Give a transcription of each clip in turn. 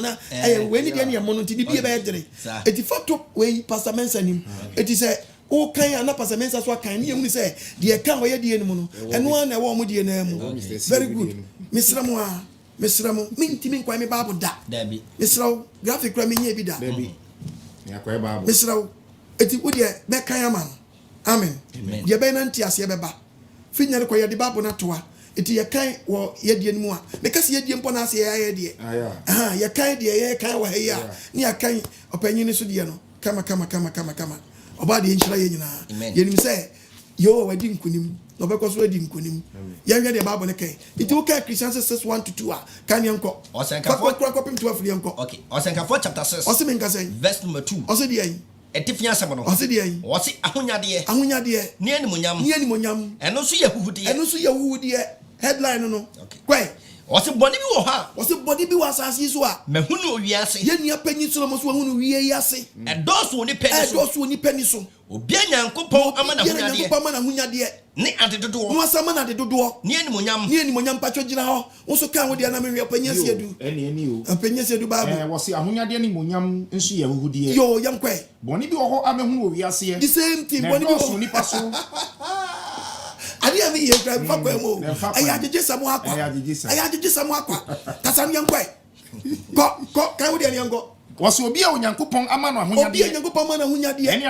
na we ni dia na mo no nti bibie be dere eti fato we pastor mensa nim eti say o kan ya na pastor mensa so kan ni emu ni say de kan we die nim no eno an na we mo die na mu very good misra mo mintimi nkwa me bible da misra graphic kra me nya bi da ya kwa bible misra eti wo de be kan ya man amen ye be na ntiase be ba finya ko ye de bible na toa eti ye kan wo ye die nim a me kase ye die mpo na ase ye die ye kan die ye kan wo he ya ni ye kan opanyin ni so die no kama oba de nchira ye nyina ye nim say yo wadi nkunim no be ko so wadi nkunim ye hwe de bible ne kai eti wo kan Christians 6:1-2 a kan ye nko osenkafo kopim to afiri nko okay osenkafo chapter 6 osemenkase verse number 2 ose de ayi etifia asem no ose de ayi ose ahonyade ni animonyam eno so yehuhude headline no kwai ose body bi wo ha ose body bi wasase so a mahunu owiase ye nia panyi so mo so hunu wie yase edoso oni peni so obia nyankopon ama na hunyade ni adedodo no asama na adedodo ni animonyam patcho gina ho wo so kan wo de na mehwe panyasi edu eni o panyasi edu babu wose ahonyade animonyam nso ye huhudie yo yankwe boni bi wo ho amehunu owiase the same thing boni bi wo nipa so ade ami ye kra fa kwa mo ayajeje samu akwa kasam yankwe ko kan wo de yango wose obi a onyankopon ama no ahonyade obi a onyankopon ama no ahonyade eni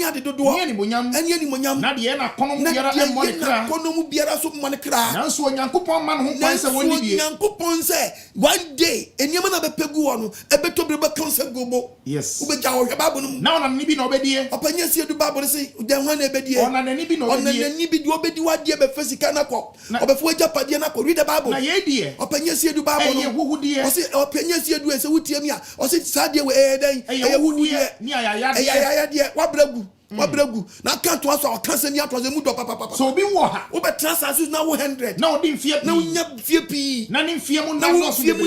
adedodo ni animonyam na de na konom biara konom biara so mo ne kra nanso onyankopon ma no ho kwan se woni bie onyankopon se one day eniam na bepegu wo no ebetobire be kan se gobo yes ubeja wo hwe babu no na ona ni bi na obedie opanya sie du babu se den ho na ebedie ona na ni bi na obedi wade be fasika na ko obefu aja padie na ko read the bible na ye die opanya sie du babu no ye huhudie o se opanya sie du se wutiam ya o se sadie we den ye huhudie ni ayaya die wabragu na kan to aso okanse ni ato ze mu do papa so bi wo ha wo be transaction na 100 na odi mfie na unya fie pi na ni mfie mu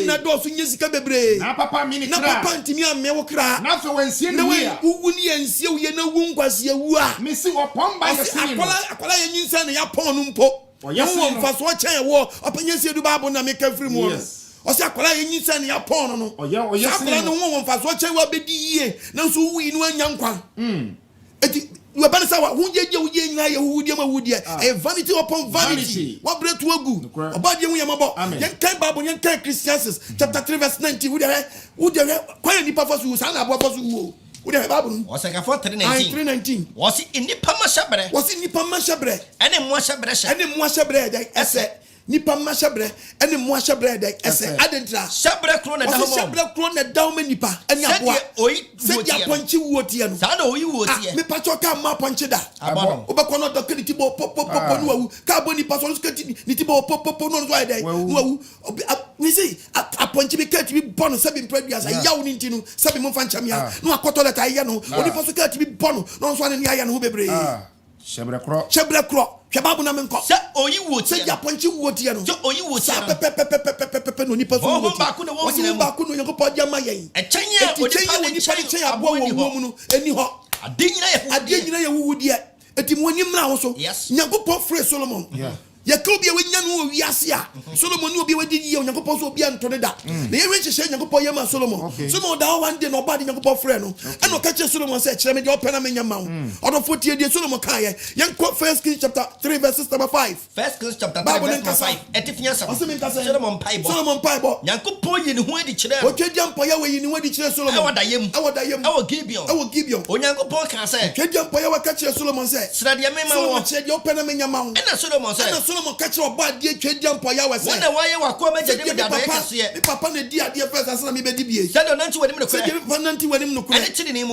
na do so nyesika bebre na papa mi ni kra na papa ntimi amme wo kra na fe wansie ni ya wu ni ansie wo ye na wu nkwase wu a me si opon ba yesi ni akwala ye nyinsa na ya pon no mpo wo mfa so chen wo opanyensie du babu na me ka firi mu ose akwala ye nyinsa na ya pon no akwala no wo mfa so chen wo bedi yie na so wu yi no anya nkwa eti we ban sa wa hunjeje uje nyina ye hudie ma hudie vanity upon vanity wa bretu agu obadie hu yamabo yen kan bible yen kan Christians chapter 3 verse 90 wudie kwaya nipa fasu sa na abo fasu wo wudie bible oseka 4:319 wasi nipa ma shabre ene mo shabre dai ese nipa ma shabre ene mo shabre dai ese adentra shabre kro na dawo nipa ene aboa se dia ponchi wuotie no sa na oyi wuotie me pacho ka ma ponchi da obekọ no dokani tibo popo no awu ka bo nipa so skati ni tibo popo no so ai dai no awu we say a ponchi be kati bi bono sabi mpredua sa yawo ni ntinu sabi mo fancha mia no akoto leta ya no onipa so kati bi bono no so ani aya no ho bebre shebre kro hwebabu na menko se oyi wuotie se ya ponchi wuotie no se oyi wuotie pepe no nipa so wuotie ba ku no yakopɔ dia ma yen echenye onipa ni chen abo wo mu no eni ho ade nyina ye wuwudie eti mo ni mra wo so yakopɔ free Solomon yakobia wenya no wiase a Solomon ni obi wadi ye yakopɔ so obi antone da na ye rechehye yakopɔ ye ma Solomon da one day no body yakopɔ free no eno ka che Solomon say kire me de opena menya ma wo odo 40 die Solomon kan ye yenko 1 Kings chapter 3 verse number 5 1 Kings chapter 3 verse 5 etifia sam Solomon paibo yakopɔ ye ne ho adi kire o twedi ampo ye we ye ne ho adi kire Solomon awo Gibeon onyankopɔ kan say twedi ampo ye we ka kire Solomon say srade me ma wo Solomon kire de opena menya ma wo ena Solomon say Solomon catch your bad dear Chadian Poya was when why you are coming to the papa the dear first as me be DBA. Shadow Nancy when him no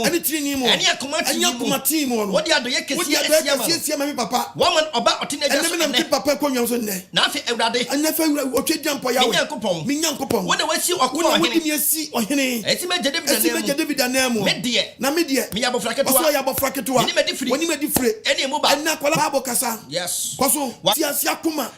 any team on what you are doing papa woman about teenagers and papa Conyon nothing every and never Chadian Poya Minyakopon when I see or see or Henny David and Nemo media me abo fraketua when you made different any mobile and Nakola Casa yes akuma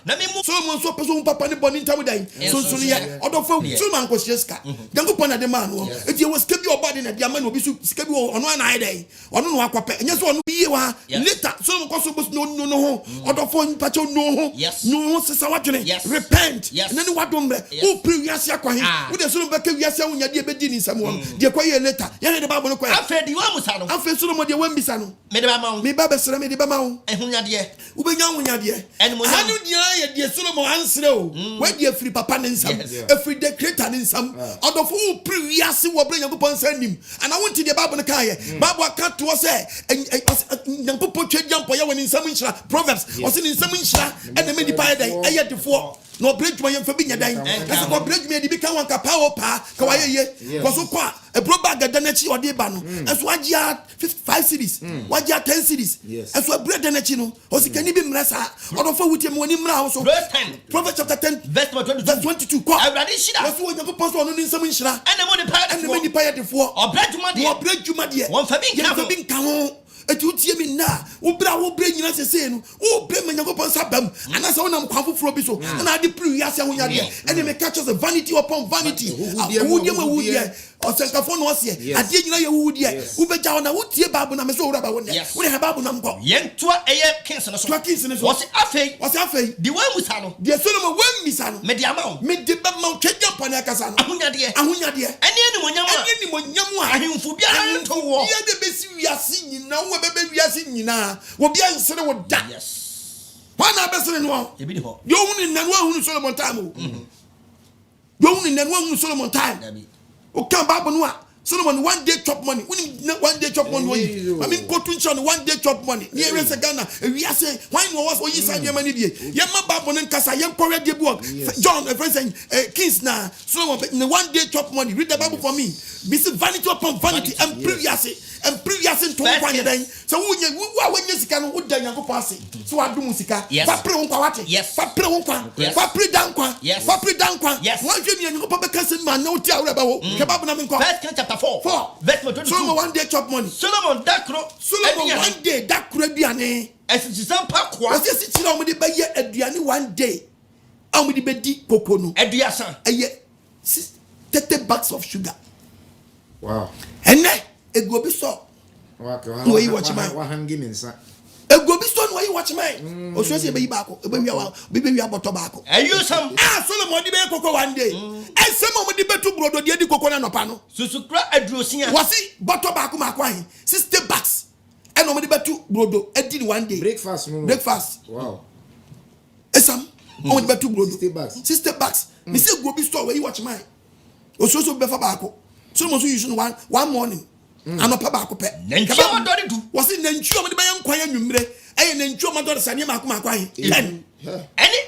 Solomon so person papa ne boni ntam dan so ye odofo Solomon ko sheska Nyankopon na de man no eti e was kebi obade na de ama no bi so skebi ono na ai dan ono no akwape enye so ono bi ye wa later Solomon ko so bus no ho odofo npa cho no ho no sesa wadwene repent na ni wadomre o pre wiase akwahe wo de Solomon be ka wiase awunya de be di ni nsam wo de kwa ye later ye de Bible no kwa afedi wa musa no afedi Solomon de wa mbisa no me de ba ma wo me ba be sere me de ba ma wo ehunyade ubenya hunyade anu dia ye de Solomon ansere o we de afri papa ne nsam afri de creator ne nsam odofo wo pre wiase wo bre Nyankopon sanim ana wonti de Bible no ka ye Bible aka to say Nyankopon twediampo ye woni nsam nhyira Proverbs o se nsam nhyira ene me di pa ye dan eye defo no break my for binya dan ese ko break me di bi kan wan ka power pa ka wa ye ko so kwa e bro bag da na chi ode ba no enso wagia 5 cities wagia 10 cities enso e break da na chi no o si kani bi mrasa odo fa wutie mo ni mra ho so Proverbs chapter 10 verse 22 ko awrade shida wo so wo nyako poso no ni nsam nhyira ene mo de pa ene me di pa ye defo o break juma de won fa bi nka ho eti utie mi na wo bra nyina sese no wo bre ma Nyankopon sabam ana se wonam kwa foforo bi so na ade pru wiase ho nyade ene me catch us vanity upon vanity wo die osenkafo no ose ade nyina ye wo die wo beja ona wo tie Bible na me so wura ba wo ne wo ne Bible na mko yentoa eye kings no so wose afei di wa musa no de Solomon wa misa no me di ama wo me de ba ma twedja pane akasa no ahonyade ene ni monyam a ahemfu bia nto wo bia de besi wiase nyina wo bebe wiase nyina wo bia nsere wo da wana besere no e bi di ho yo hunu nanu hunu Solomon time o yo hunu nanu hunu Solomon time o kan Bible no a Solomon one day chop money one day chop money I mean potential one day chop money near Ghana we are say why no was oyi side money die ye ma Bible no nkasa ye korre de book John friend saying Kings na Solomon one day chop money read the Bible for me be vanity upon vanity and previous to one day so when sika no woda Nyankopon ase so adum sika fa pre won kwa wate fa pre won kwa fa pre dan kwa fa pre dan kwa wan hwe mi Nyankopon be kase ma na oti awura ba wo ke Bible na me kwa chapter 4 verse 22 Solomon one day chop money Solomon one day dakro aduane esisam pa kwa ase tira o me de be ye aduane one day o me de be di koko no aduasa eye 30 bags of sugar. Wow. Ene ego bi so. No you watch my wa hanging inside. Ego bi so no you watch my. O so se be yi baako, e be wi aboto baako. Ayu sam. Solomon di be koko one day. Esem mo di betu brodo di koko na nopa no. Susukra aduosia. Wasi boto baako mako ahin. 60 bucks. E no mo di betu brodo edi one day. Breakfast no. Breakfast. Wow. Esam mo di betu brodo 60 bucks. Me say go bi store where you watch my. O so be fa baako. Solomon so use one morning. Anopa baako pe. Nanchuo madori du. Wasi nanchuo mo de bayan kwan anwumre. Eye nanchuo madori sane mako ahin. Eni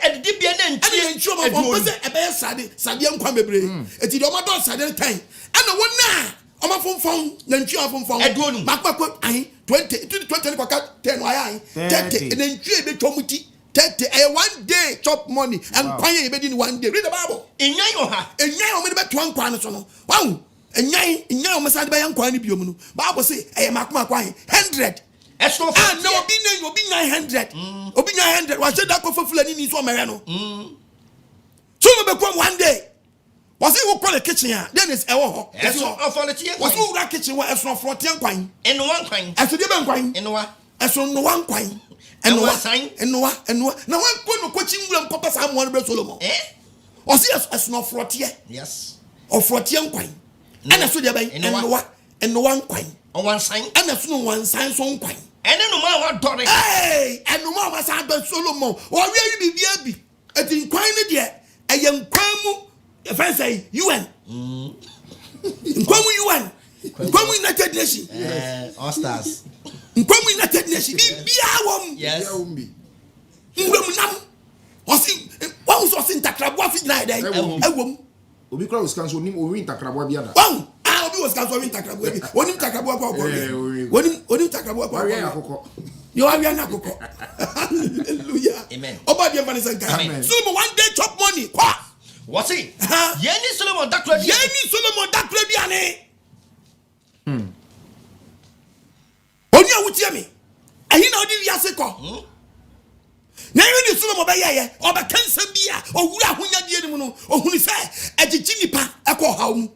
edidi bia nanchuo mo pese e be sade nkwan bebre. Eti de o madori sade tan. Ana wona o ma fonfon nanchuo fonfon. Eduonu. Makwa ahin 20 kwaka 10 ahin. 30 nanchuo e be tomuti. 30 one day chop money and kwan e be di one day. Read the Bible. Enyan yo ha. Enyan o me de be to nkwan so no. Wow. Enyan o me sade bayan kwan ni biom no. Bible say e makwa kwan 100. Esno no obi 900. Obi 900 wa se da ko fofula ni so mere no. So no be come one day. Was it wo call the kitchen ya? Then is ewo ho. Eso ofolitie kwan. Was wo ra kitchen wa eso ofolitie kwan. Eno wan kwan. Eso de ben kwan. Eno wa. Eso no wan kwan. Eno wa. Na wan ko no ko chimwura mkopa sa mo no Solomon. Was it eso no ofolitie? Yes. Ofolitie kwan. Ana so de ben eno wan kwan. O wan san. Ana so no wan san so kwan. Ene no ma wa dore. Eno ma wa sa do Solomon. O wi wi bibia bi. Eti kwan ni de eye kwan mu if I say UN. Nkwamu UN. Nkwamu United Nations. All stars. Nkwamu United Nations. Bia wom. Yes. Ngwemu nam. Osi wa so sin takrabo afi na dai. Ewom. Obi kra uskanso nim o win takrabo bia da. Wow. Obi was kanso win takrabo bi. Onim takrabo akwa akwa. Onim takrabo akwa. Wari akoko. Yo awia na akoko. Hallelujah. Amen. Oba dia vanessa nka. Amen. So one day chop money. Kwa. What's it? Yeni Solomon dakro biane. Oni awutie me. Ehi na odi wiase ko. Na yeni Solomon be ye oba kansa bia owura ahonyade ni mu no ohunu se agigi nipa ekọ haw mu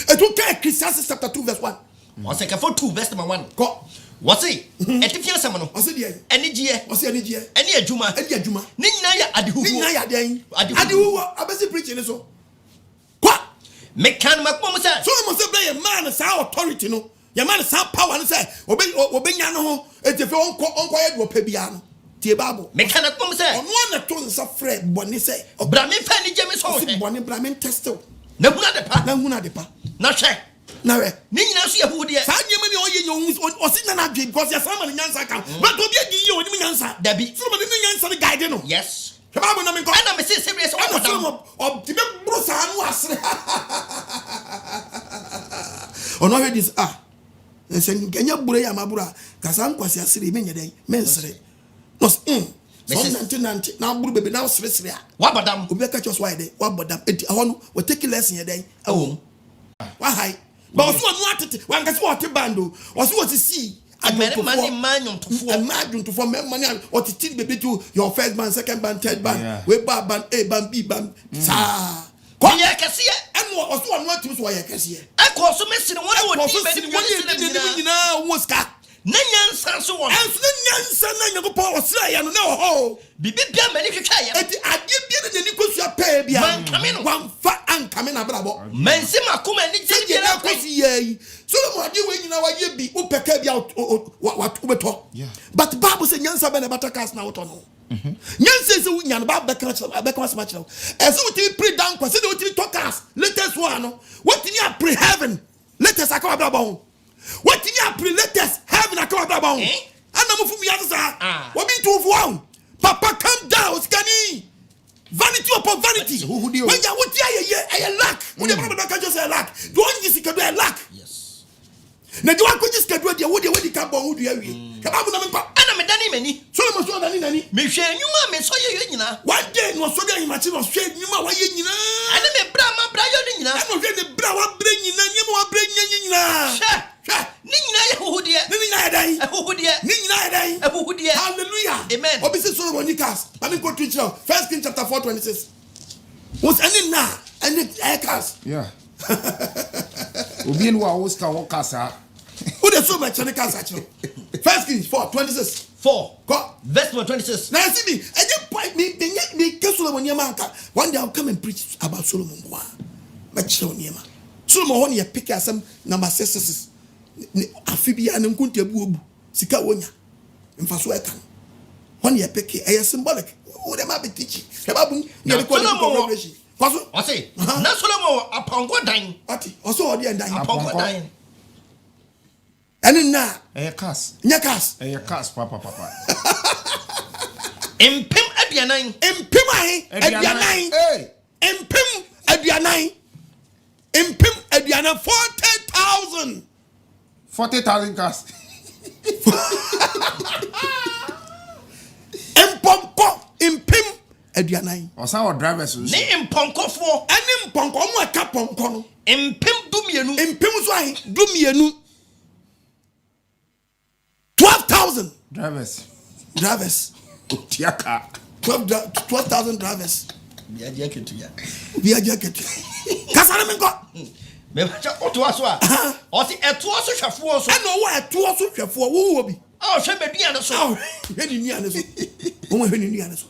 etu ka Ecclesiastes chapter 2 verse 1 was say 2 verse number 1 ko was say etifia sama no was dey enigye was enigye eni adwuma ni nyina ya adehuhu ni nyina ya den adehuhu abesi preaching ni so ko me kan makmo say Solomon say be ye man sa authority no ye man sa power no say obenya no ho etefe onko ye do pa bia no tie Bible me kan makmo say ono na to nsa frɛ bɔne say bra me fa ni gye me so he bɔne bra me test na huna de pa na hwɛ na we ni nyina so yehudi e sa nyema ni oye nyo osi na dwe because ya sama ni nyansa ka but obi adi ye oni nyansa dabi so ni nyansa ni guide no yes Bible na me ko ana me say serious o so o ti be bro sa anu asre ono he this se ngenya bure ya mabura kasa nkwasi asre me nyeden mensre no so nanti na buru bebe na sere wa badam obi ka chos why dey wa badam enti ahono we take lesson yeden awom wa hai ba oso anu atete wan kase wo te bando oso wo see adwontofo mani o titi bebe to your first band second band third band we band A band B band sa ko ye kase ye enu oso anu atimi so ye kase ye akọ so mesiri won wo ti be ni na wo ska na nyansa so won enso nyansa na Nyankopɔn osira ya no na ho bibi bia mani hwehwa ya enti ade bia na ni kosua pa bia wan fa ankame na brabo mansi makoma ni je na kosi yi Solomon ade we nyina wa ye bi wo peka bia wa beto but Bible say nyansa be na batakas na woto no nyansa se wo nyana ba beka asma chira ese wo ti pre down kwase de wo ti talkers latest one no what ni a pre heaven latest akwa brabo what in your pre-latest heaven I come about? And I'm from Yazza. What be to one? Papa, come down, Scanny. Vanity upon vanity. When you would I lack. When the brother can just say lack. Don't you see can do a lack? Yes. Now do I could just get ready? What you come on? Who do you? Come on, I'm a Danny many. So much more than any. Michel, you may saw you. One day was so young, much of straight. You know why you know. I don't know, Brahma, Brian. I don't get the Brahma bringing you more bringing. Hallelujah. Amen. Obisi Solomon Nikas. I mean go to Israel. 1 Kings chapter 4:26. Was any na any ekas? Yeah. Obi nwa wo ska wo kasa. Who the so much any kasa actually? 1 Kings 4:26. 4. Go. Verse 26. Now see me. And you point me Solomon Yamanka. One day I'll come and preach about Solomon. Yama. Solomon one ye pick some number 6. Afibia na nkunti abuobu sika wonya mfaso eka when you pick a symbolic wo dem abetichi kebabu ne record congregation kwaso o say na Solomon apongo dan ati o so odi dan apongo dan eni na kas nya kas papa empem aduanan empem aduanan 40,000 40,000 cars. Impim aduanan. Osa drivers. Ne imponko fo. Ani imponko mo aka ponko no. Impim dumienu. Impim so ahi dumienu. 12,000 drivers. Tiaka. 12,000 drivers. Biaje ketu. Kasana menko. Me bacha otoaso a o ti etoaso hwefo so ana wo etoaso hwefo wo wo bi a hwe meduane so hwe ni nuane so wo hwe ni nuane so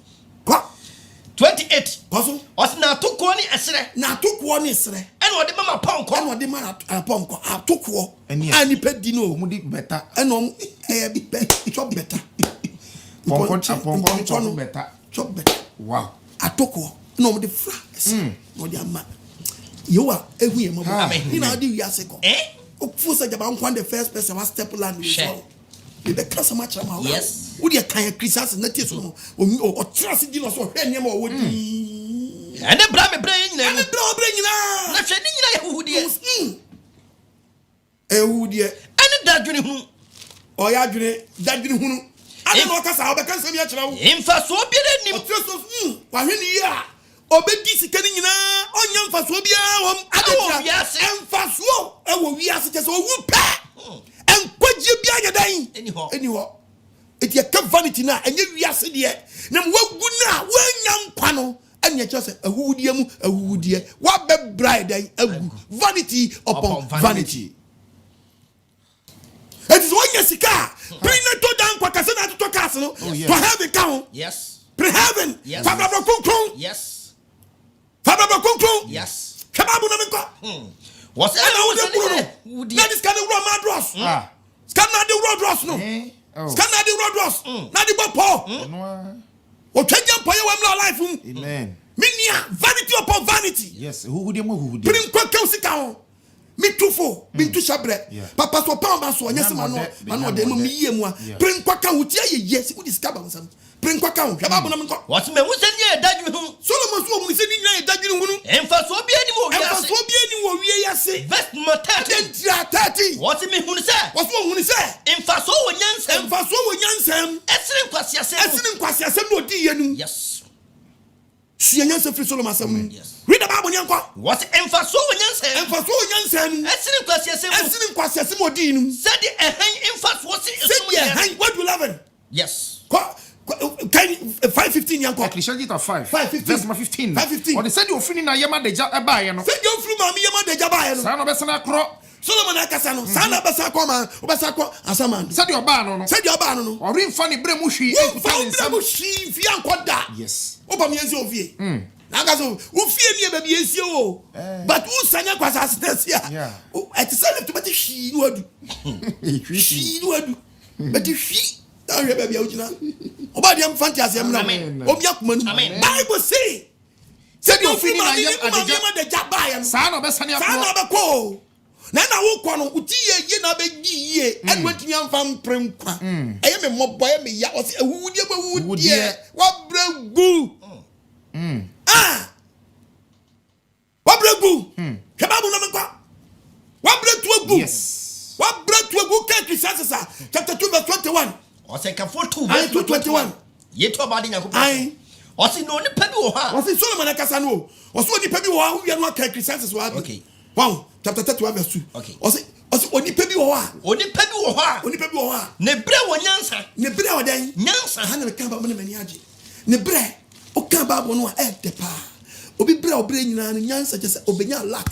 kwa 28 kwaso o ti na atoko ni esere na atoko ni esere ana odi mama ponko ana odi mama ponko atoko ani pedi no mu di beta ana be chop beta ponko beta wow atoko no mu di fra no di ama you are every moment. You know, do you ask go? First, I'm the first person who step land with you. The customer chama. Yes. Would you kind of Christians not yet so? Or trust in us or any more would be. And the brain, and the brain, not shedding who dear. Who dear? And that you or Yadri, that you know. I don't know because I'll be canceling your child. In first, so be the name. Why, yeah. Obedi sikani nyina onya mfaso bia wom adetira emfaso ewo wiase kese owu pa enkwaje bia nyadan eni ho it ye ka vanity na enye wiase de na wagu na wanya nkwa no anya che say ahudie mu ahudie wa be bride agu vanity upon vanity. It is one yesika bring na to dan kwa kase na to kase no to heaven count. Yes. Pre heaven. Yes. Fababa konkron. Yes. Fababa konkron. Yes. Kababu na menko. What's that? Na this kind of road madros. Scan na the road dross no. Scan na the road dross. Na the bopo. O twenja poye wa life. Amen. Minia vanity upon vanity. Yes. Who did bring kwa usika ho. Me tufo, me tu shabre. Papa so pa ma so nyese mano de no mi yie mu a. Bring kwa ka hutia ye yes, wo discover nsam. Bring kwa ka ho. Hwa ba na menko. What me wo se nye dadwe hu. Solomon so mu se ni nya dadwe hu no. Emfa so bia ni wo wiase. Emfa so bia ni wo wie yase. Verse number 30. What me hu ni se? What wo hu ni se? Emfa so wo nyansam. Emfa so wo nyansam. Esere nkwasiasem. Esere nkwasiasem no di ye nu. Yes. She nyansa free Solomon asem. Yes. Read the Bible nyanko. What emfa so wo nyansam. Emfa so wo nyansam. Esere nkwasiasem. Esere nkwasiasem odi nu. Said the ehan emfa so si esum ye han what you 11. Yes. Can 5:15 yanko. Ecclesiastes 5. 5:15. Verse 15. 5:15. What they said you ofini na yema deja ebaye no. Said you ofini ma mi yema deja baye no. Sa no besa na kro. Solomon akasa no. Sa na besa kwa ma, obesa kwa asaman. Said you ba no no. Said you ba no no. Ori mfa ni bre mu hwi ekuta ni bre mu hwi fi anko da. Yes. Oba mi enzi ovie. Na gaso ufie ni e ba bi enzi o. But who sanya kwa asistensia. Yeah. It is left to be hwi no adu. Hwi no adu. But hwi da hwe ba bia ugina. Oba de am fantasy am na. Obi akuma nu. Bible say said you ofini na yema deja baye no. Sa no besa ni akro. Sa no be ko. Na wo kwa no utiye ye na be gi ye enwatimi amfa mprenkwa eye me mobo ye me ya o se ehudie ba wudie wa bragu wa bragu kebabu na menko wa bratu agu yes wa bratu agu ka Ecclesiastes chapter 2 verse 21 o se ka 2 verse 21 ye to ba de nyakopo ai o se no ni pa bi wo ha o se Solomon akasa no o se oni pa bi wo ha wi no ka Ecclesiastes wa okay wow chapter 31 verse 2 okay o se oni pa bi wo ha oni pa bi wo ha ne bre wo nyansa ne bre wo dan nyansa ha na ka ba mo ne mani age ne bre o ka ba bo no e de pa obi bre obre nyina no nyansa je se obenya lack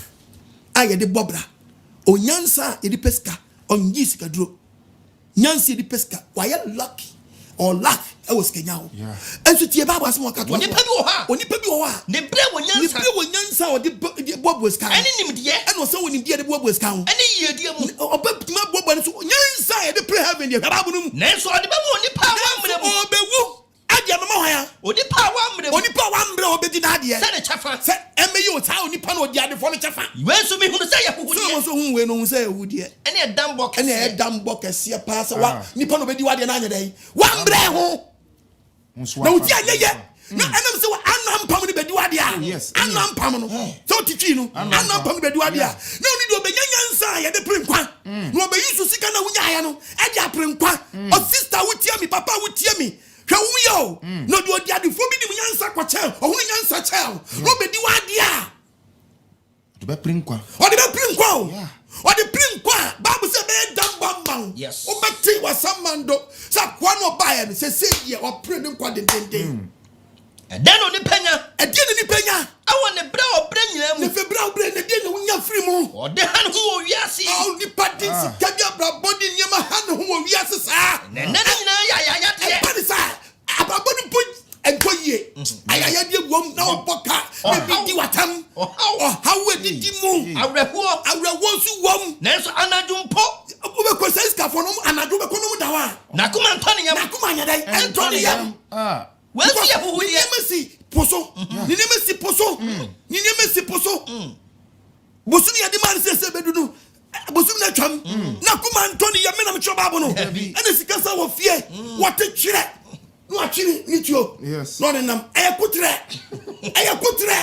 aye de bobra o nyansa e di pesca on yi sika duro nyansa e di pesca why lucky or lack I was Kenyao. And so the Bible was more cat. Oni pa bi wo ha. Ne bre wo nyansa o de bob was kan. Ani nim de. And so when de bob was kan. Ani ye de mu. Obetuma bob so nyansa e de pray heaven de Bible no. Na so de ba mo ni pa wa mre mu. Obewu. Ade mama hwan. Oni pa wa mre mu. Oni pa wa mre obedi na ade. Se ne chafa. Se emeye o ta oni pa na odi ade fo no chafa. We so mi hunu se ye huhudi. So hu we no hu se ehudi. Ene edambo kese. Ene edambo kese pa se wa nipa no bedi wade na anya dai. Wa mre ho. Na uti anyeye na enam se wa anampam ni bedi wade a anampam no so titwi no anampam ni bedi wade a na oni do obenyanyansa ye de prenkwa na obeyisu sika na wunya ya no e de prenkwa o sister wutie mi papa wutie mi hwe wu yo no do odi ade fo bi ni nyansa kwa che o hu nyansa che no bedi wade a de be prenkwa o de prenkwa Bible say be damba man yes o beti wasamando sa kwa no bae no se ye o pre ne kwa den then oni penya ni penya awon ne bra obra nyina mu ne fe bra obra ne de ne wunya free mu o de han ho wiase o ni padin sika bia bra body nyema han ho wiase sa ne nyina ya de padi sa ababoni po enkoyie ayaya de wom na oboka e bi di watam o hawe di mu awrewo su wom nanso anadwumpo obe ko sense for no anadwo be ko no dawa na kuma ntone yam na kuma nya dai entone yam we si ya huhudi ni mesi poso ni mesi poso bosumi ya di man se bedudu bosumi na twam na kuma ntone yam na mcho babo no ene sika sa wo fie wote twire no atwire ni tuo no ne nam ekutre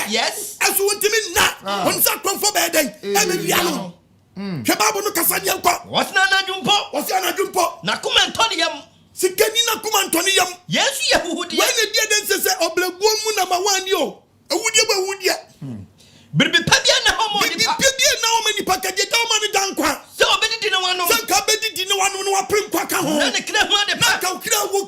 yes aso wontimi na won sa konfo be dai e be bia no ke babo no kasa ni enko what's na anadwumpo na kuma ntone yam sikani na kuma ntone yam yesu ya huhudi when the dear then say obleguo mu na mawani o ewudie birbi pabia na homo ni pabia na homo ni pakaje da homo ni dankwa so obedi di no wano so ka bedi di no wano no aprim kwa ka ho na ne kra ho ade pa ka kra wo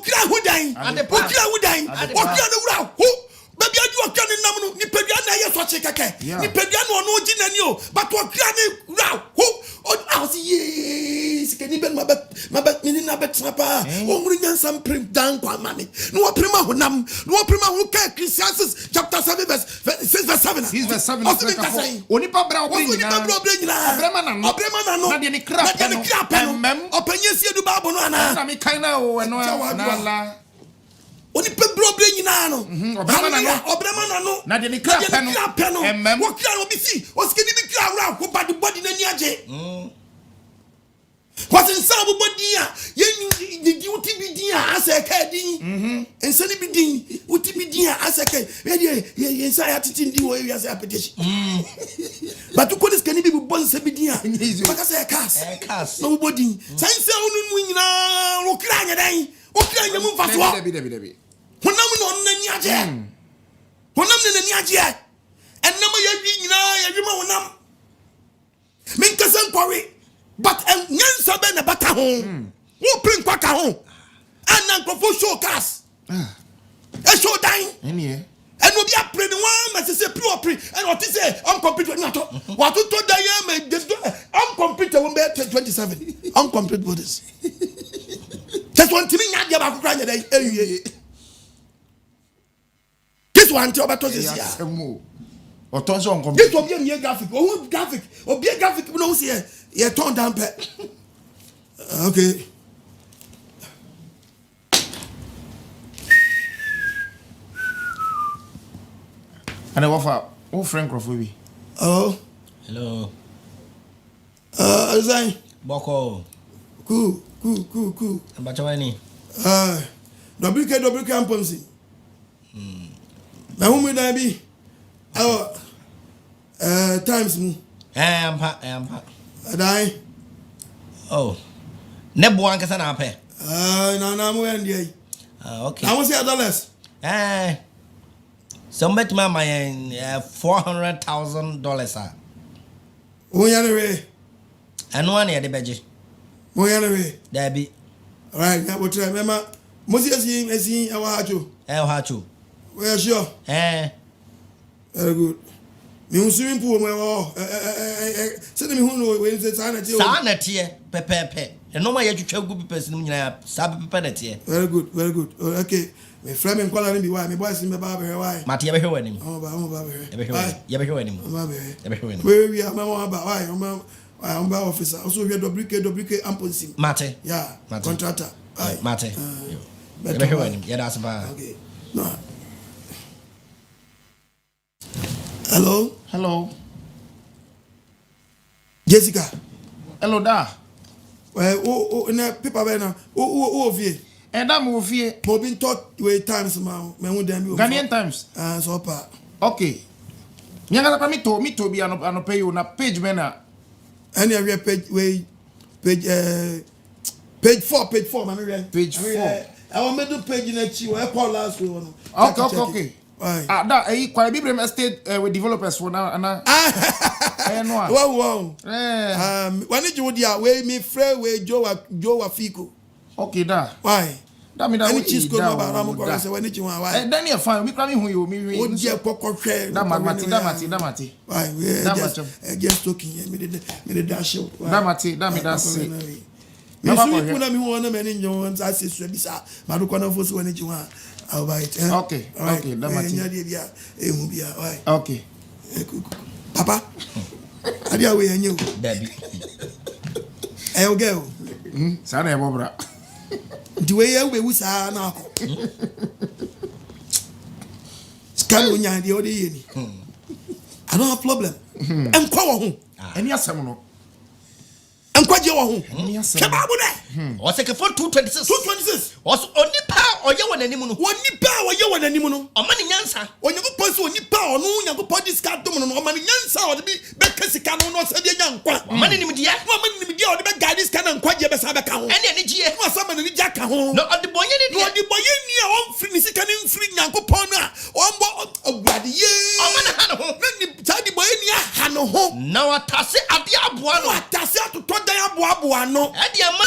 papa ohuru nyansa prim dan kwa mame no prima honam no prima ho ka Ecclesiastes chapter 7 verse 6 verse 7 onipa bra nyina obrema na no na de ne kra peno opanye siedu babo no ana na me kan na o no na la oni pe brobre nyina no obrema na no na de ne kra peno wo kra obi si o skedi bi kra wra ko bad body na ni age was in some body yen di uti bi din asa ka din ensani bi din uti bi din asa ka ye say atiti ndi wo wi asa apetition but ko dis kani bi bon se bi din maka say cast no body say say unu nyina wo kra nya dan wo kra nya mu faso honam no nani age honam ne nani age enam ya wi nyina ya wi ma honam min kasan kwari but nyansa be na bata ho wo print kwa ka ho anan kofo show cars show dan enie eno bi apre ni wan ma se pre and what say on computer na to what to da ya me on computer won be 27 on computer bodies just one timi nya dia ba kokra nya dai ewie this one to about to this ya otonso on computer this obi am graphic obi graphic no see yeah, turn down pet. Okay. And I offer oh friend Crawford. Oh. Hello. Azai. Boko. Cool. Abachawani. WK Amponsi. Na who may be? Times me. Ampa. Adai. Oh. Nebo ankasa na ape. Na mo ndi. Okay. I want say dollars. So bet my $400,000 ah. O ya ne we. Anu an ye de beje. Mo ya ne we. There be. All right, na wo try mema. Mo si esi awa hacho. Hacho. We are sure. Very good. Me un swimming pool mo say me hu no we say sa na tie pepepe eno ma ye twetwa gu pipes nim nyina sa pepepe na tie. Very good okay me frame en kwala ni bi why me boys me ba be why mate ye be hwe wanim o ba be ye be hwe wanim we am ba why o ba officer also we WK Amponsi mate yeah contractor mate ye be hwe wanim ye da ba okay no. Hello. Jessica. Hello da. Na paper be na. Vie. Da mo vie. Mo bin talk way times ma hu dem bi. Ghanaian Times. So pa. Okay. Nyanga pa mi to bi ano pay you na page me na. Any area page 4 ma me read. Page 4. I want me do page na chi we call last week one. Okay. Da kwa Bibrem estate with developers for now ana wow when you dia we me free we Joe Wafiko. Okay da why da me da we chisco no ba ram ko say when you want why Daniel fine me kra me hu you me o je kokokwe da mati why we just talking me the dash da mati da me da say me so people na me hu na me ni nyo am say so bisa ma do ko na fo so when you want. All right. Okay. That matters. Okay. Papa. Adia we enyo. Daddy. Ayo girl. Sana ebo bra. The way you we sa na ko. Scan onya de odi ye ni. I don't have problem. Enkwa wo ho. Eni asem no. Enkwaje wo ho. Kebabu de. O se ke for 226. O onipa oye wonanimu no. Onipa oye wonanimu no. O mani nyansa. Onyankopon se onipa onu Onyankopon discard dum no. O mani nyansa o de bi be kasika no se de nyankwa. O mani nimdia. O mani nimdia o de be guide scan nkwaje be sa be ka ho. Ene ne gie. O sa mani ja ka ho. No o de boye ni de. O de boye ni a o mfiri ni sika ni mfiri Nyankopon a o mbo ogwade ye. O mani ha no ho. Na ni sa de boye ni a ha no ho. Na watase ade aboa no. Watase atoto dan aboa no. Ade ama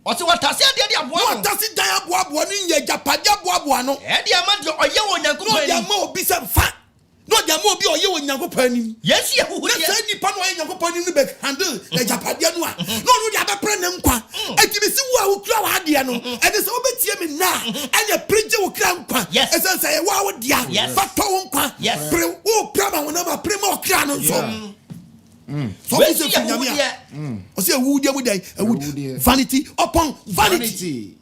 o se watase ade aboa no. Watase dan aboa ni nye japade aboa no. Ade ama de oye wo Nyankopon. No de ama obi se fa. No de ama obi oye wo Nyankopon ni. Yes ye huhu ye. Na say nipa no oye Nyankopon ni be handle the japade no a. No de abepre ne nkwa. Eti see who crowd had the ano, and it's over me now, and you preach your crown. Yes, as I say, wow, dear, yes, but yes, oh, Prama will never primo crown. So, I say, wood, vanity upon vanity.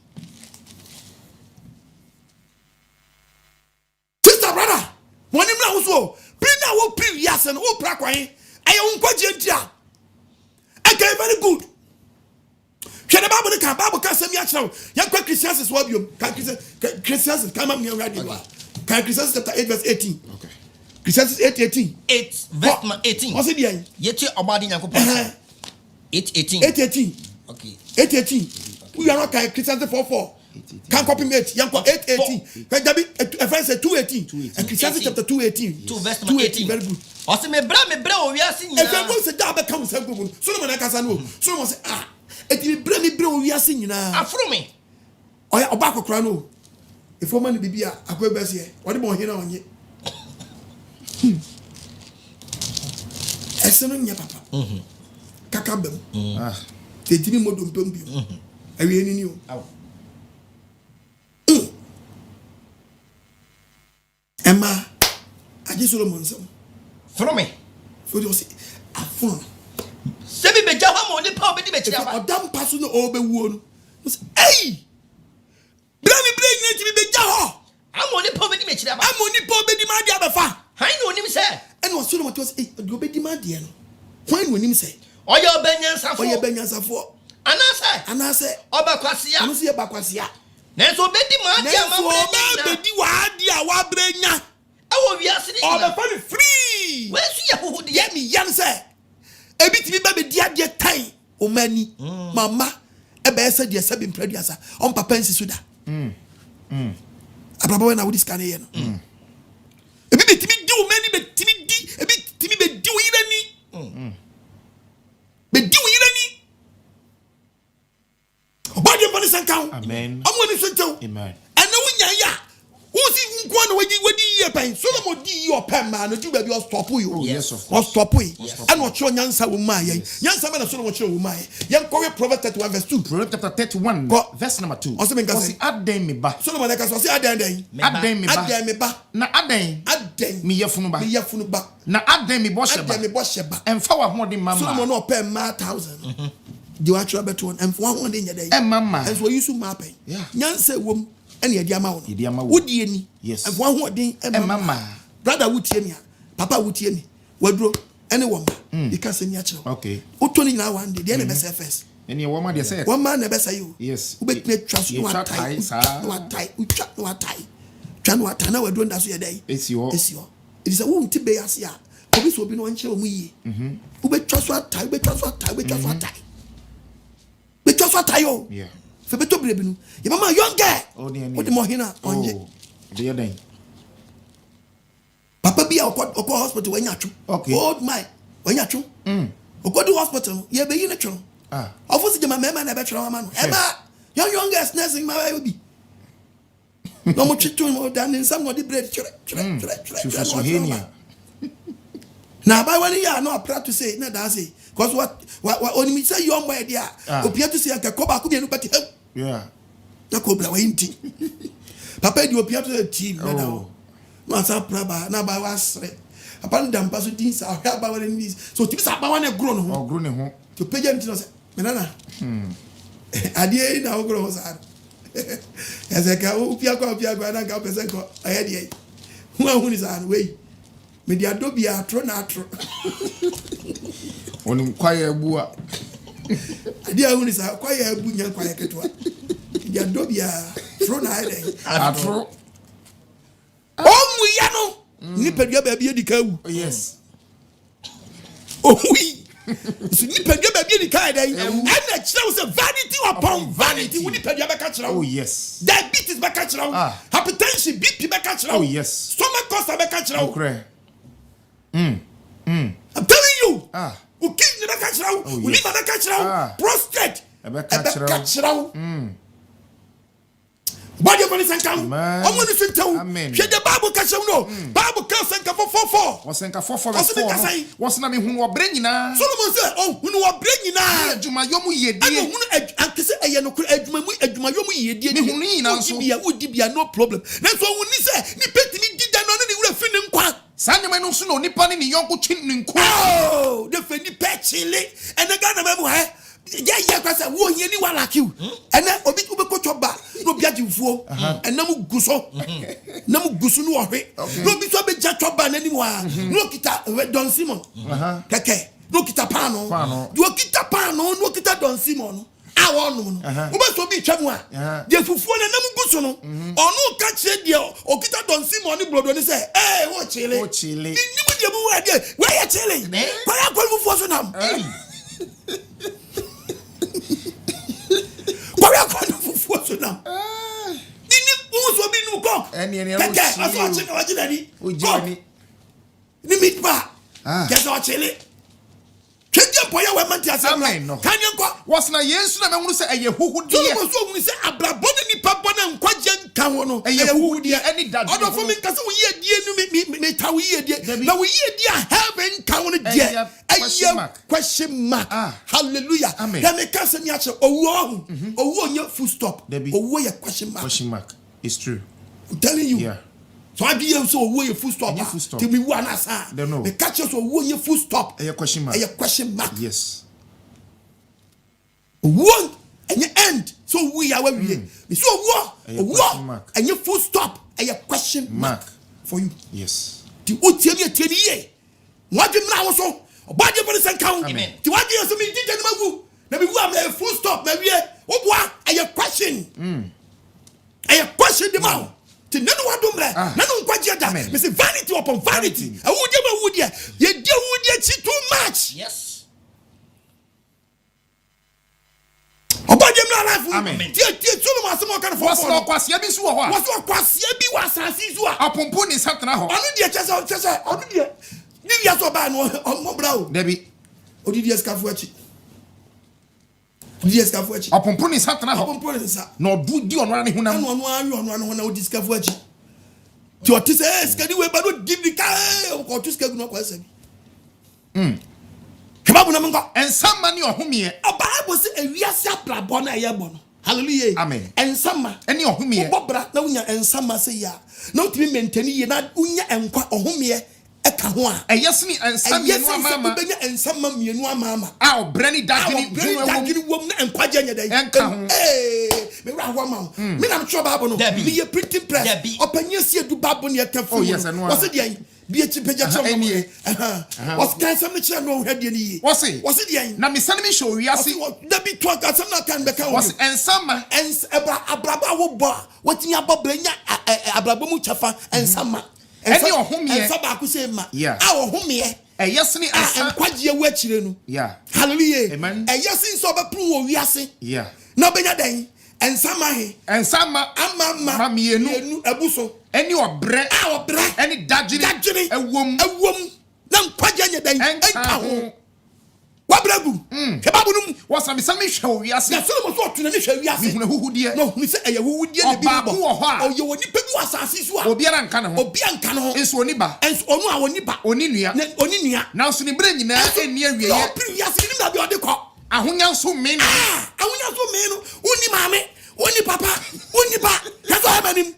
Sister, brother, when you know so, bring our previous and all praquine, I own quadrant. Okay, very good. Can the Bible can send me actually? Young Christians is what you can Christians come up near radio. Can Christians chapter 8 verse 18? Okay. Christians 8:18. 8 verse 18. What's it here? Yet about in 8:18. 8:18. Okay. 8:18. We are not Christians 4:4. Can't copy me 8:18. When Ephesians said 2:18. And Christians chapter 2:18. 2 verse 18. Very good. Ose me bra we are seeing. If I say da be come say go. Solomon akasa no. Solomon say eti me bra we are seeing na. Afro me. Oya oba kokora no. If o man bibia akwa be se. Wo de bo hin na onye. Eseno nya papa. Kaka bem. Teti mi modom pem bi. Awie ni ni o. Emma aje Solomon so. From me. For you see, I found. Sebi be jaha mo ni pa obedi be kira ba. Odam paso no obe wuo no. Hey! Bra mi ni be jaha. Amoni pa obedi me kira ba. Amoni pa obedi ma dia be fa. Han no nim se. En wo Solomon to say, "Eh, obedi ma dia no." When no nim se. Oye obenyansafo. Oye obenyansafo. Anase. Oba kwasia. Anu se ba kwasia. Nenso obedi ma dia ma obedi wa dia wa brenya. Awo wiase ni na be free we su ya hohodi ya mi yan se ebitimi ba be dia de tan o mani mama e be se de se be mpraduasa on papa nsi suda ababa we na wo diska na ye no ebitimi di o mani be timi di ebitimi be di o yirani be di o yirani obadi bani sankan amen amoni so tew amen ana wunya ya Usi nkwana wedi ye pen Solomon di your pen man do baby o stop you yes o stop you and o cho nyansa wo ma ye nyansa me na Solomon cho wo ma ye yen kowe Proverbs 31 verse 2 Proverbs chapter 31 verse number 2 o se menka se aden me ba Solomon ka so se aden me ba na aden me yefunu ba na aden me bo sheba emfa wa hodin mama Solomon no pen ma 1000 di wa tro beto emfa wa hodin nya dai mama enso yisu ma pen nyansa wom ene ye dia ma wo wodie ni efo ahoden mama brother wutie ni papa wutie ni waduro ene wo ma because ni a kire okay utoni na one day na be say first ene wo ma dey say wo ma na be say you yes ubetime twa so no atai no atai na waduro nda so ye dai esio it is a wo nti be ase a obi so obi no nche omu yi ubetwa so atai yo yeah Febeto brebinu. Your mama young girl. What the mohina onje. Dear day. Papa be a hospital when you okay. Old my when you go to hospital, you be in a chum. Obviously, my mamma never try man. Emma, young girls nursing my baby. No much to more than in some of the bread. Now, by 1 year, no, I'm proud to say, no, that's it. Because what only me say, you're my dear. Appear to say, I can go back to anybody. Yeah. The cobra winty. Papa, you appear to the team. No, Master Praba, now by was upon them, Pasutins are helped by enemies. So, to up by one grown or grown home to pay them to us. Menana. I did now grow sad. As I go, Piaco, and I got Peseco. I had ye. Who is our way? Media Adobe are tronatro. On quiet bua. Dear one is a quiet bunya quiet one. The Adobe are tronatro. Oh, we are no. Nipper your baby the cow. Yes. Oh, we. So nipper your baby the car day. And that shows a vanity upon vanity. We nipper your back. Oh, yes. Diabetes back. Hypertension, BP back. Oh, yes. Stomach cost back. Okay. I'm telling you. Who kill the catcher? Who live at the catcher? Prostrate. A catcher. Body of Sankan. I'm going to tell you. The Bible catch him no. Bible catch Sanka for. Was Sanka for. What's the name who are bringing now? Solomon said, oh, who are bringing now? Jumayomu ye dear. I can say, I know Jumayomu ye dear. No problem. That's why when he said, ni peti ni did that, no, would have finished quite. Sanyaman no nippon in the young chin. Oh, the Fendi Petchile and the gun of yeah, because I won't anyone like you. And then Obi Ubekochoba, no Biaji Fo, and Namu Guso, Namu Gusu, no be so big Jatoban anymore. No kita Don Simon, Keke, no kita Pano, do kita Pano, no kita Don Simon. I want to be Chamwa. They full and Namu Gusono, or no catch it, or kita Don Simon, brother, and say, hey, what Chile? What Chile? Where are Chile? Why are you for some? What's na yes na me say eye huhu dia so we say abrabone ni papa na nkwaje nka wo no eye huhu dia any dad odo for me nka say we ye die nu me ta we ye die na we ye die heaven nka wo no die question mark hallelujah ya me ka say ni ache owo nya full stop owo ye question mark it's true I'm telling you so I be so owo ye full stop till me wan asa me catch us owo ye full stop eye question mark yes one and you end so we are where we are so what and you full stop and your question mark for you yes the otiemi ye what you now so about you for the count to what you so me did magu na me wu am full stop na we obwa and your question and your question the mouth to none what do me none nkwaje da me say vanity upon vanity and wo dey ma wo dey ye dey wo dey too much yes Amen. Solomon asemo kan for was no kwasia bi so ho a was no kwasia bi wa asase so a apompo ni satana ho onu de chese onu de ni ya so ba no mo bra o debi odidi eskafu achi apompo ni satana ho apompo ni sa no du di onu ani hunam onu awi na odi eskafu achi ti o ti se eskadi we ba no give the car o to eskagu no kwa se bi Bible na mengo ensama ni ohumie Bible say ewiase abrabo na ye bo no hallelujah amen ensama eni ohumie bobra na unya ensama say ya na utimi maintain ye na unya enkwa ohumie eka ho a eyesni ensama mienu amama ubenya ensama mienu amama a obrani dagini wom na enkwa je nya dai enka ho me ra ho ma me na mtro Bible no me ye printing press opanya sie du Bible ne eka fu was dey be chipeja chama was kan sam ne kire no hwede ni yi was dey na me sane me show wiase da bi to aka sam na kan beka was ensama abraba wo bo watinya bobranya abraba mu chafa ensama eni ohumie ensaba ku se ma a ohumie eyesni ensama kwaje wu akire no hallelujah eyesi so be pru wo wiase na benya dan ensama amama mienu abuso eni obre eni dagiri ewom na nkwaje nya dan enka ho wabragu kebabu num wasa mi sami hwe wiase na Solomon so otuna ni hwe wiase mi huna huhudie no mi se eye huhudie ne bi bo oye woni pegu asase so a obiara nka ne ho enso oni ba enso onu a oni ba oni nua na so ni bre nyina eni awie ye wiase ni na bi ode ko ahonya so me no oni mame oni papa oni ba ya so amanim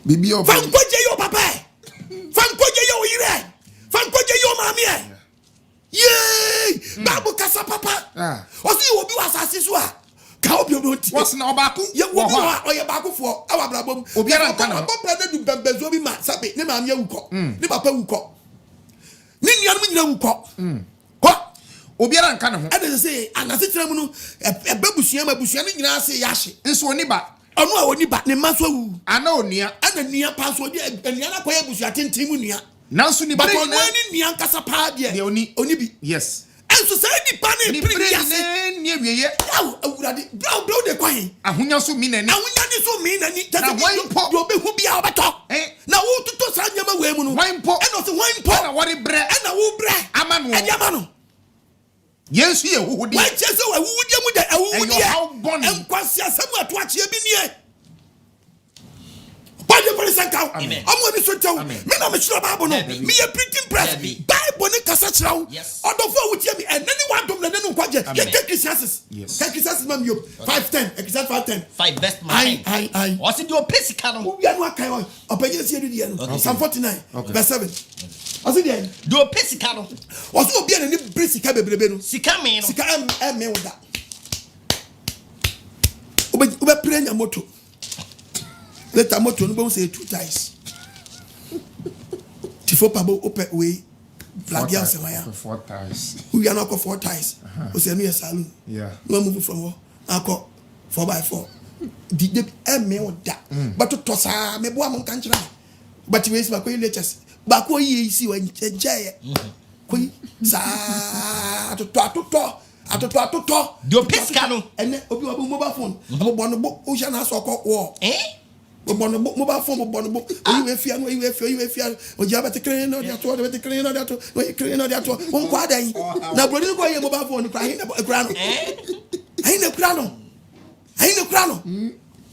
bibi o fan koje yo papa fan koje yo yire fan koje yo mame babu kasa papa osi obi wasase so a ka obi oti was na obaku ye wo oye baku fo awa brabom obiara nka na papa na du bembezo bi ma sabe ne mame wuko ne papa wuko ni nuanu nyina wuko obiara nka ne ho ade se anase tiramu no ebabusuan ni nyina se yahye nso oni ba onu a oni ba ne maso wu ana onua ana nia pa so de ania na koye busua tentimu nia nanso ni bere ni nia nkasa pa de oni bi yes enso se ni pa ne pri yase ni awieye yawo awurade bro de kwan ahonya so mi nani ahonya ni so mi nani tase bi obehu bia obeto na wo tuto sa nyama we mu no wan po eno se wan po na wori bre na wo bre amano amano Yes, you would. Why just so I would and quasi somewhere to watch you be By the police account, I'm going to tell me, I'm sure Bible, me a printing press, Bible, Cassatra, yes, on the phone with me, and anyone don't let them watch it. Take his chances. Yes, take his chances, ma'am. 510, exact 510. 5 best man. I was it your place, Canon? We are not kind of opinions here. Psalm 49, verse 7. Was it then? Do a place, Canon. Was it being a new British cabin? Sikame, Sikam, me with that. Ube praying a motto. Let a motor no say 2 times. Tifo pabo open way. Blagia semaya. 4 times. We are not 4 times. We say me a saloon. Yeah. No move from here. Ako 4x4. Did they me with that? But to tossa me boa mon kanchira. But we is ba ko lectures. Ba ko yi si wa ncheje. Ko sa to. Atoto. Do pesca no. Ene obi wa mobile phone. Mo bono bo o sha na so ko wo. Mobile phone, you fear, or you have a crane or the crane or the crane or the one quad. Now, but you go your mobile phone crying a crown. I ain't a crown.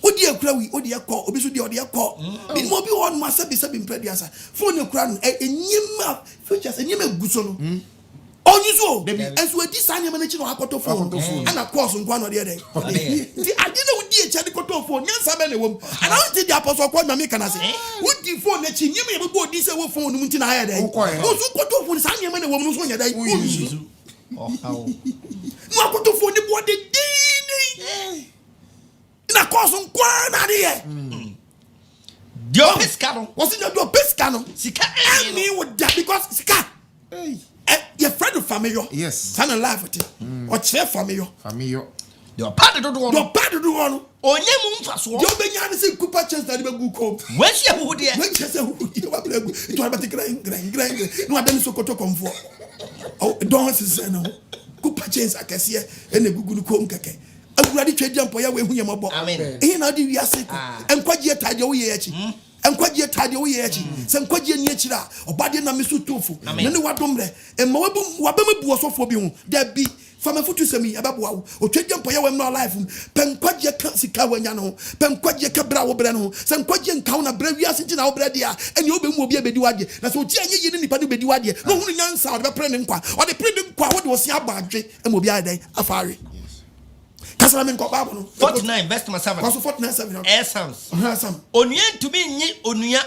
Oh dear, Crowy, oh dear call, obviously, or dear call. It will be on must be something pretty as a phone your crown, a new features, a new guson. Oh, you so, as we design your managing on a phone, and of course, on one or the other. I didn't dear Chadicoto phone, yes, I'm any woman. And I did the apostle called Mammy can I say, would you phone that you may go this over phone in I had? Also, what to phone Sanya man, a woman who's on your day. No, what to phone the boy the day. In a course on Quan idea. Your Piscano wasn't your Piscano. Sika, I mean, with that because Sika. Your friend of family, yes, son and laugh at it, or chair family. Your partner to do one. Your partner to do one. Oh, yeah, you'll be young to see Cooper chance that you will go. Where's your wood? You are about to grind. No, I don't so to come for. Oh, don't say no. Cooper chance I can see and the Google comb cake. I'm ready to jump away when you're mobile. Amen. Ain't I do you sick and quite yet tied your way. And quite yet tied away at you. Some quite near nature or body na misu tofu. None what dombre and Mawabum was so for you. There be from a foot to semi about wow or trade jump away when no life. Pen quite yet Kansika when Yano, Pen quite yet Cabra Brano, some quite yet counter brevias in our breadia, and you will be a beduadi. That's what you didn't put beduadi. No one young sound of a prending qua or the prending qua what was your badge and will be a day afari. 49 verse number 7. 49 Essence. Onuya to be ni onuya.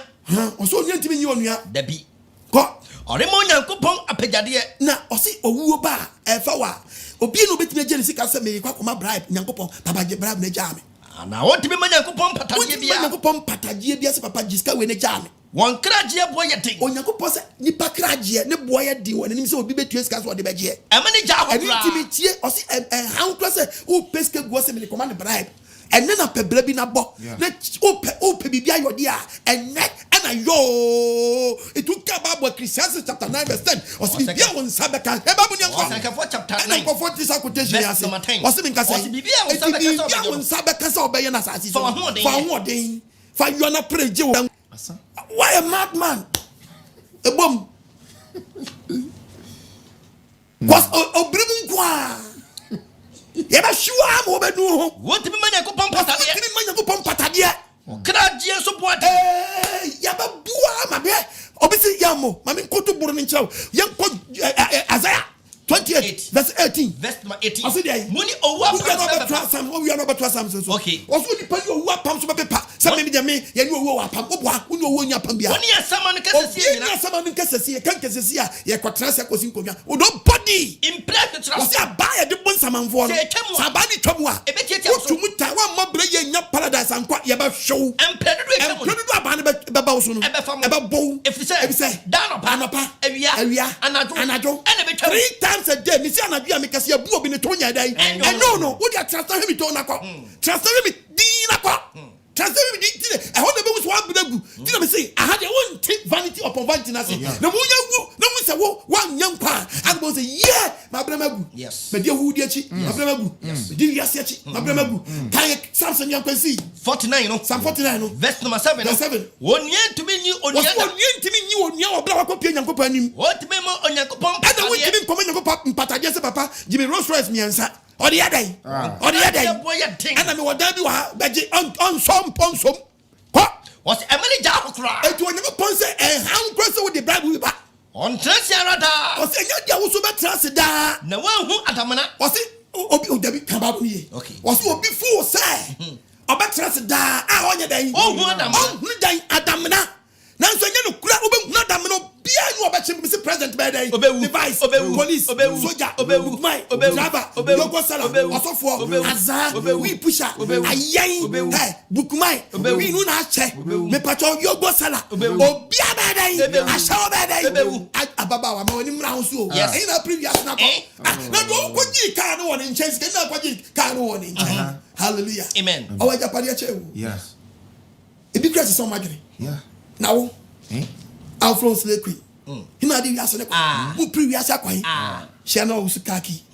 Also to be onuya. Debi. Ko. Oremonya kupon apejade. Na osi owuo ba efa wa. Obi no betime je sika se me kwa koma bribe nyankopon papa je bribe na jame. Na won timi manyankopon pataje bia. Nyankopon pataje bia se papa jiska we na jame. Won kraje boye tin. Onyankopon se nipa kraje ne boye din won nim se obi betu sika so de beje. E mani ja ho kra. Eni timi tie osi han kra se o peske go se me command bribe. And then a pebble be na bo. Let open bibia your dear and net and a yo. It took about Christians chapter 9 verse 10. Or see bibia on Sabbath. Chapter 9 for 40 quotation. Was it in Casa? Bibia on Sabbath or Bayana Sassi. For one day. For you are not pray. Why a madman? A bomb. Was a brimming. Yeba sure am obedu. What me manya ko pompata dia? Me manya ko pompata dia. Kraje so boade. Yeba bua ma be. Obisi yamo, ma me nkoto buru ni nchaw. Yanko Isaiah 28 verse 18. Verse 18. I see there. Money owa pam. We are not about Sam so. Okay. Was we pay you owa pam so paper. Some me dey me, ya you owa pam. Obwa, unu owo nya pam bia. Oni asama no kasese ni asama no kasese, kan kasese a ye kwatena se kosi nkomia. Odo body. Impress the was ya buy the bon samanfo no. Sabani twam a. Otumu ta wa mobre ye nya paradise ankwa ye ba hwew. Empredu abane be ba so no. E ba bow. If say down anopa. Awia. Anajo. And be 3 times a day. Me see anadua me kase abu obi ne tonya dai. And no. Wo dia transfer me to na kwa. Transfer me din na kwa. Transfer me din. E ho na be wo abiragu. Ti na me say I had one take vanity upon vanity na say. Na wo nya na wo say wo wan nyampa. And go say yeah, my bramagu. Yes. Me dia hu dia chi. My bramagu. Me dia wiase chi. My bramagu. Kan Samson yankwansi 49 no. Psalm 49 no. Verse number 7. Verse 7. Wonye to be ni onia. Wonye ntimi ni onia obla wakopia nyankopon anim. What me mo onyankopon pata. Ada wo ntimi nkomo nyankopon pata japadia se papa Jimmy Rolls Royce miensa or the other or the other boy and me wada bi wa beji on som was Emily Jakra e to never ponse e han cross with the Bible ba on trasiarada was enya dia wo so betrase da na wan hu adamana was obi odabi kababu ye was obi fool say obetrase da a onye dan hu adamana nanso nya no kura obehu adamana bia no obechim be president by day device police soldier my driver logo sala osofo azan we pusher ayen bukmai we no na che me pacho yogo sala obia by day ashawo by day ababa wa ma woni mra ho so e na previous na ko na do ko ji ka no woni nchen sike na ko ji ka no woni nchen hallelujah amen o japade a chewu yes e bi kresi so madwene yeah now Alfred Slekwi hina di wiase ne ko mu pri wiase akwan hia na usukaki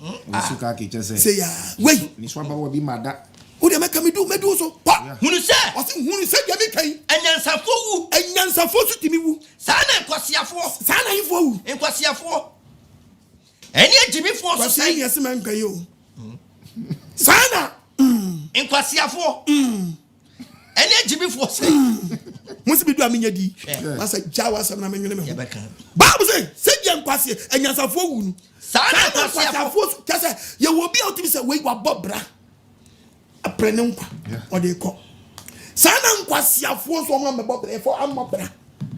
say ya wei ni so abawo bi mada wo de meka medu so hunu se de me kan anyansafo su timi wu sa na nkwasiafo wu nkwasiafo eni agimifo so sai yesi man kan yo sana nkwasiafo eni agimifo sai musi bidu amenya di masa jawa sam na menwene me ho Bible say dia nkwase anyansafo wu nu sana nkwasiafo kase ye wo bi otimi say we wabobra aprene nkwa o de ko sana nkwasiafo so mo mebobra e for amobra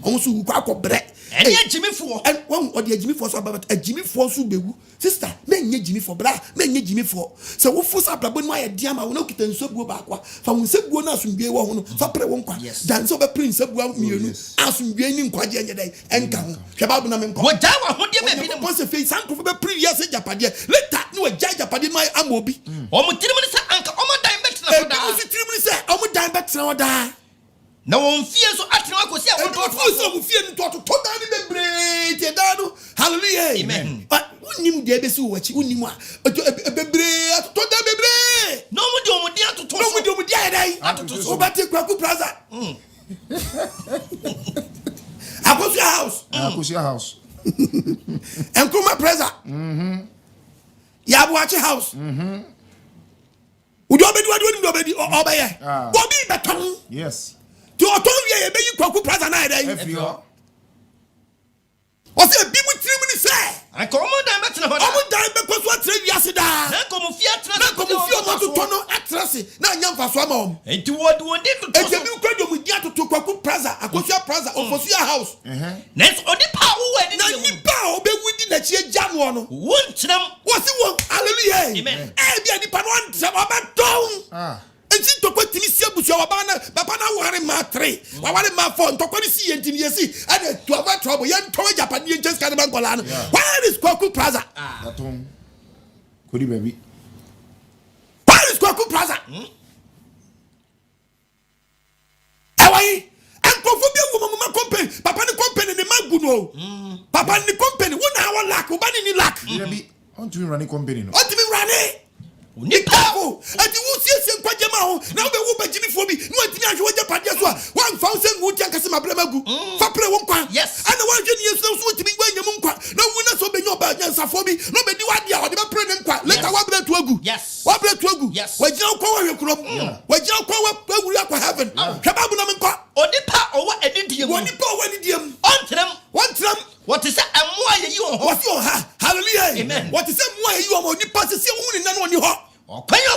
on so wu kwa akobra eni agimifo en won o de agimifo so ababa agimifo so bewu sister me nye agimifo bra me nye agimifo se wo fusa brabo no aye dia ma wo na okita nsobuo ba akwa fa wo nsobuo na asundue wo ho no fa pre wo nkwa dan so be prince nsobuo mienu asundue ni nkwaje enye dai enka ho hwe ba bu na me nkwa wo ja wa ho de be bi ne mo se fe sanko be pre yes japade later no wa ja japade no amobi o mo tiri mo se anka o mo dan betra ho da o mo tiri mo se o mo dan betra ho da na won fie so atena akosi a wo so fie nto to da ni bebre te da no hallelujah amen unim de be si wo wachi unim a bebre to da bebre no mo de omudi atoto no mo de omudi aye dai atoto so Obati Kwaku Plaza Akosia house Enkuma Plaza Yabuachi house Udo obedi obeye obi beton yes to otonwie ye be yi Kwaku Plaza na dai efio o se bi mu tiri mu ni se anka o mo dan betena ho da o mo dan be koso atire wiase da na ko mo fie atena na ko mo fie o mo to no atrase na anya mfaso ama om enti wodi to enti bi kwado mu dia to Kwaku Plaza Akosia Plaza Ofosia house next odi pa wo wadi na ni pa o be wudi na chie gya no no won tram wo si won hallelujah amen bi ani pa no ntram obeton enti to kwatini si abusu wa na papa na ware ma 3 wa ware ma 4 to kwani si yentini yesi ana to ava trouble yen to Japan yen just kan bankola no where is Kwaku Plaza atom kodi baby where is Kwaku Plaza awai enkofu bi wo mama company papa ni company ni magu no papa ni company wo na wa lack wo ba ni lack baby on to run company no on to run ni pavo ati wo siesie nkwaje ma ho na wo be wo bagini fo bi no atimi ahwe wo japade so a wan fa wo se ngu ti ankase mablemagu fa pre wo nkwa ana wan hwe ni yesu so timi gwa nyam nkwa na wu na so be nyo ba nyansafo bi no be di wade a wo de be pre ne nkwa later wa bre to agu wa bre to agu wa gina kwa wa hwekurom wa gina kwa wa awuri akwa heaven hwe babu na me nkwa odipa owa edidiem onipa owa edidiem ontram what is amwa ye yi ho what you ha hallelujah amen what is amwa ye yi ho onipa se se hu ni na no ni ho Okoye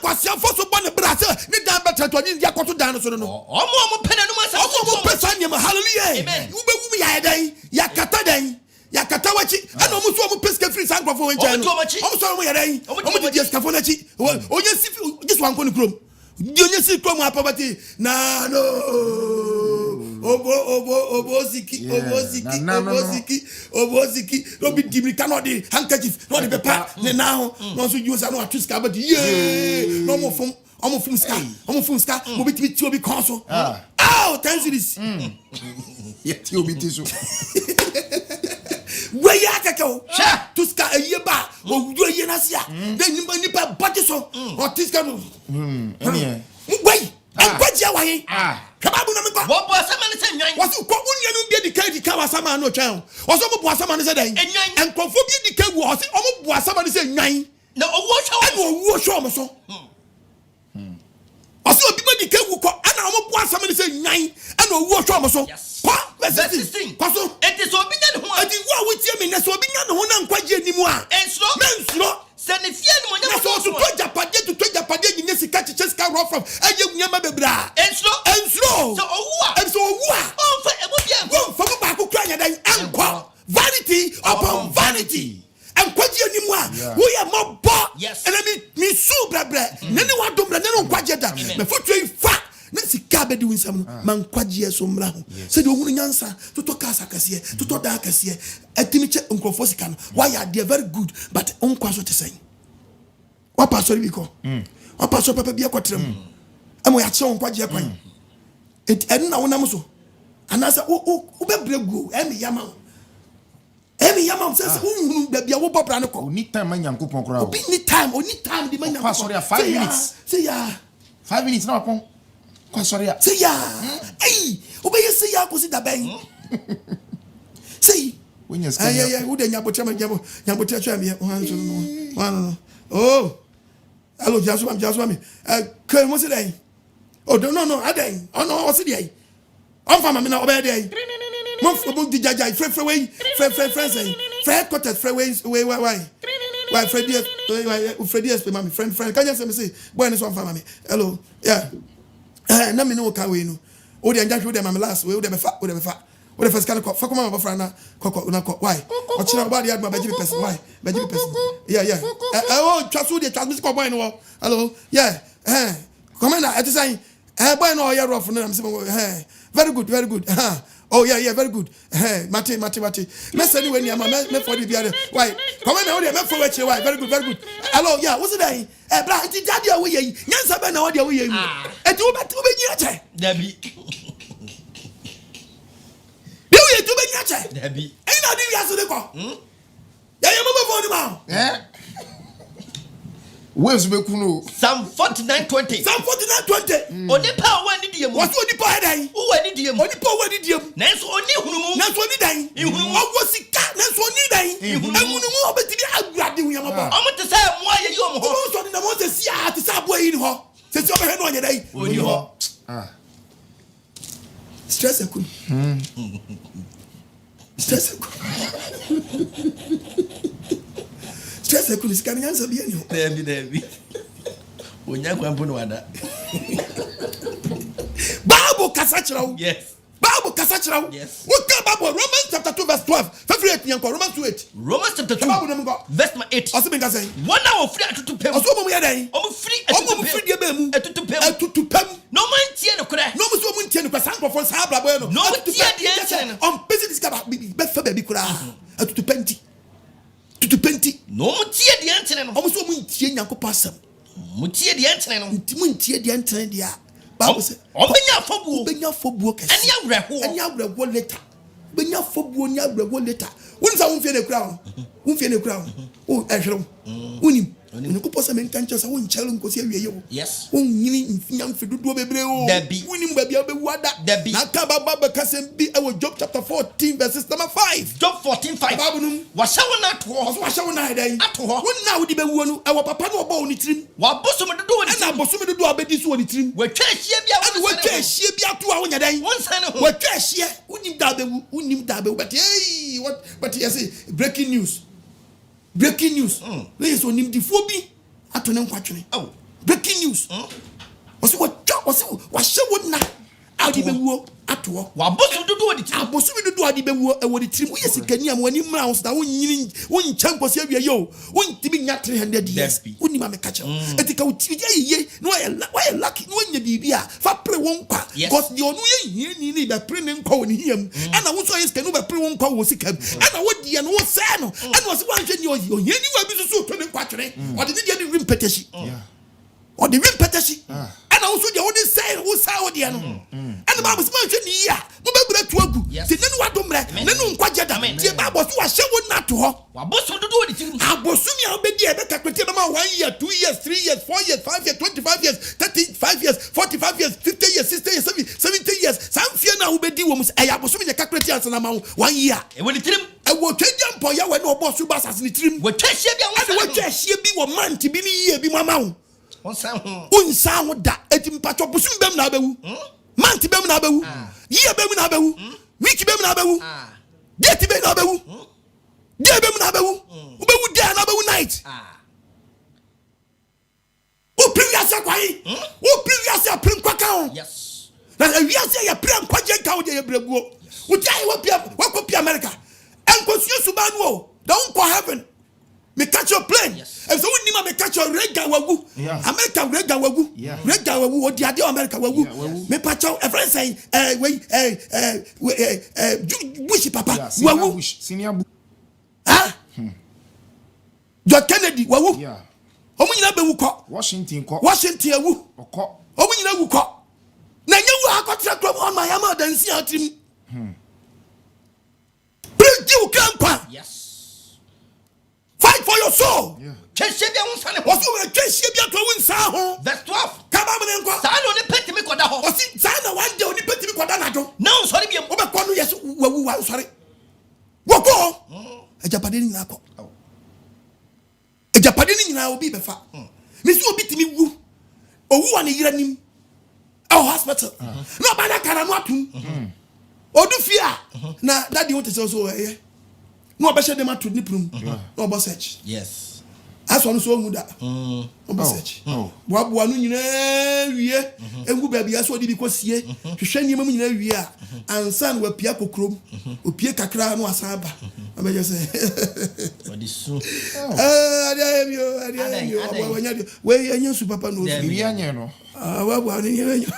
kwasiafo so bone brase ni dan betrato ni dia koto dan so no omo pena no masa omo pesa ni hallelujah amen wu be wu ya dan ya kata wachi ana omo so omo peska free san kwafo wencha no omo so omo ya dan omo di eskafo na chi onye si just wan konu krom di onye si krom apobati na no oboziki no be dimri cannot the handkerchief no the paper the now no so use no atwis ka but yeah no mo fum ska mo biti ti obi konso thanks this yet you be tiso we ya kakao to ska ayeba o du aye na sia then nipa body so o tiska no ene we Nkwaji wahin. Kababu na mko. Wo bo asama ne se nwan. Wasu ko unya no bi di ka wasama no twan. Wasu mo bo asama ne se dan. Enkofo bi di ka wu o se o mo bo asama ne se nwan. Na owo hwa mo so. Aso obi ma di ka wu ko ana o mo bo asama ne se nwan ana owo hwa mo so. Kwa verse 16. Kwa so. Enti so obi nya ne ho. Enti wo a wotie me na so obi nya ne ho na nkwaji animu a. Mensuro. Se ne fie ne mo nya so to japade nyine sika chicheska raw from aye nyama bebra. Ensuro. So owu a. Onfa ebobia. Go for ba ko kra nya dan ankwa. Vanity upon vanity. Nkwaji animu a wo ye mobo. And me su brebre. Nene wa dombra nene nkwaji da. Me fotu fa. Na sika be di winsam no man kwaje so mra ho se de ohunu nyansa to kasa kase to da kase atimi che nkrofo sika no why are they very good but onkwa so te sen wa pastor bi ko wa pastor papa bi akotrem amo ya che onkwaje kwan en na wonam so anasa o be bregu emi yama se ohunu da bia wo bobra ne ko ni time nyankopon kora obi ni time di manyankopon pastor ya 5 minutes say ya 5 minutes na pon. Sorry. Say ya. Hey, obey say ya kosi da ben. Say. When you say yeah, who dey nyabotia chwa me. No. Oh. Hello, Jaswa me. Can mo say dey? Oh, no, aden. Oh no, o say dey. On fama me na obey dey. Mo fo di jaja, free way. Friend. Quartet way. Why Freddie SP mama friend. Can you say boy this one fama me. Hello. Yeah. Na me no ka we no o de anja hwe de ma last we o de be fa o de first kan ko fa ko ma bofra na kokko na ko why o chira ba de adma ba jibi person why ba jibi person yeah oh twaso de transmit ko boy no hello yeah come na et say boy no ya rough no am say very good oh yeah very good mate message when you me for the beer why come na o de me for we chire why very good hello yeah what's it dey bra ti daddy awo yi nyansa be na o de awo yi eti wo be nyi ache dabi bi wo ye tu be nyi ache dabi e na di wi aso de ko ya ye mo be for ni ma waves be kuno Psalm 49:20 onipa wa ni diem what onipa hedan wo wa ni diem onipa wa ni diem na so oni hunumu na so ni dan owo sika na so ni dan ehunumu obetimi agurade hu yamabo omo te say mo aye yi omo ho omo so ni na mo se sia te sa bo yi ni ho se si obehe no onye dan oni ho stress akun stress akun sika ni answer bi ani ho dabi onya kwampo no wada Bible kasa chirawo yes Bible kasa chirawo what ka Bible Romans chapter 2 verse 12 February yanko Romans 2:8 Romans chapter 2 verse 8 oso bin ka say one hour free atutu pem oso mo ya dan omo free de ba mu atutu pem no man tie no kura no mo so mo ntie no kwa sanko for sa bra boy no no tie de enten on pesi this ka be fa ba bi kura atutu penti no mo tie de enten no omo so mo ntie nyanko pasam mo tie de enten no mo ntie de enten dia Bible say obenya fobuo kese anya awrewo later obenya fobuo nya awrewo later wonsa wonfie ne kura o ehwere wonim ne ko posa men kan chesa won chalo nkosi awie ye wo yes won nyini nyam fedudo bebre o wonim ba bia be wada na ka baba be kasem bi e wo Job chapter 14 verses number 5 Job 14:5 Bible num wa shawo na to ho wa shawo na hedan ato ho wonna wodi be wuo no e wo papa no obo oni tirim wa bosom dodo oni na bosom dodo abedi so oni tirim wa twa hie bia wa twa hie bia to a wonya dan won san ho wa twa hie wonim da be but hey what but you say breaking news let's on him the phobia atone nkwatwene breaking news wasi wa shewo na adi bewuo ato wa bosom dodo odi ti abosom dodo adi bewuo e wodi tirim wo yesikani am wani mra wo sta wo nyini wo ncha nkosi awie yo wo ntimi nya 300 years woni ma me kache etika utije yiye no wa lucky no nya bibia fa pre wo nkwa because the onu ye ni be pre ne nkwa woni hiam ana wo so yesikani be pre wo nkwa wo sikam ana wo die no wo se no ana wo se wa hwe ni ohie ni wa bi so to ne nkwa twene o de die rim peteshi o de rim peteshi ana also the only say who saw the animal. And the Bible mentioned here, Mobile to Agu, the Nenuatumre, Nenu Quajada, the Bible was shown not to her. Wabosu do it. Abosumi Obedia, Betakutama 1 year, 2 years, 3 years, 4 years, 5 years, 25 years, 35 years, 45 years, 50 years, 60 years, 70 years. Some fear now Ubedi was a Abosumi the Cacritians and amount 1 year. And when it trim, I will take them for you when no boss Subas as in trim. What she be one man to be here, be my mount. Unsound that etim patch of Busum Bem Nabu, Manti Bem Nabu, Ye Bem Nabu, Wiki Bem Nabu, Getty Bem Nabu, Ye Bem Nabu, Ubu Dia Nabu night. O previous Aquai, O previous Prim Quacao. Yes. Now we are saying a Prim Quajan County Brego, which I will copy America and consume Subanuo, don't go heaven. Me catch your plane. Yes. And so we need me catch your rega wagu. America rega wagu. Rega wagu. What the idea America wagu? Me patch your a friend say Bush papa wagu. Senior. Ah. John Kennedy wagu. Yeah. Omu nyina be wuko. Washington ko. Washington awu. Oko. Omu nyina wuko. Na nyewu akotra krom on my yama dansi atrim. Bring you campa. Yes. Fight for your soul. Yeah. What's over the Verse 12. Come on, Sano ni peti mi koda ho. Osi Sana one day oni peti mi koda na do. No, sorry bi. Obe kwanu yes wawu sorry. Woko. Ejapade ni nyina ko. Ejapade ni nyina obi befa. Me si obi timi wu. Owu wa ne yira nim. Hospital. No bana kana no atum. Odufia na daddy want to say so eh. No be dem atu ni prum. No be search. Yes. Aso no so hu da. No be search. Boaboa no nyina wie. Engu ba bia so di bi kosie. Hwehwe nyema mu nyina wie a ansan wa pia kokrom. Opie kakra no asaba. Am just say. What is so? Adayemio. We anya su papa no. Bibi anya no. Boaboa ni anya.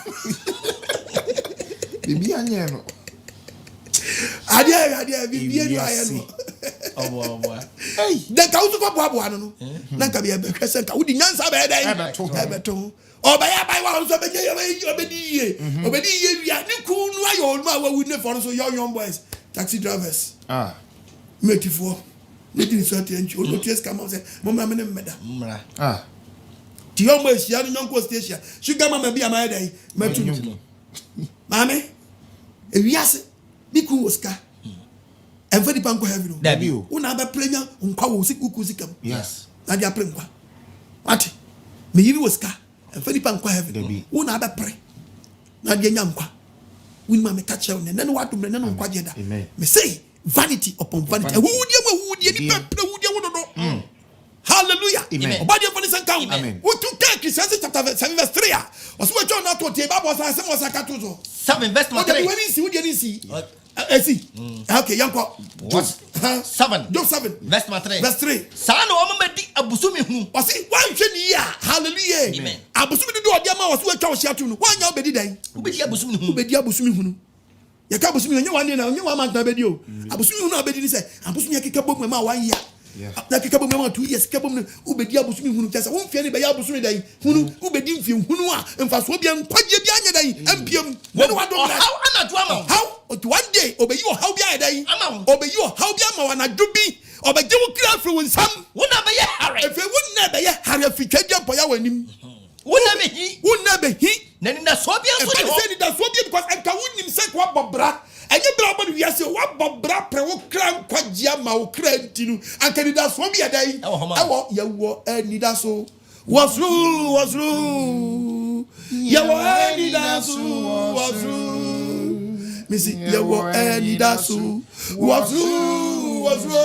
Bibi anya no. Adia bibi anya no. Hey, the council for Babuano, Nanka be a crescent, who did not have a beton. Or by a one of Obedi, Niku, why old man would never follow so young boys, taxi drivers. Ah, make it for making certain you just come out and say, Mamma, madam. Ah, the almost young uncle station. Sugar mamma be a my day, Mammy, if yes, Niku was car. And for the bank heavy. Debut. Una be plenya nkwa wo sikuku sikam. Yes. Na dia pre nkwa. Ati. Me yiri was car. And for the bank heavy. Una be pre. Na dia nya nkwa. Win ma me catch you na no wadom na no nkwa jeda. Me say vanity upon vanity. Who die ni pe who die wododo. Hallelujah. Obadi for this account. Amen. We took Ecclesiastes chapter 7 verse 3. Oso we John na to tie Bible say say was aka to so. 7 verse 3. When see who dey see. Okay, yanko. What? 7. Job 7. Verse 3. Verse 3. Sano omedi abusumi hu. Osi wan hwe ni ya. Hallelujah. Amen. Abusumi do odi ama woso atwa wohia to no. Wan nya obedi dan. Obedi abusumi hu. Obedi abusumi hu no. Ya ka abusumi nya wan na nya wan man ta bedi o. Abusumi hu no obedi ni say abusumi akeka bom ma wan ya. Na akeka bom ma 2 years ka bom no obedi abusumi hu no tesa won fie ni be ya abusumi dan. Hunu obedi mfie hu no a mfaso bia nkwaje bia anya dan ampiam. Wo wa do how anadu ama. How one day obey you how be day obey you how be ma wana dubi obey you kra fru nsam wona be ye hare efe wona be ye hare fitwa po ya wanim wona be hi na ni da so bia so ni ho ni da so bia because enka wonim se kwa bobra enye bra bo wi ase wa bobra pre wo kra nkwagye ma wo kra ntinu anka ni da so bia dai ewo ye wo ani da so was rule ye wo ani da so was rule Missy, you were any dasu. Was you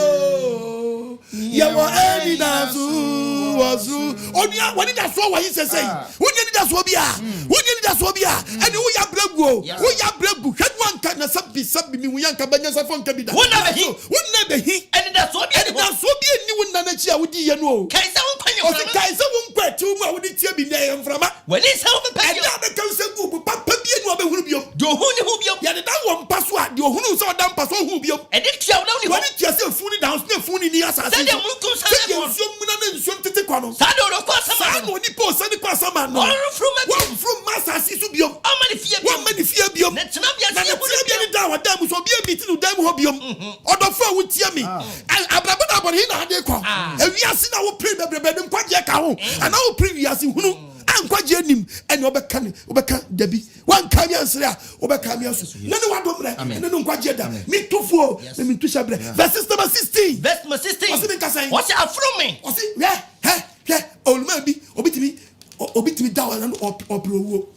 were any dasu. Was Onya, what did I saw what he says? Who did that swabia? Who did that swabia? And who ya brego? Who ya brego? Had one kind of subbi me, we yank cabanyas of Cabida. Wouldn't he? And that's what swabia knew Nanacha would you know. Kaiser won't quit too much. Would it be there from when it's help the pay? I can't say, Papa, you do who you one password, your who saw down password who be and it shall only want it yourself fully down, no phone in the assassin. kwa no sa do ko sama sa no ni po sa ni kwa sama no from master sisu biom amani fie biom na tena bia se bi da wa da mu so bia meeting no da mu ho biom odofo wo tie me abrabo na bori na ade kwa ewiase na wo pre bebrebe dem kwaje ka ho ana wo pre wiase hunu ankwaje anim ene obeka dabi wan ka mi ansere a obeka mi aso na ne wadomre ene no nkwaje da mi tufuo na mi tu shabre verse number 16 osi mi kasa osi afro me osi he oluma bi obitimi da wa na oprowo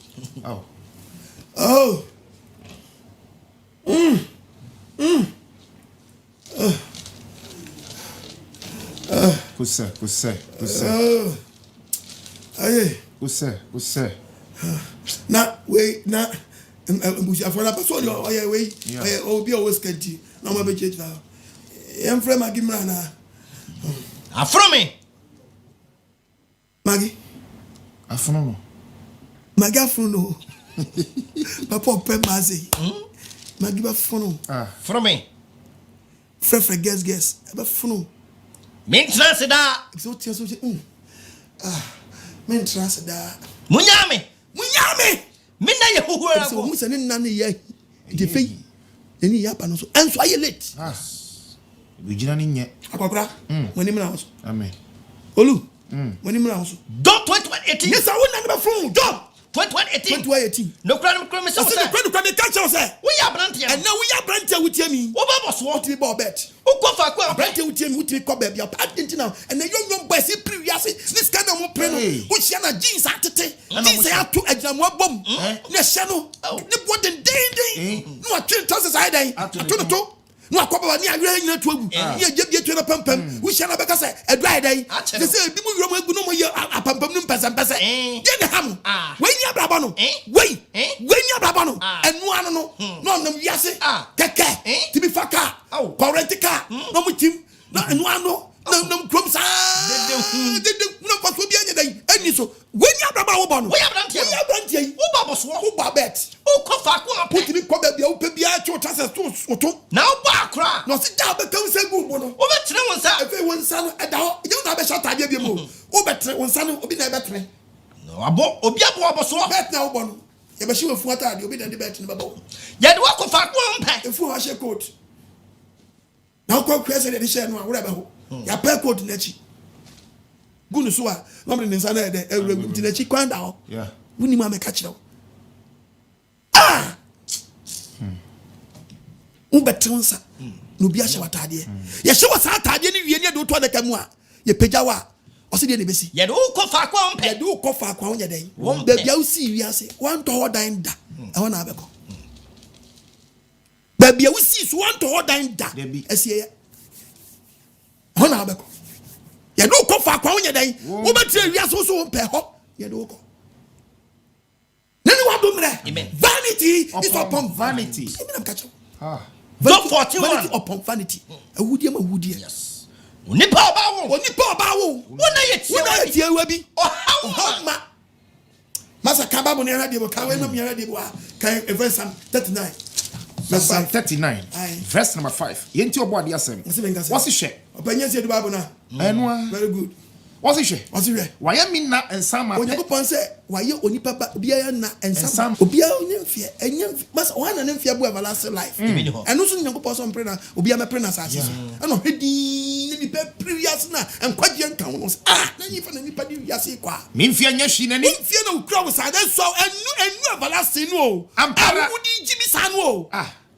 Kusa. Kusa. Na we na mbushi afora paso ni oye we obi always kanti na ma be church na em frame Magi mra na afro me Magi afro no papa pe mazi Magi ba fono afro me frefre guess ba fono min trans da so tia so min trans da munyame minna ye huhura ko mu se ne nna ne ye de fei eni ya pa no so enso aye late we gina ne nye akokra woni mra so amen olu woni mra so don't 2018 yes I won na be from job 2018 no kra me so say no kra me catch you say we ya brantia and now we ya brantia with me wo ba boso what be bo bet ukofa kwa brantia with me ko ba bia patent now and young boy say previous this kind of mo pre no wo hia na jeans atete jeans ya to agyamo abom na hia no ne boden den no atwe trousers ai den ato no akoba ni awere nyina to agu ni agye to na pampam wo hia na beka say edrai den they say bi mu wuro agu no mo ye apampam no mpasam ye ne ham we ni abraba no we ni abraba no enu ano no nam wiase keke tibi faka parentika no mu tim na enu ano nam krom sa de no paso bi anya dai ani so we ni abraba wo bo no we abrantie wo ba boso wo ba bet o ko fa ko apot mi ko ba bia wo pe bia cho tase to na wo ba akra no si da be kan se gu bo no wo betre won sa efe won sa no eda ho you na be shot ade bi mo wo betre won sa no obi na betre no abo obi abo boso bet na wo bo no ye be shi wo fu ata ade obi na de bet na baba ye de wo ko fa ko mpa efu ha she coat na ko kwese de she no a wo ra be ho ya pe coat na chi gunu so a no me nsa na de ewura guti na chi kwanda ho wuni ma me ka kire wo betre nsa no bi a she watade ye she wasa atade ni wie ni de to da kamu a ye pegya wa o se de ne besi ye de wo ko fa ko mpa ye de wo ko fa ko onye den da bia wo si wi ase wan to hodan da e wona abeko da bia wo si so wan to hodan da asie ye wona abeko ye de wo ko fa ko onye den wo betre wi ase so wo mpa ho ye de wo ko nani wa do mre vanity is upon vanity emi na mkacho Don't 41 vanity upon vanity awudie ma wudie yes onipa oba wo wona ye tie wa bi ohama masa kaba mo ne radio bo kan we no me radio bo kan verse 39 verse 39 verse number 5 yenti obo ade asem what's it share opanya se du bible na enwa very good what's it share why me na ensam apɛ onyakopɔn sɛ wayɛ onipa ba obiara na ensam obiara onyamfie enyam masa wana ne mfie bu everlasting life ɛno so nyakopɔn so mpre na obiara mepre na asase so ɛno hwedi ne nipa previous na enkwagye nka ho no na nyifa na nipa di wiase kwa me mfie nya hwi na ni mfie na ukra wo sa so enu everlasting no ampara wodi gibi sa no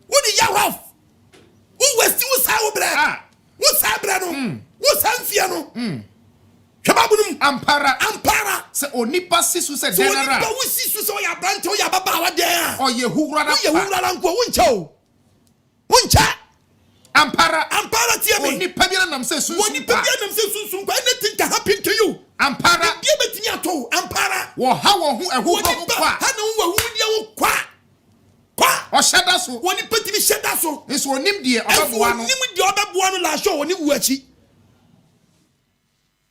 wodi yahof wo westi wo sa wo bre wo sa bre no wo sa mfie no Kababunum ampara se onipa sisu se general so onipa wo sisu se o ya brante o ya baba wa den o ye hurura nko woncha ampara tie me onipa bi na nam se sunsun kwa anything can happen to you ampara bi betini ato ampara wo ha wo hu ehu ho kwa ha no wo hu dia wo kwa o sheda so woni petimi sheda so nso onim die obaboa no la show woni wu achi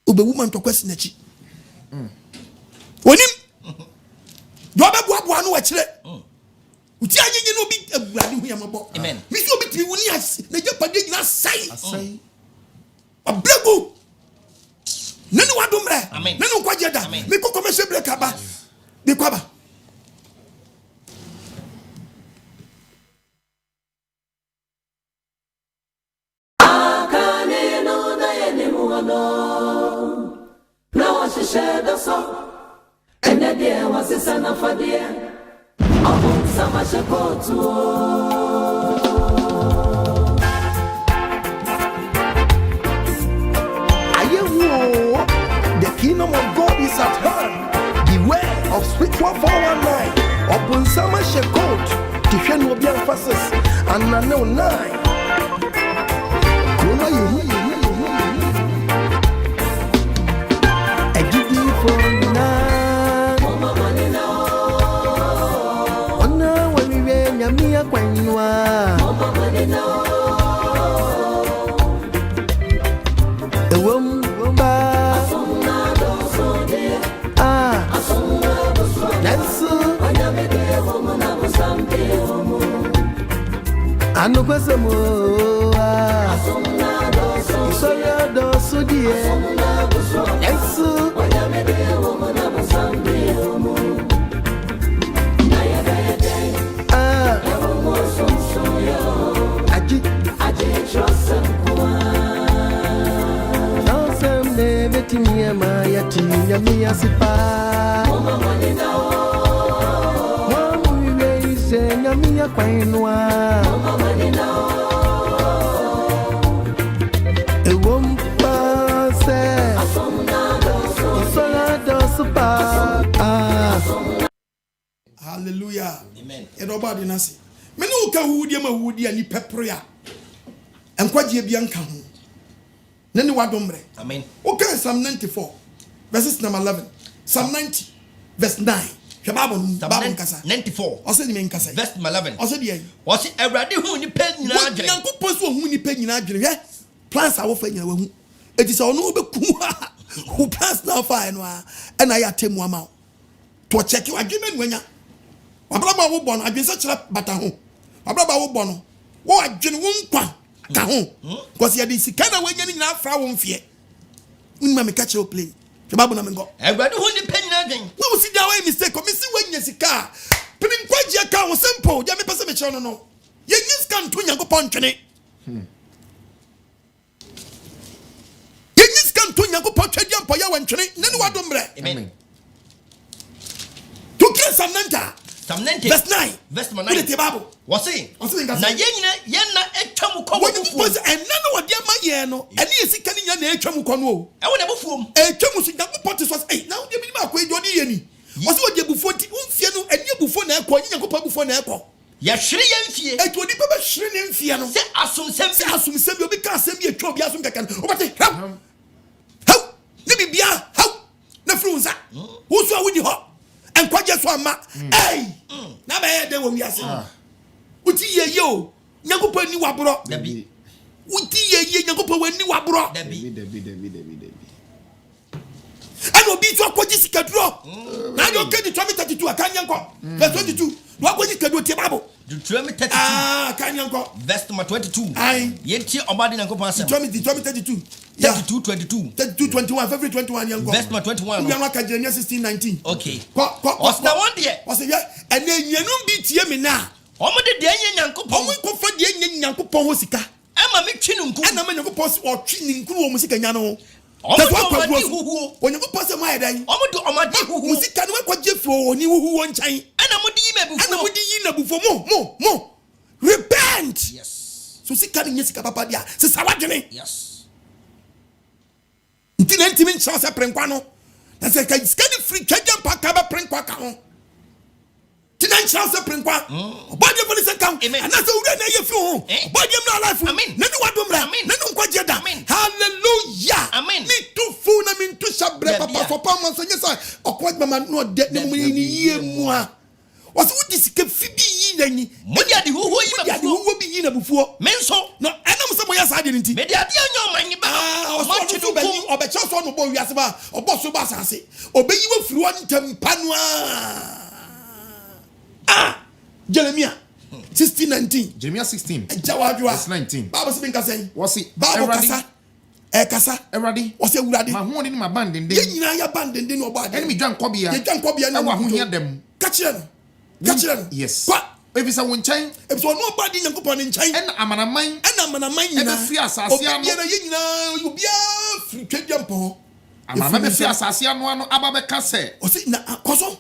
obe woman to kwesi na chi onim do obaboa no wa kire uti anyinyi no bi agurade hu yamabo amen mi so bitimi woni ase na japade nyina sai abrego nani wadomre Amen. Na no kwaje da. Me ko commercial break aba. De kwaba. Na washisheda so ene die wasisana fadie abun sama shekotu Ayewo, the kingdom of God is at hand. Beware of spiritual 419. Abun sama shekotu tifia no bi emphasis and na no 9. Kona yehu Anu kwasemo Isoya do sudie Yesu Timiyama yati yamiya sipa Mwamu yule ise yamiya kwenwa Ewo mpase Isola dosupa Hallelujah. Amen. Edoba de nasi. Mene uka hudi ama hudi ani peprea. Enkwaje bia nka ho. Nene wadomre. Amen. Okay, Psalm 94 verses number 11. Psalm 90 verse 9. Bible kasa. 94. Ose ni men kasa. Verse 11. Ose de yen. Ose Awurade hu ni pa nyina adwene. Yankopon so hu ni pa nyina adwene. Hwe. Plans a wo fa nyina wahu. Eti se ono obeku ha. Who plans now fa no a. E na ya temu ama. To check you adwene nu anya. Wabraba wo bɔ no adwene sɛ kyerɛ bata ho. Wabraba wo bɔ no. Wo adwene wo nkwa ka ho. Because ya de sika na wanya ni nyina afra wo mfie. Unma me catch you play. The Bible na me go. Awurade hu ni pa nyina adwene. Wo si da way mistake. Me si wanya sika. Pini nkwaje ka wo simple. Ya me pese me kyerɛ no no. Ye nyi sika nto Nyankopɔn twene. Ye nyi sika nto Nyankopɔn twede ampo ya wantwene. Nene wadombre. Amen. To get some nanta. Psalm 90 verse 9. Verse 9. Read the Bible. Wose. Na yen na etwa mu kwa bufu. What and none of them my year no. And you see can you na etwa mu kwa no. E wona bufuom. Etwa mu so Nyankopɔn was eh now dey be ma kwa ejodi ye ni. Wose wo dey bufo ti unfie no anye bufo na ekɔ Nyankopɔn bufo na ekɔ. Ya hwere ye mfie. Ejodi baba hwere ne mfie no. Se asomsem bi obi ka asem bi etwa obi asom kaka no. Obate how ne bibia how na fru nsa. Wo so a wodi ho. Enkwaje so ama eh na ba ye de wo wiase uti ye o Nyankopɔn ni waboro dabi uti ye Nyankopɔn wani waboro dabi and obi to akwaji sikaduro na yo ke di 32 akanyanko verse 22 do akwaji sikaduro tie Bible Deuteronomy 32 akanyanko verse number 22 ai yenti obade Nyankopɔn asem Deuteronomy 32 21 February 21 yanko verse number 21 we are not Jeremiah 16:19 okay what's the one there what's the and enyanum bi tie me na omode de enye Nyankopɔn omo ko fa de enye Nyankopɔn ho sika ama me twi nku ana me Nyankopɔn si o twi ni nku wo musika nya no omode huhu Nyankopɔn se mai dan omode huhu musika no ko je fo oni huhu nkyɛn ana mode yi mabufu ana mode yi na bufo mo repent yes so sika ni sika papa dia se sawadwene yes ntina ntimi nkyerɛ sɛ prenkwa no na sɛ ka sika ni free twagya mpa ka ba prenkwa ka ho ntina nkyerɛ sɛ prenkwa ɔbɔde fo ne sɛ ka ana sɛ wura na yɛ fi ho ɔbɔde mu na life na ne wadomra ne no nkwaje da hallelujah me to fu na me to shabre papa for pa man so nyesa ɔkwa mama no de ne mu ni yie mu a wɔsɛ wodi sika fi bi yi na ni modi ade huhu yi na bufuo bi yi na bufuo me nso no ɛnam sɛ mo yɛ saa de nti me de ade anya ɔmanyi ba ɔsɔ to bɛyi ɔbɛkyɛ so no bɔ wiase ba ɔbɔ so ba asase ɔbɛyi wa firi wɔn ntam pa no Jeremiah 16:19 Jeremiah 16 verse 19 Bible sɛ nka sɛn wɔsi Bible kasa kasa Eradi o se wurade ma ho ni ma bandende ye nyina ya bandende no oba eni mi dwan kobia na wa ho hia dem ka kire no yes kwa ebisa wo nkyɛn ebisa no oba di nyankopɔn ne nkyɛn ɛna amanaman nyina ebe fi asase ano ye nyina obia firi twedwampo amanaman be fi asase ano aba be ka sɛ o se na koso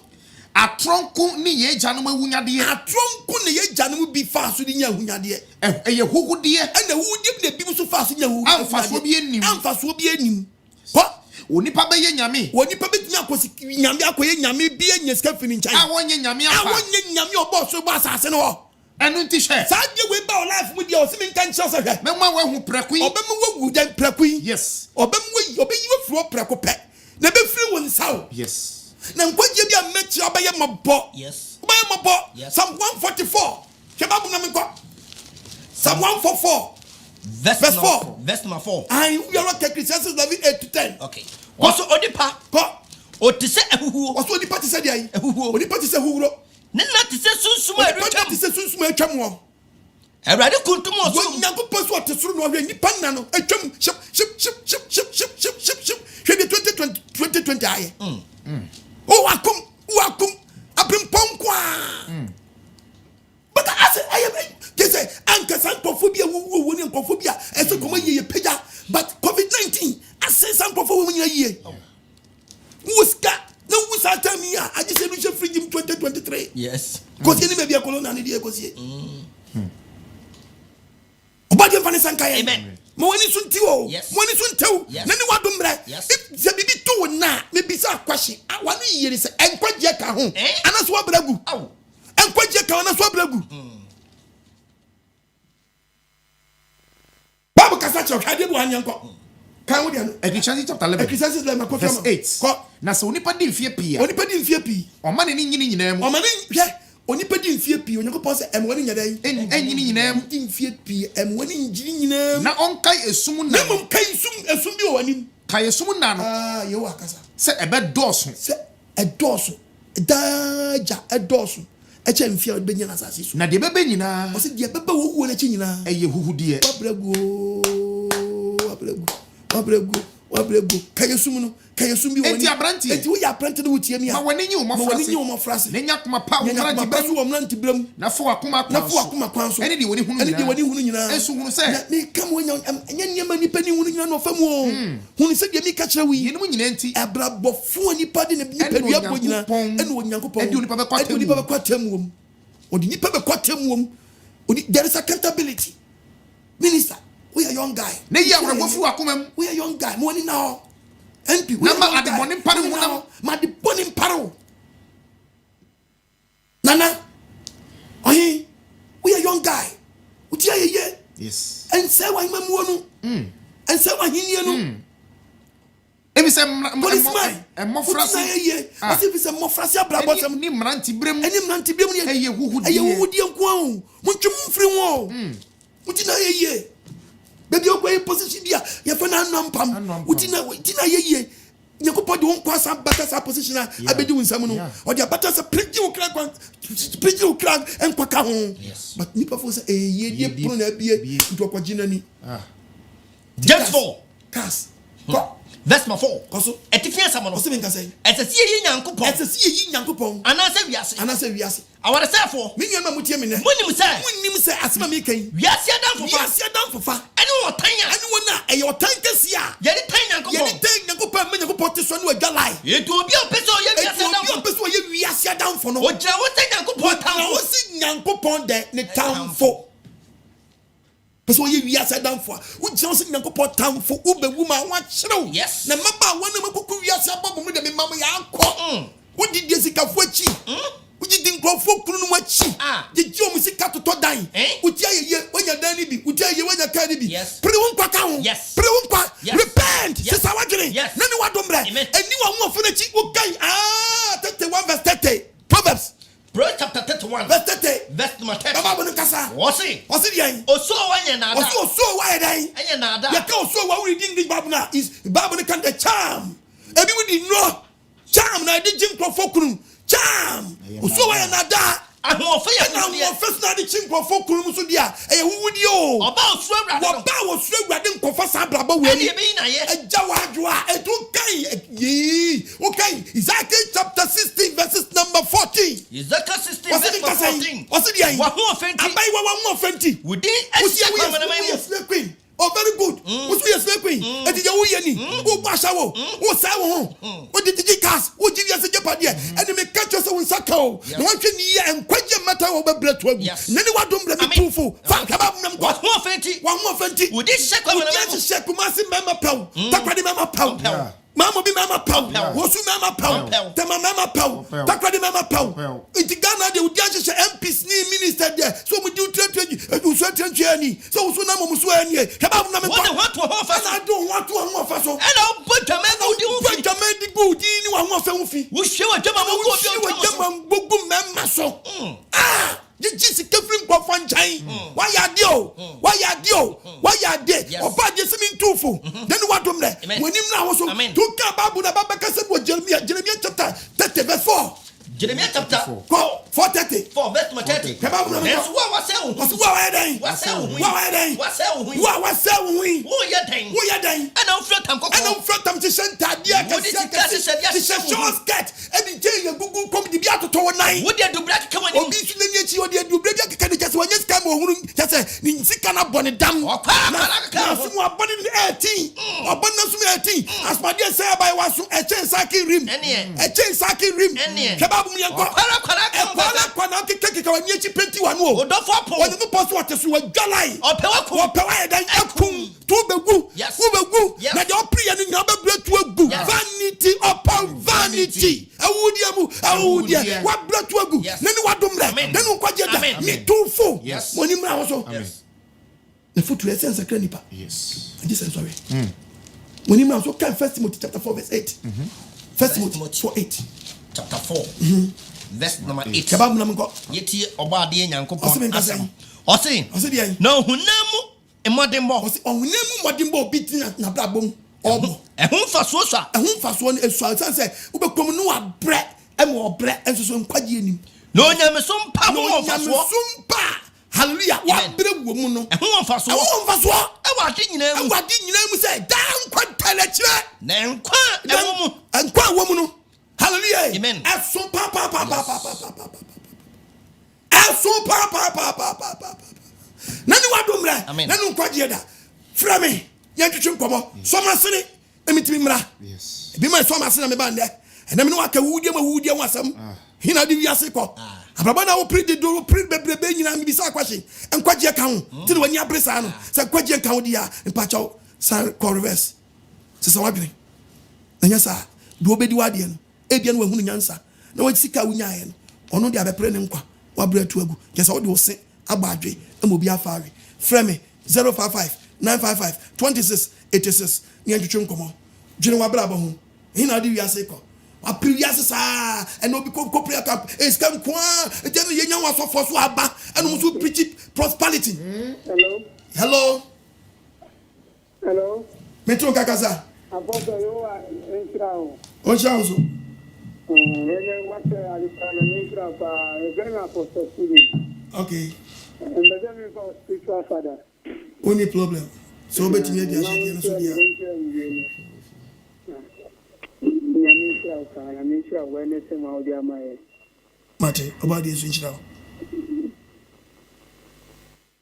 atronko ni ye gyanom awunyade atronko ne ye gyanom bi fa so di nya awunyade ɛyɛ huhudeɛ ɛna wudi ne bi so fa so nya amfaso bi enim ko onipa be ye nyame onipa be tumi akosi nyame akoye nyame bi enya ska fini nkyai awonye nyame afa awonye nyame obo so bo asase no ho ɛno nti hwɛ saa de we ba o life mu dia o simi nka nkyɛ sɛ hwɛ mɛma wa hu prɛko yi obem wawu dan prɛko yi yes obem obeyi furo prɛko pɛ na be firi won saw yes na nkwaje bi a mechi obeye mabɔ yes obeye mabɔ Psalm 144 hwɛ na me kɔ Psalm 144 verse 4 verse number 4 I we are not Ecclesiastes 11:8-10 okay also odipa ko o te se ehuhuo also onipa te se dia yi ehuhuo onipa te se huhuro ne na te se sunsuma onipa te se sunsuma atwam wo Erade kuntum o so nyankopɔn so te soro no hwɛ nipa na no atwam ship hwɛ de 2020 aye o wakum abrim ponkwa but I am say anka sankophobia wo ni nkophobia eso komo ye pega but COVID-19 ase sankophobia wo nyina ye wuska na wusa tamia aji se no free 2023 yes ko se ni me bia corona ni die ko se obadi mfane sankaye amen mo wani sunti wo yes. mo wani suntew yes. na ni wadom mra yes. se bibi to na me bisa kwashi wanu yiri se enkwaje ka ho anaso abragu enkwaje ka anaso abragu babu kasa che hwade bu anyanko kan wo dia no Ecclesiastes chapter 11 Ecclesiastes 11 verse 8 na se onipa di mfie pia o ma ne nyini nyina mu o ma ne hwe onipa di mfie pii onyankopɔn sɛ ɛmwani nyada yi enyini nyina mu di mfie pii ɛmwani njiri nyina na onkai esum na mu kai esum bi wɔ kai esum na no yewo akasa sɛ ebe dɔɔso sɛ ɛdɔɔso daaja ɛdɔɔso ɛkyɛ mfie ɔbɛnya na asase so na de bebe nyina ɔsɛ de bebe wo wo na kyi nyina ɛyɛ huhudeɛ wabrego kayesum bi woni enti abranti enti wo ya abranti no wutie mi a ma wani nyi wo mafrase ne nya kuma pa wo mranti basu wo mranti bram na fo akuma kwan so eni de woni hunu nyina esu hunu se na me kam wo nya nyama nipa ni hunu nyina no fam wo hunu se de mi ka kire wi yenu nyina enti abrabofo nipa de nipa dua bo nyina eni wo nyankopon edi nipa be kwatem wom odi nipa be kwatem wom odi there is accountability minister we are young guy ne ya wrebo fu akomam we are young guy mo ni na MP na ma adiboni mpare mu na ma adiboni mpare nana oyin we are young guy uti ayeye yes and say wa mamu no and say wa hinie no ebi se policeman mofrase ayeye ase bi se mofrase abrabosam ni mranti brem eni mranti brem ni eye huhudie nko an mo ntwem mfiri wo uti na ayeye baby ogwe position dia ye fa na nampam utina yeye nyakopo de won kwasa bata sa position abedi unsam no o de bata sa preji ukra enkwaka ho but nipa fo say ye die pro na bie nto kwagina ni just for cast verse 4 koso etifia samono o se nka say etesi yi nyankopon anase wiase awara sefo me nyama mutie me ne munim say asema me kan wiase adam fofa ene wona eye otan kesi a yeri tan nyankopon me nyankopon te so ne wadwalai etu obi opeso ye wiase adam fo no ojira wo tan nyankopon tamfo wo si nyankopon de ne tamfo so ye wiase adamfo wo gina so nyankopɔ tamfo wo bewu ma wa kyerɛw na maba wa na makuku wiase ababo mu de me mam ya akɔ wo didi sikafo achi wo didi nkrofo kunu no achi didi o mu sika totɔ dan wo tia ye wonya dan ni bi wo tia ye wonya kan ni bi pre wo nkwa ka ho pre wo nkwa repent sisa wadwene na ni wadombre ani wa ho afo na chi wo kan 31 verse 30 Proverbs Proverbs chapter 31 verse number 30 Baba no kasa Wasi dian oso wanya nada oso wa dan anya nada ya ka oso wa we ding Bible na is Bible no kan the charm ebi we di no charm na di jim crofokunu charm oso wa nada ahofo ya na first na de chinkofo kunum so dia e wuwudi o oba osu awurade nkofa sa braba we ni agya wadwoa edu kan yi okay Isaiah chapter 16 verses number 14 Isaiah 16 verse 14 what's dia wa ho ofenti abai wa ho ofenti wudi asya kwa na mai oh very good what's we expect queen eti je wo ye ni wo ba shawo wo sa wo ho wo didi cars wo ji yase jepade eni me catch us won saka o na wan twe ni ye enkwaje mata wo be bretu agu na ni wadom bra me tufo fa ka ba nam wa ho ofenti wudi shekwa na me shekwa ma si mama paw takwade mama paw mama bi mama paw wo su mama paw tema mama paw takwade mama paw iti Ghana de udi anhye MPs ni minister there so mu di utretwe so atretwe ani so so na mo so ani ka ba na me what ho fa na do what ho fa so and o botama na udi ho fi botama di go di ni wa ho fa ho fi wo hwe wa jama mo ko bi o memma so jisi kefrin kwa fanchan why ya de oba je simi ntufo then wadom le wonim na wo so to ka babu na baba kase bo Jeremiah chapter 30 verse 4 Jeremiah chapter 4:30 4 verse 30 yes wa se wo ye den ana ufratam ti senta dia ti short skirt e di je gugu kom di bia toto wonai wo de dubra ka wani obi su na nyechi wo de dubra bia ka de kase wanye ska ma ohunu kase ni sika na bone dam na su mo abone 18 obon na su 18 asmade say by waso e chen saki rim kebabu mi enko kwala na kekeka wanye chi penti wanu o odofo po wonu no post what so wadwalai opewa e dan akum tu begu na de opria ni nya babretu agu vanity upon vanity awudia wa bretu agu na ni wadomre na ni kwaje da mi tufo moni mra wo so the foot to essence sakra nipa this is sorry moni mra so kan First Timothy chapter 4 verse 8 First Timothy 4:8 chapter 4 verse number 8 kebabu na mko yeti oba de nyankopon asem osi dia na hunamu emodembo osi ohunamu modembo bitina na brabom obo ehun faso so ehun faso ni esu sanse ubekom no abre emo obre enso so nkwaje anim na onyame so mpa mo faso hallelujah wa bre wo mu no ehun faso e wade nyina mu se dan kwantale kire na nkwa wo mu no hallelujah amen aso pa nani wadomra nani nkwaje da frame yantwetwe nkomo somasene emitimi mra bi ma somasene me bande enam ne waka wudia wasam hina di wiase ko abraba na wo pride do bebrebe nyina mi bisa kwahye nkwaje ka ho tiri wani abresa no se nkwaje ka ho dia mpacho san reverse se sa wadwene anya sa do obedi wade no ebia no wahunu nyansa na wasika wunyae no ono de abepre ne nkwa wabratu agu kesa wo de wo se agbadwe amobi afare frame 055-955-2686 nyanjutwe nkomo dwene wabra ba ho hina di wiase ko a previous sa and no be prayer camp is come kwa tell you nyan waso for so aba and so preach prosperity. Hello metro kakaza apostle yo entrao o chanzo what are you apostle okay and the for spiritual father only problem so betimi dia shey so dia Mate, about this which now.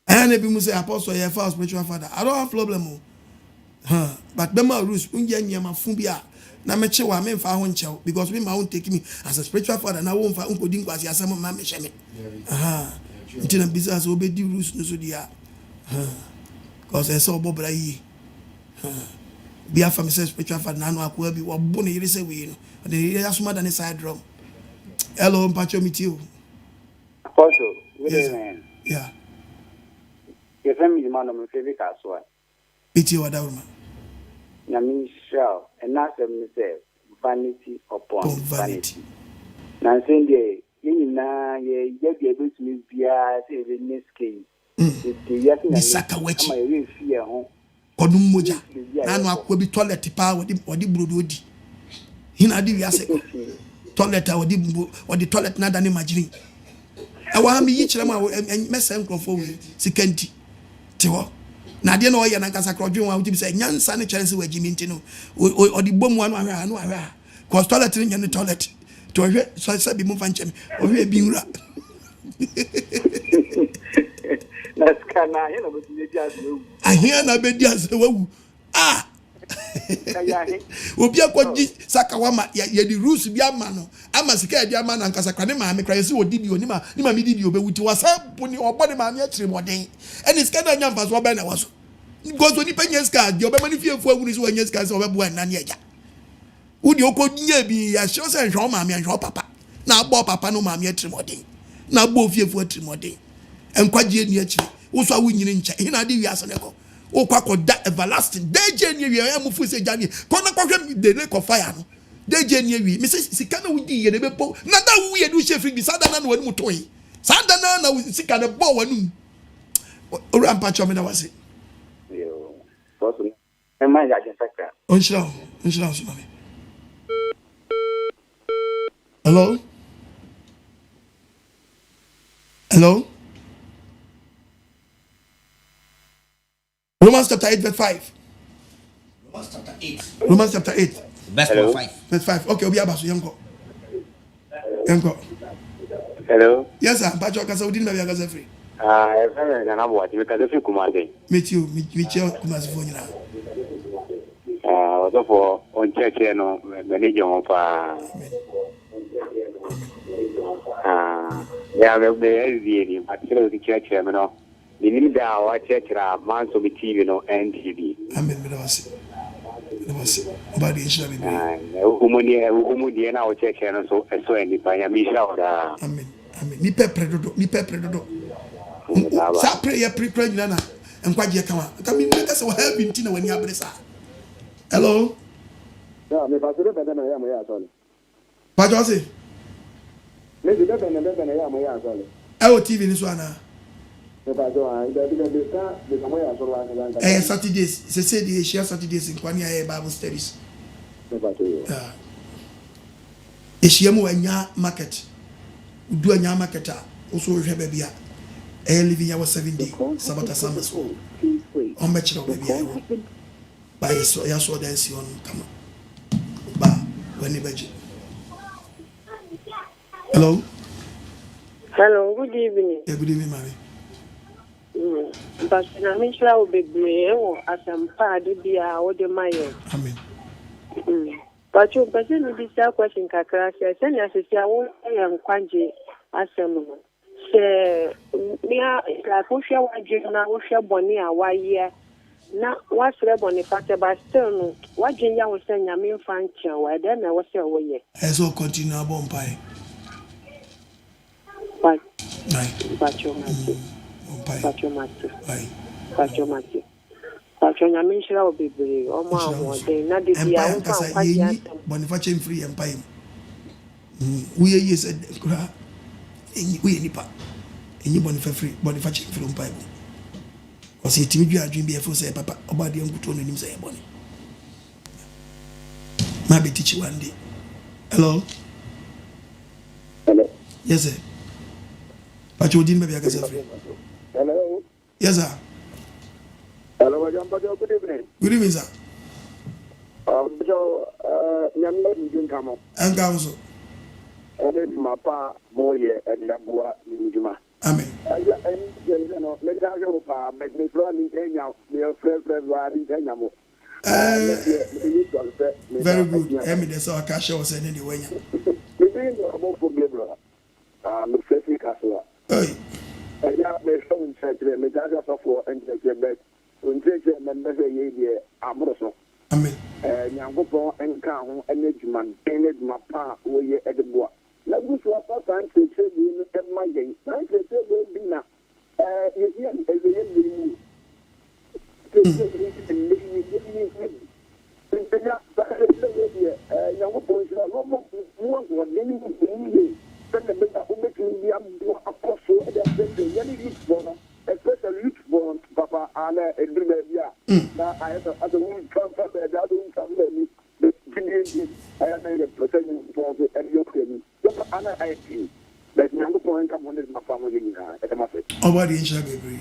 And if you say apostle, your first spiritual father, I don't have problem. But Bema Rus, Unjama Fumbia, Namachewa, men for one child, because we won't take me as a spiritual father, and I won't find Uncle Dinkas, as some of my machine. Until a business obey the rules, no sodia. Because I saw Bob Rai. Be a family spiritual father, Nano Aquabi, or Bonnie, you say we know. The asthma than a side drum. Hello, Pacho, meet you. Apostle, good evening. Yeah. Your family is man of my favorite castle. Meet you, Adama. Namin shall, and not say vanity upon vanity. Now, Sunday, you know, ye get able to be a in this case. The Saka Wetch, my real fear home. Odumuja, Nano Aquabi toilet power, or the Brudodi. Hina di yase toilet or the toilet na dani majini Awa mi yichire ma mesa nkrofo wi sikanti te ho na de na o ye na nkasa krodwe wa uti bi say nyansa ne chere se wagimi nti no o di bomu anu ahwa cause toilet ni nyane toilet to hwe so bi mu fa nchem o hwe bi nwura Naskana yana mutu ne dia so. Ahia na be dia so wawu obi akwaji sakawama ya di rules bi ama no ama sika di ama na nkasa kwade ma me kra yesi odi bi onima ni ma me di obe wuti wasabu ni obode ma me atire moden eni sika na nya mfaso obe na waso gozo ni penye sika di obe ma ni fiefu awu ni so anya sika se obe bo na ne eja udi okodnya bi ya sho se nhwo ma me nhwo papa na agbo papa no ma me atire moden na agbo fiefu atire moden enkwaji eni akire wo so awu nyine ncha ina di wi asoneko o kwa da everlasting deje ni wi am fu se jani kona kwa the lake of fire no deje ni wi me se sika na wudi ye ne bepo na da wu ye du shefi bi sada na wanu mutoyi sada na sika na bo wanu o rampa cho me na wase yo so e ma ya je sakra onshira so mami hello Romans chapter 8 verse 5. Romans chapter 8 verse 5. Verse 5. Okay, obi abaso yanko. Hello. Yes sir, Pacho kasa udi na biaga free. Efere na nabo ati ka defi kumande. Meet you kumasi fo nyina. Wato for on church no manager on fa. Ya be ni atiro di church no. The need that our church man so be TV no NTV. Amen. Me was. Body inshallah be. Umudi na our church no so any pa ya mi sha oda. Amen. Ni pepre dodo. Sa prayer pre na enkwaje kama. Ka mi make say we have been tina wani abresa. Hello. Yeah, me pastor be na ya mo ya so. Pacho say. Me be na ya mo ya so. TV ni so ana. Saturdays, say the share Saturdays in Kwanya Bible studies. Eshiamu anya market. Do anya market also rebebia. Living our 7 day Sabata summer school. On bachelor baby. By so ya so dance on come. Ba when the budget. Hello. Hello, good evening. Yeah, good evening, mommy. But na me sure will be brave as I'm part of the mayo. Amen. But you person will be a question kakra say as I won't am kwanje asem. Say me like we share what you na we share boni a wa year. Na what share boni part but still no what jinya we say nyame fan chen wa then na we say we ye. Eso continue bompai. But But you Pacho nyame nshira obebere omo ahode na de bia wo fa kwaji atam boniface free empire we ye said kura we nipa enyi boniface free empire o se timi dua adwin bia fo say papa oba de nkuto no nim say boni ma be teach one day. Hello. Yes sir. Pacho din be bia free. Hello. Yes, sir. Hello, good evening. Good evening, sir. Nyamla njun kamo. Angamso. Ene mapa moye endabua njuma. Amen. No, me da yo pa me flo ni Kenya, me friend wa ni Kenya mo. Very good. Emi de so akasha was any the way. Me bin no problem bro. Me fresh kaswa. Hey. Ya me so church me da so for and church uncheche member ye die amroso. Amen. Nyankopon enka ho enedwuma enedwuma pa wo ye edeboa. Na gusu apa kan cheche bi no ema yen. San cheche bi na ye ye ezeye bi. Nyankopon sira no mo wo ni ni send the better who make you am apostle and the any youth born, especially youth born, Papa, and a dream. Now I have a woman come from the other come the I have a protection for the and your cream. Anna, I see. But I'm going to come on my family. About the inshallah, baby.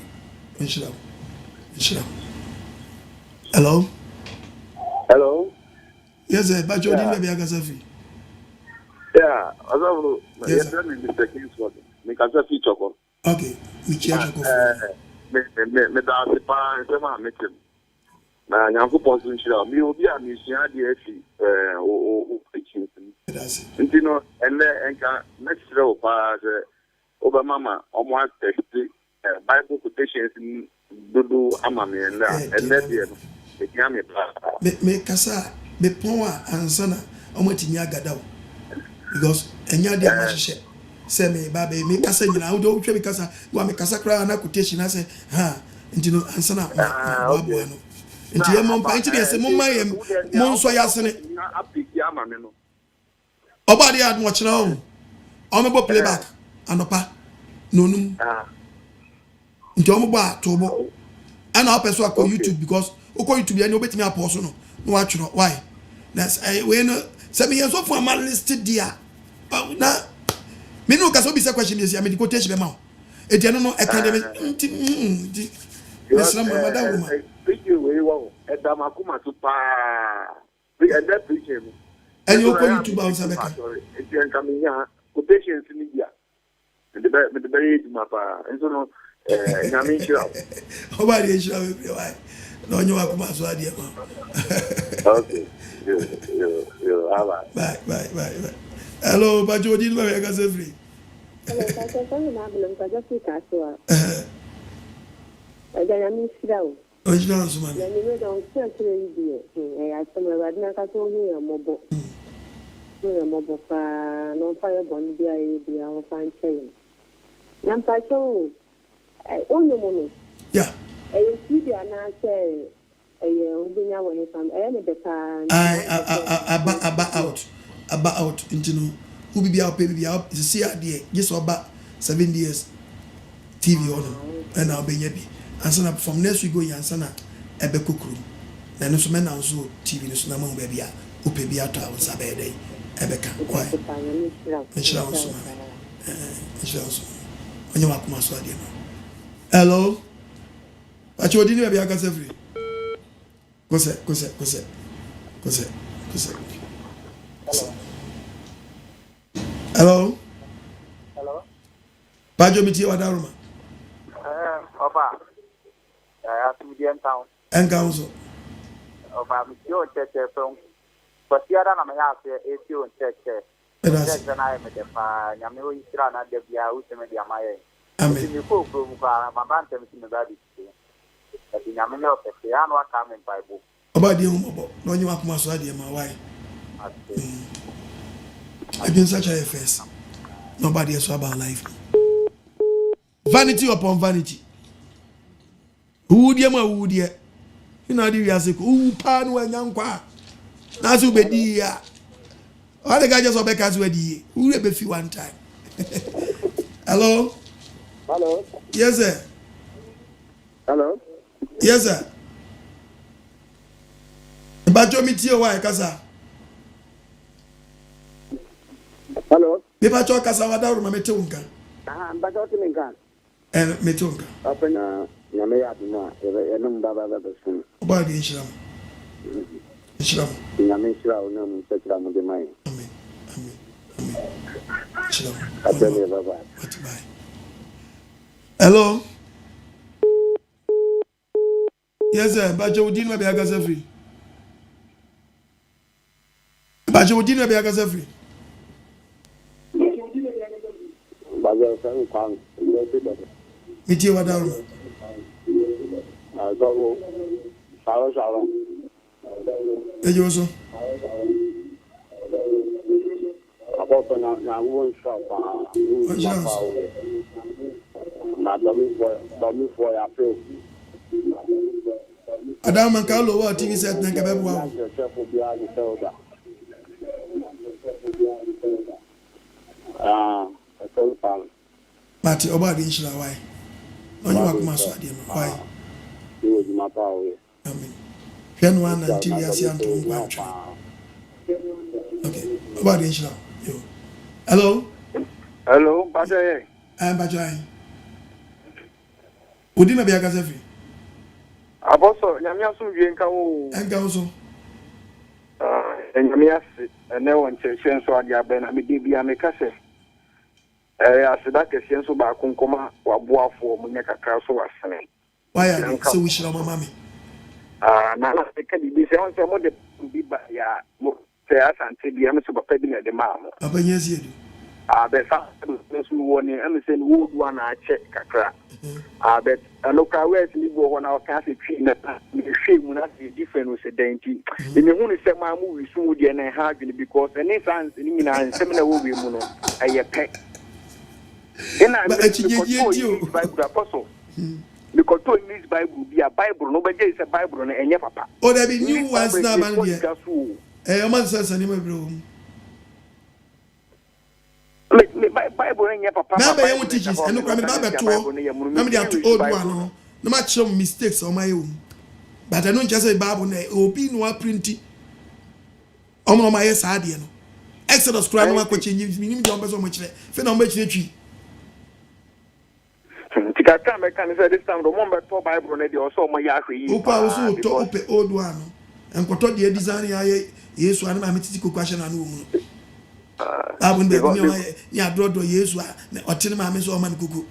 Inshallah. Hello? Hello? Yes, sir. But you didn't be a Gazafi. Yeah, I don't know. Yes, Mr. Kingsford. Make a feature. Okay, we change me da pa se ma me tem na nyanko ponso nchira mi obi a mi sua de afi o pikin nti no ene enka next row pa se oba mama omo text bible quotations dudu ama me na ene de no e kia me pa me kasa me pon a ansana omo timi agada o because enya de amahye say me baba me kasa nyina wo do hwe me kasa go me kasa kra na quotation ase ha nti no ansana babo no nti ye mon pa nti de se mon maye mon so ya sene na apiki ama me no oba de ad mo kira o me bo playback anopa nonum nti o mo ba to bo ana o person akọ YouTube because o YouTube ya ni obetimi aposo no no wa twiro why that's we no say me so for am listed there na me no ka so bi say question is ya me quotation be ma e de no academy nti Islam madam woman picture we wo e da makuma to pa we and that picture and you go YouTube on Sabeka e de nka me ya quotations ni dia me de very mapa enso no na me shira o ba de shira we why no nyo akuma so ade ma okay yo bye hello Bajodi no we ga say free hello ka so na blam ka just ka so ya mi shira o original so man ya ni me don se tere die ya so me ba na ka so hu ya mobo pa no pa ya bon bia o fan chen nam pa so onyo mo yeah si dia na se obinya wo him me beta aba out into no who be out baby out is see ade just about 7 years TV on and I'll be yabi ansana from next week go yansana ebe kokuru na no so me na so TV no so na mo baby a o pe bi ato a so ba dey ebe ka why nchira so onye wa kuma so ade no hello acho di ni baby aka se free kose hello Bajo miti wa daruma opa ya Sudian town enganzo opa miti o cheche from pasiara na maya se etio cheche cheche na me de pa nyame o isra na de bia o se me dia maye amen ni ko pro mu ka mabante mi me ba di ati nyame no pese ya no aka me bible oba di hu mobo no nyi akoma so ade ma why I been such a first nobody else about life vanity upon vanity who die ma who die ina di wiase ko who pa no anyankwa na so be di ya all the guys just obeka so di who be fi one time hello yes sir hello yes sir Bajo miti o wa kasa hello be bajo kasa wa daru ma mete unka bajo timinka mete unka apena nyame ya dina enum baba sun oba di inshallah nyame shira o na mu sekira mu de mai amen inshallah abele baba bye hello yes sir bajo udin ma be agasa free bajo udin ma be agasa free bajo san kan miti wa daru Saro. Ejoso. About na one shop. Na domi for ya feel. Adam man ka lo wa TV set na kebe bua. So fun. Mati oba di inshallah why? Onye wa kuma so ade ma why? You was my power. Amen. Hwenu an until ya si anto ngwa atwa. Okay. Oba di inshallah. Yo. Hello. Hello, Bajaye. Bajaye. Odi na bia kasa free. Aboso, nyamia so wie nka wo. Enka so. Nyamia se, ene won chechen so ade aben na me de bia me kase. Asida kese so ba konkoma waboafo mu nya kakra so wasene. Why so we shira mama me. Na na ka di bi se won se mo de bi ba ya mo se asante bia me so ba pa bi na de ma mo. Papa nyesi edu. Be sa so woni am se wo du na ache kakra. But local ways ni go on our cafe tree na hwe mu na different with denti. Me hu ni se ma mu wi su de na ha dwene because any fans ni nyina nsem na wo wi mu no aye pe. Ina Bible apostle. Because to English Bible be a Bible no be say Bible na enye papa. Oh there be new ones na man there. O man say say ni me bro. Me Bible enye papa. Na be you teaches and no me Bible to. Na me dey to old one no. No ma show mistakes on my own. But I don't just say Bible na obi no printi. Omo ma yes ade no. Exodus kura no ma ko change me nim dey on be so mo kire. Fe na mo kire twi. Tika kan me kan say this time the moment to Bible na dey also mo ya hwe yi. Opa also to ope old one. Enkoto dey design ya Yesu ane ma metiti kokwashe na no mu. Abun be mi ya drodo Yesu na otene ma me so o man kuku.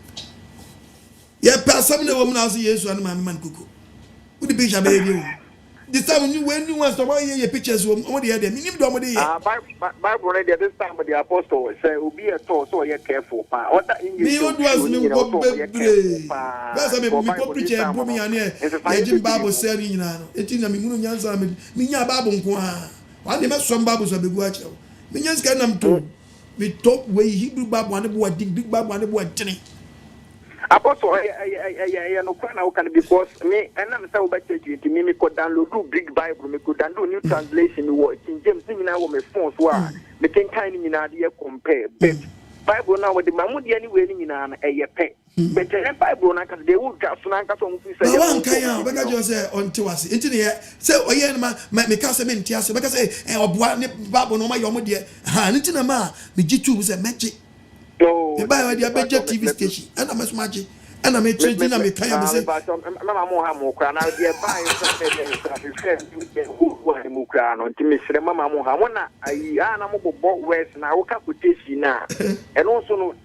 Ye person na wo mu na so Yesu ane ma me man kuku. Wo di picture be bi o. This time when you want to buy your pictures wo dey there minim do mo dey. Bible na dey this time the apostle say obi e to so you careful pa. Other English. Me would was me go bebre. That's me go preach e bo me ane e jim Bible say ni nyina no. Eti na me hunu nyansa me nya Bible nko a. Wa de me som Bible so be gu a chew. Me nya sika nam to. Me talk we Hebrew Bible ane bo dig big Bible ane bo tene. Apostle no kwana can because me and I'm so better to me could download big Bible, me could download new translation King James now with my phone so me can kind in idea compare. But Bible now with the Mamudi anyway in a pet. But the Bible now because they would just some say one kind because you say on to us into the air. So oh yeah me cast them in tears because say Bible no my yomodia. Ha into ma me G2 was a magic. The Bible the Abedja TV station and I'm magic and I'm a trading and me kind of say mama mo ha mo kra na dey buy something who mo kra no ntimi sire mama mo ha wona ayi ana mo bobo west na wo ka quotation na and also no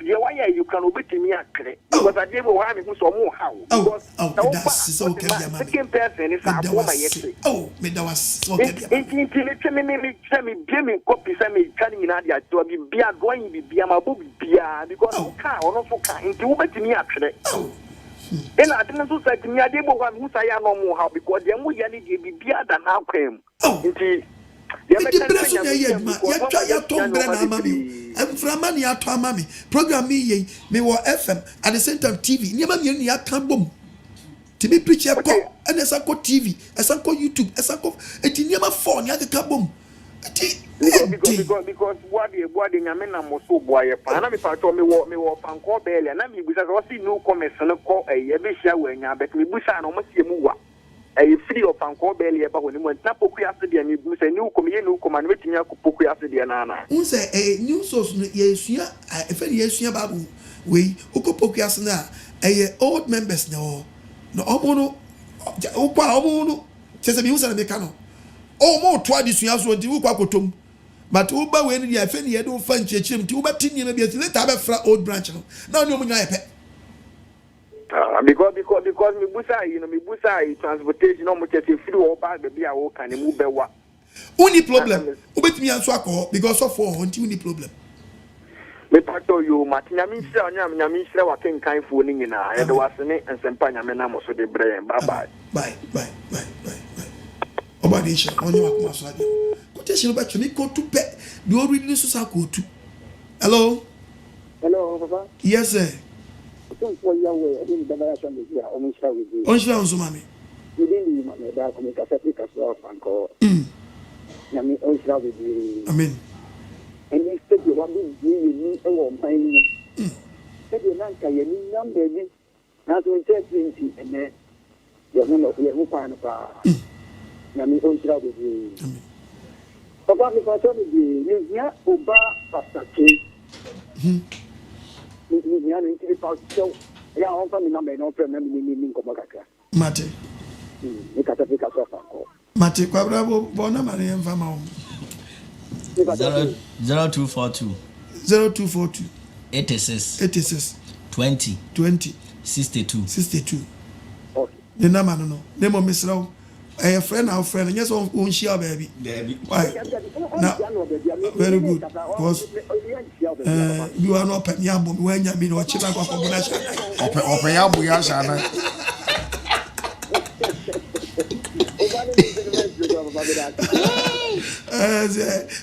ye why you can obetimi akre because I dey go ha me so mo ha because that's so okay ya mama second person is a woman yet oh me that was so okay me copy say me kan nyina dia to bi bia doan bi bia ma bo bia because ka ono so ka nti obetimi akre and I didn't so say me I dey go one who say no mo ha because dem mo ya ni dey bi bia da na kwam nti program me wo FM at the same time TV niam me ni akabom to be preach e ko and esanko TV esanko YouTube esanko eti niam for ni akabom because what the nyame na mo so boye pa na me pa to me wo fanko bele na me busa so see no comments no ko e be hia wa nya bet me busa na mo sie mu wa e free of anko bele ba woni mo na poku ase de me busa ni ukom ye ni ukom na wetimi akopoku ase de na na unse new source no ye sua e fe ye sua babu we ukopoku ase na old members na no omo no ukwa omo no chese bi unse na me ka no o mo to adisua so di ukwa kotom but uba we ni ye fe ni ye do fa nchechim ti uba tinni na bi ati later be fra old branch no na oni omo nya ye pe because me busa me busa transportation no mo chese free o ba be a wo kan mu bewa uni problem obetimi anso akọ because of for hunti uni problem me pato you matinya mi sira nya mi sira wa kenkan fu ni nyina e de wasene ensempa nya me na mo so de bre bye obadisha onye wakoma so ade quotation ba tumi ko tu pe de o read ni so sa ko tu hello papa yes sir for your way I didn't never show me here on share with you on share on so mami you didn't me da ko me ka se pick us off and call na me on share with you amen and instead you want to be ni e wo man ni e de nan ka ye ni number bi na so 20 and ye no pa no pa na me on share with you amen papa me ka show me ni ya oba pastor ni ani ti pa so ya on fa mi na me no pre na mi ko kakra mate ni kata fi ka so fa ko mate kwa bravo na mare en fa ma o 0242 86 20 62 okay the number no ne mo misra a friend our friend yes on share baby why now very good because you are not penny abom when you mean what chila kwa bona sha open ya bu ya sha na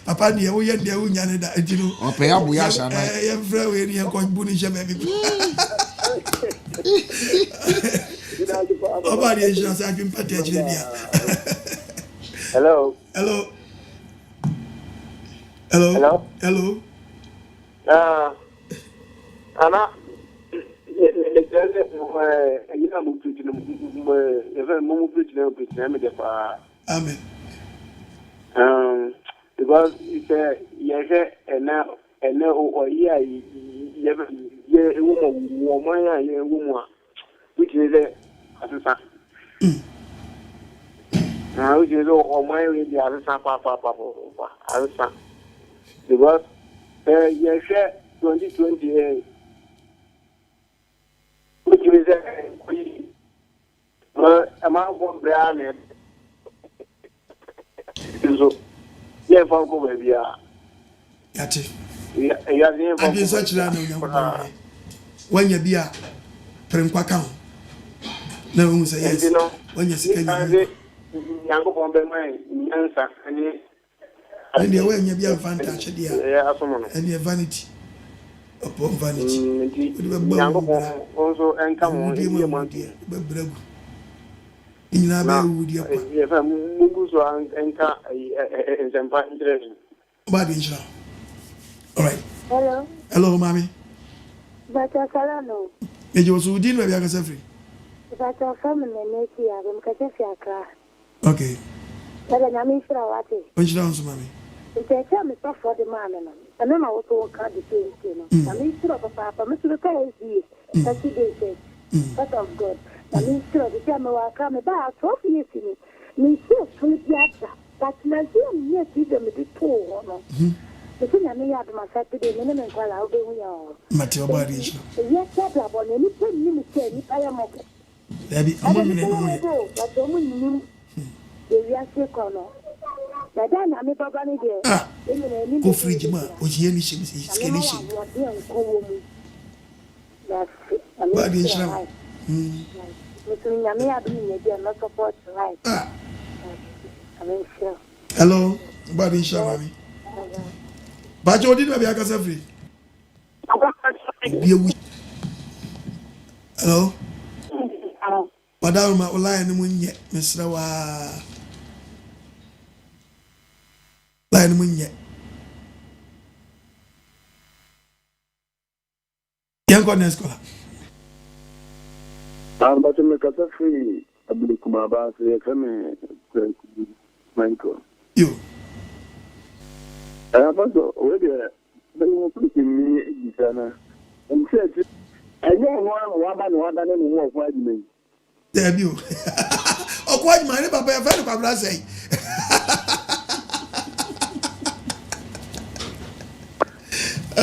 papa ni e wo ye de wo nya ne da ejiro open ya bu ya sha na ye friend we ni ko bu ni she baby Obadi insurance I can pay Hello. Ana Amen. Because it's a now or which is a assistant. Now, which is all my way, the assistant, assistant. Because, yes, 2028, which is a amount of brand. So, yeah, for go baby. Yati. Yeah, I did such that when you be a Prenkwa kan. Na who say yes. When you see Yango bombe mai answer ani and the way you be a fantastic dear. Yeah, asomo. And the vanity upon vanity. Yango also enkam dear my dear. Bebregu. Ina be wo dear. Yeah, mungu so enka ensempa interest. Bad inshallah. All right. Hello, mommy. But I can't E jo so din we be aka free. But I family make ya be mka se aka. Okay. But na me sira wate. Onjira so mommy. Nte tell me stuff for the man no. And then I was work at the same thing. Na me sira papa, me sira ka ezi. That day But of God. Na me sira the tell me waka me ba 12 years ni. Me sira fully piazza. But na see me see them the to no. Because I may have my Saturday, and then I'll be Mateo Barish. Yes, I want any penny, I am okay. There be a moment, but the woman, the Yasi corner. Then I'm a Babani there. Go free Jima, which any ship is skinny. That's Barish. Between Yami, I've been not support right. I mean, sure. Hello, Barish, mommy. But you didn't have a free. Hello? Madam, my line moon yet, Miss Rawa. Line moon yet. Young Corner Scholar. I'm about to make a free. I believe Kumaba, Michael. You. I'm also already putting me in Ghana. And said, I know one and one of me. There you. Oh, quite my neighbor, by a friend of Pabla say. I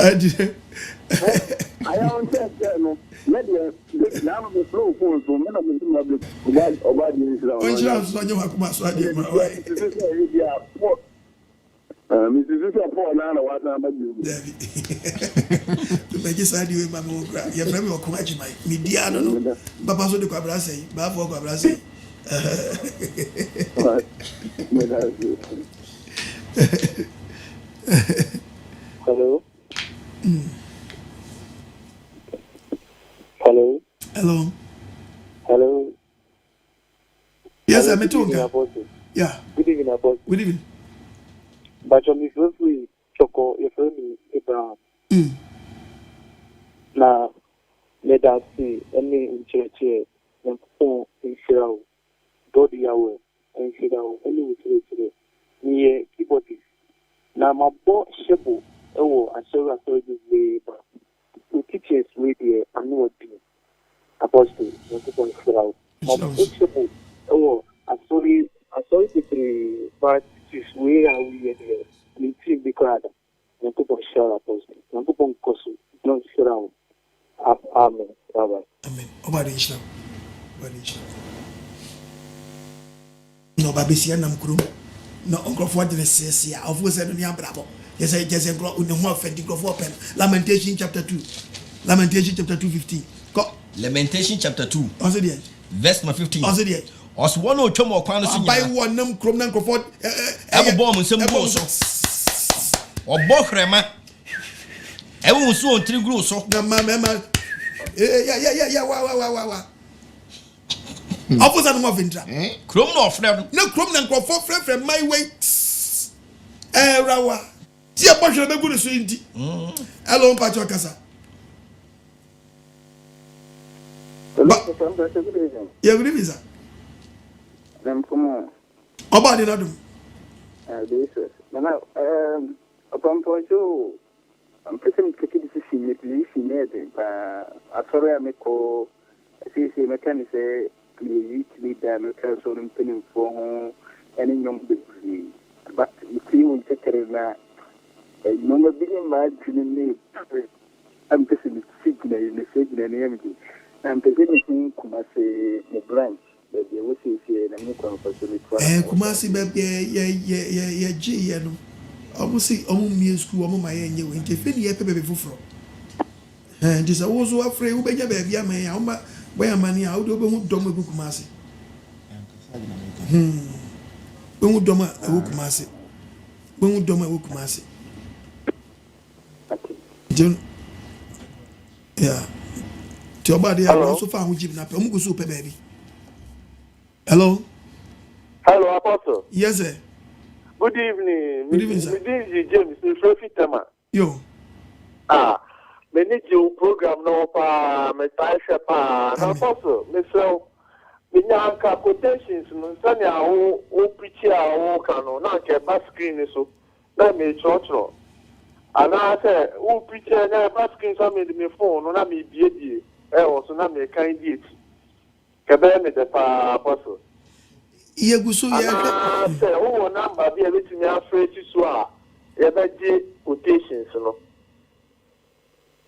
don't say, no, let the now the flow for so many of the about the Mrs. Paul, now what number you? To make it side you, my own cry. Your friend will come at you, my Midiano, Papa so the Cabra say, Bafo Cabra say. Hello. Hello. Yes, I'm a talker. Yeah. Good evening, Apostle. Good evening. But on this free choco, your friend Abraham. Now, let us see any in church and phone in Shell, Dodi Yahweh, and Shell, any with today. Near keyboardist. Now, my boy Shebu, oh, I saw this way, but teachers with the annual apostle, Nyankopɔn hyira wo. Oh, I saw the but this way I will get there. We see the crowd. Nyankopɔn hyira apostle. Nyankopɔn koso. No hyira wo. Amen. Bye. Amen. Obade hyira. No babesia nam krum. No onkrofo de sesia. Ofo se no ni abrabo. Yes, just nkro ne ho afedi krofo pen. Lamentation chapter 2. Lamentation chapter 2:15. Go. Lamentation chapter 2. Also there. Verse 15. Also there. Os one o twom okwan no so nya. By one nam krom na krofo ebo mo nsem go so. Obo hrema. Ewu so on tri gru so. Na mama. Yeah. Wa. Afusa no mo ventra. Krom no ofre no. Na krom na krofo frefre my way. Rawa. Ti e bohwe be gu so ndi. Hello Pacho Kasa. Yeah, good evening, sir. Come on. About the Nadum. Jesus. Now, upon Pojo, I'm pretending to keep this in the police in there. I sorry, I make call. I see, mechanic say, please, lead them, so I'm penning for home, and in young baby. But you see, we take care of that. No more being mad to the name. I'm pissing the signal in the signal and everything. I'm presenting Kumasi the branch that they will see here and make one facility. Kumasi baby, yeah, no. Obviously, me school, my you in Tiffany, baby for. And this I was so afraid, baby, I may, where money out of Doma Kumasi. Doma Kumasi. Doma Kumasi. John, yeah. Your body also found with Jim Napa. Go super baby. Hello, Apostle. Yes, sir. Good evening. Good evening, sir. This is James. Mr. Tama. Yo. Me need your program no pa me taisha pa. Apostle, Mr. Minyanka quotations no sanya o preach o kano na ke back screen so. Na me church. And I say, who preach na back screen so me me phone na me bie. Also na me kind it. Kebe me de pa Apostle. Ye guso ye say who number be betimi afre ti so a ye be di quotations no.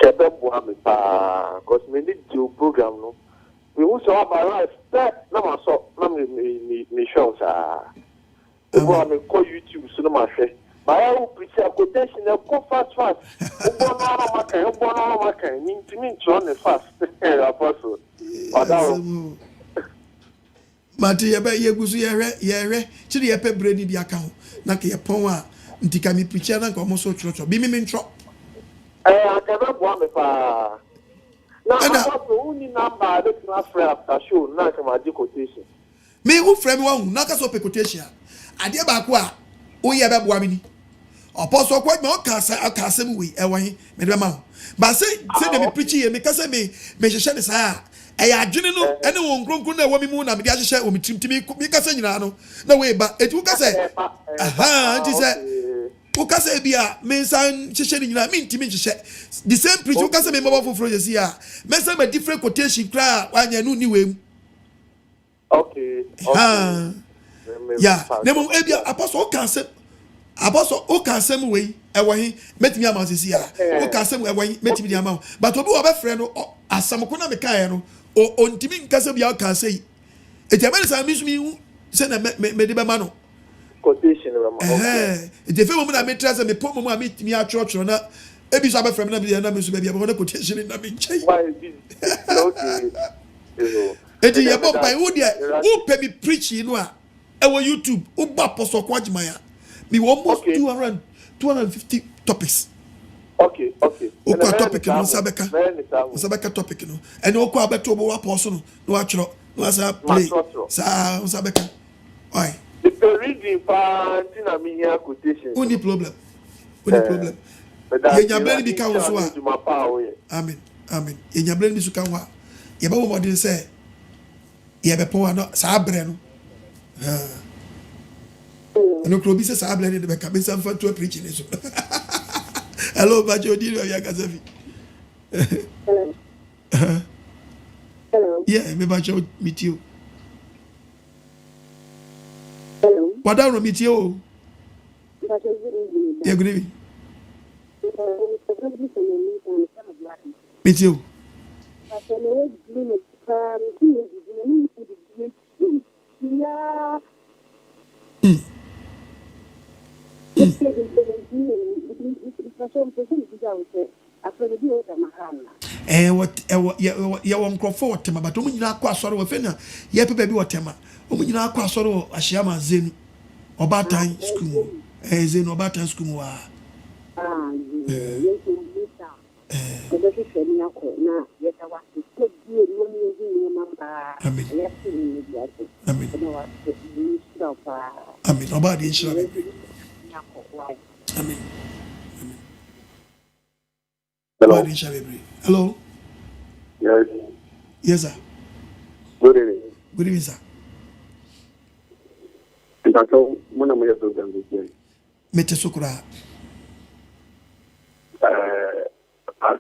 Kebe bo am pa cause me need your program no. We want to have my life. Na ma so na me show sa. Obo am ko YouTube so na ma hwe. Baya who preach a quotation na go fast. Obo na maka ni ntimi ntro ne fast. Apostle. Odawo. Mati ye gusu ye chiri ye pe bredi bi aka ho na ke ye pon a ntika mi preacher na ko mo so tro bi mi ntro akaba bo am pa na Apostle uni number de na free after show na ke ma di quotation me who frame one na ka so pe quotation ade ba ko a o ye be bo am ni Apostle ko me o ka asem we e wan me de ma ho ba say de me preach ye me ka say me hwehwe ne sa adwene no ene won kronkron na wo mi mu na me de ahye o mi timtimi mi ka say nyina no na we ba etu ka say nti say o ka say bia me san hye nyina mi ntimi hye the same preach o ka say me mobile foforo je sia me say me different quotation kra wanya no ni we okay yeah nemo e bia apostle o kan say we e wo hin metimi ama se sia o ka say we wo hin metimi di ama but obi wo be frɛ no asam ko na me kae no o ntimi nkasa bia o ka say etiamene sa mi sumi se na me de be ma no quotation okay etefe mo na me trase me po mo a me timi atwotwo na ebi so abefrɛ me na bia na me so bia bo na quotation na me nchai okay eti ye bo pai wo dia wo pe mi preach no a e wo YouTube wo ba Apostle Kwajimaya me almost 250 topics. Okay. Okwa topic no sabeka topic no. And okwa abeto bo Apostle no atwro no asa play. Sa sabeka. Oi. The reading pa tina me here quotation. Only problem. Ye nyablen bi ka wo so a. Amen. Ye nyablen bi so ka wo. Ye ba wo modin say ye be po no sa abre no. No krobi se sa abre ne be ka be sam fa to preaching so. Hello, Bajo, do you have Kasafi? Hello. Yeah, me ba cho meet you. Hello. Wadawro meet you. Yeah, good evening. Meet you. Ya nkrofo tema but omu nyina akwa asore wo fena ya pepe bi wotema omu nyina akwa asore wo ahyiama zenu obatan school zenu obatan school wa Amen. Obadi inshallah. Amen. Hello. Hello. Yes. Yes, sir. Good evening. Good evening, sir. Ntacho muna moya program this Mete sukura.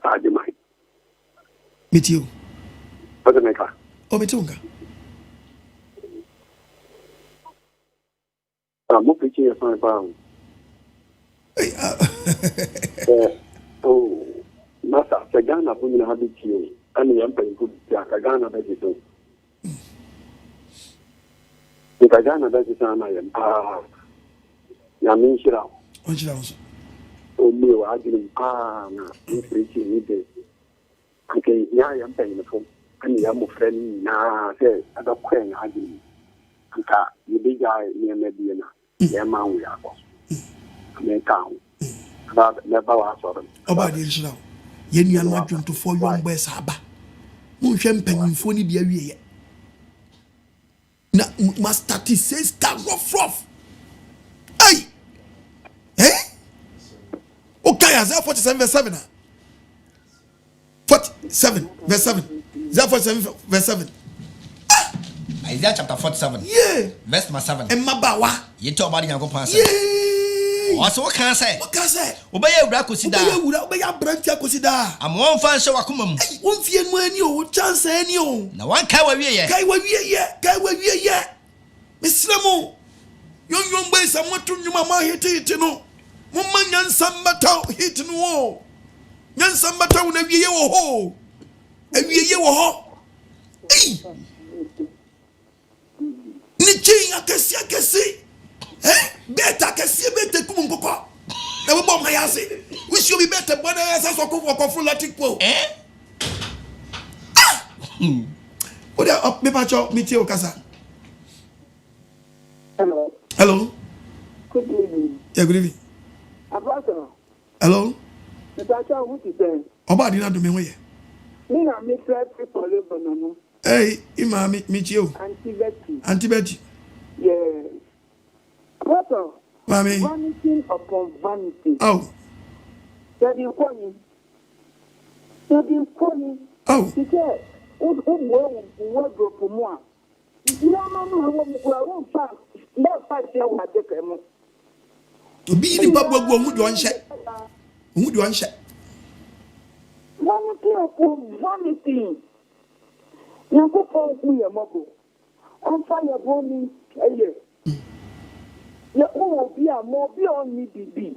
Adi mai. Meet you. Oda meka. Oh, metunga. Mo preaching your son pound. Oh, Master, Sagana put in a habit you, and the emperor could Sagana that is so. If Sagana that is an iron, Yamin Shira. What you know? Oh, me, I didn't preaching it. Okay, yeah, I am paying the phone, and the young friend now says, I don't quite arguing. You big guy near Medina, yeah, man, we are. I town. But never was for them. Obadi inshallah. Yeni anu adwom to for young boys aba. Mo hwe mpanyimfo ni bia wiye. Na master T says start rough. Hey. Okay, Isaiah 47 verse 7. 47 verse 7. Isaiah 47 verse 7. Isaiah chapter 47. Yeah. Verse 7. Emmabawa. Yete obadi nyankopon ase. Yeah. Waso kan say. What can say? Obeya ewura kosida. Obeya brantia kosida. Amon fa nse wakoma mu. Won fie nu ani o, chance ani o. Na wan kai wa wiye ye. Kai wa wiye ye. Misremo. Yon boy samoto nyuma ma hiti no. Mo manya nsambata hit no o. Nyansambata wo na wiye wo ho. Awiye wo ho. Ni chin akesi. Beta kesi beta kum nkoko. Na wo bom na yase. We should be better bona yase so ko full latikpo. Oda up me pacho meet you kasa. Hello. Hello. Good evening. Yeah, good evening. Abaso. Hello. Ntacho who ti say? Obadi na do me hoye. Me na me try people live no. Hey, ima meet you. Auntie Betty. Yeah. What? Mami. Vanity upon vanity. Oh. You've been calling. Oh. Because wardrobe for more. You don't fact. Not fact here what they come. To be the bubble who do unshare. Who do unshare? Vanity upon vanity. You go for me a moko. On fire burning a year. Ya o bi a mo bi on ni bibi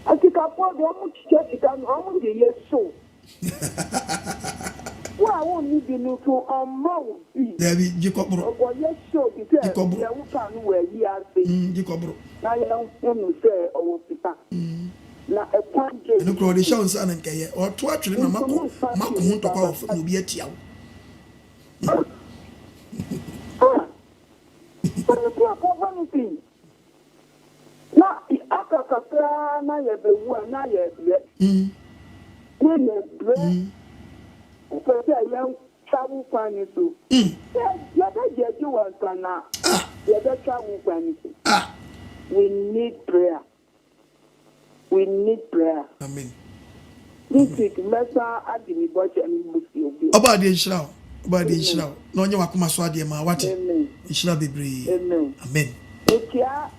akika po de omu church kan omu de yeso wa won ni bi no to omo bi David jikobro o yeso bi se ya wo pa no wa yi ase jikobro na ya wonu se o pita na e kwanje no kro de show san nkeye o to atwere na mako hu to kwa ofu no bi atia wo na akakakra na yebewu na yebe na yebe because ya travel kwani so ya da jeju wa sana ya da travel kwani so we need prayer amen this week mesa adimi boche and musi obi obadi nshira no onye wakoma so ade ma wate nshira bebre amen Etia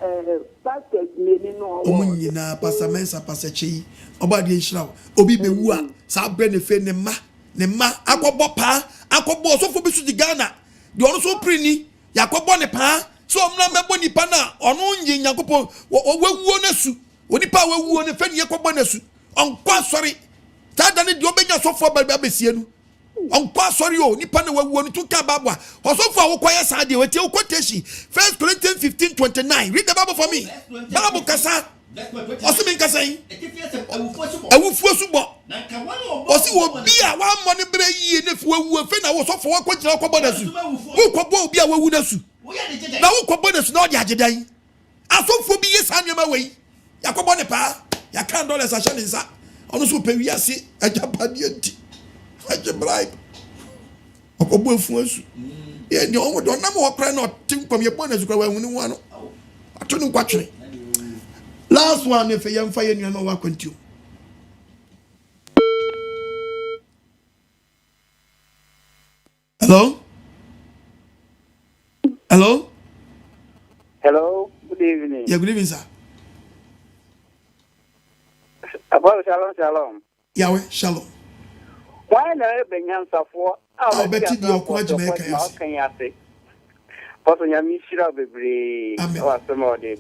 pastors many no. Omunyina Pastor Mensa Pastor Chi. Oba de nhyira. Obi be wu a sa bre ne fe ne ma akobo pa akobo so fo bi su di Ghana. De ono so prini yakobo ne pa so omna mebo nipa na ono nyi Nyankopɔn wawuo na su. Onipa wawuo ne fe ne yakobo na su. Onkwa sori. Tada ne de obenya so fo ba besie nu. Onkwa sori o nipa na wawuo no tuka Bible. Osofo awokoye sa de wetie quotation 1 Corinthians 15:29. Read the Bible for me. Bible kasa. Osimi nkasa yi. Awufuo subo. Osi wo bia wa mo ne bre yie ne fu awu fe na wo sofo wa kwagina akobɔ na su. Wo kɔbɔ obi a wawu na su. Na wo kɔbɔ na su na ɔde agedan. Asofo bi yesa nneɛma wei. Yakɔbɔ ne pa. Ya kan dollars a hyɛ ne nsa. Ɔno so pe wiase agapade anti. Age bribe. Ɔkɔbɔ efu asu. Ye ni ɔmo do na mo kra na ɔtim kom ye bɔ na su kra wa hunu ho ano. Ato ne kwatwere. Last one if you fire you know what continue. Hello? Hello? Hello, good evening. Yeah, good evening, sir. About shalom. Yahweh, shalom. Why not Benyan Safo? I'll bet you your question. But when you miss your baby, or some more day,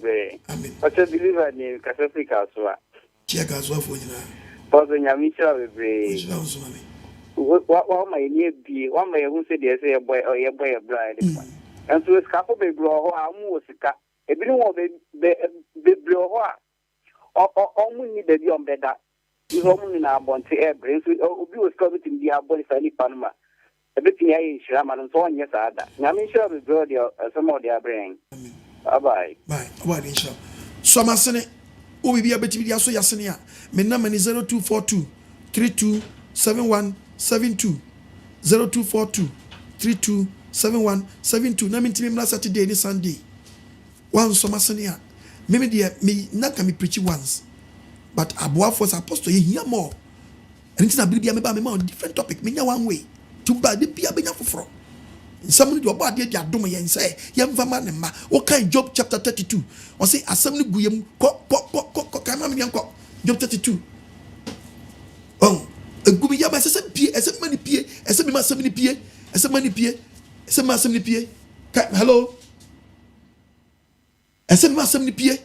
but a believer named Casafrica. Check us off for you. But when you miss your baby, what may near be one may who said there's a boy or a boy a bride. And so it's couple baby blow or musica. A bit more baby blow or only the young better. You only now want to air brains with Obi was covered in the body for any Panama. Everything I share, and so on, yes, I am sure we grow some of their brain. Bye bye. Bye. What is sure? So, my son, who will be able to be a so yasania? My number is 0242 327172 0242 327172. Namin to me last Saturday and Sunday. One so my son here. Maybe me not can be preaching once, but Abuah was apostle. You hear more. And it's not be a different topic. Me one way. To buy the Pia Benya for. Somebody do about the Adoma and say, Yam Vaman and Ma, what kind Job chapter 32? Or say, Assembly Guyam, Job 32. Oh, a Gubia by some P, as a many P, as a many P, as a many P, as a massively P. Hello? As a massively P,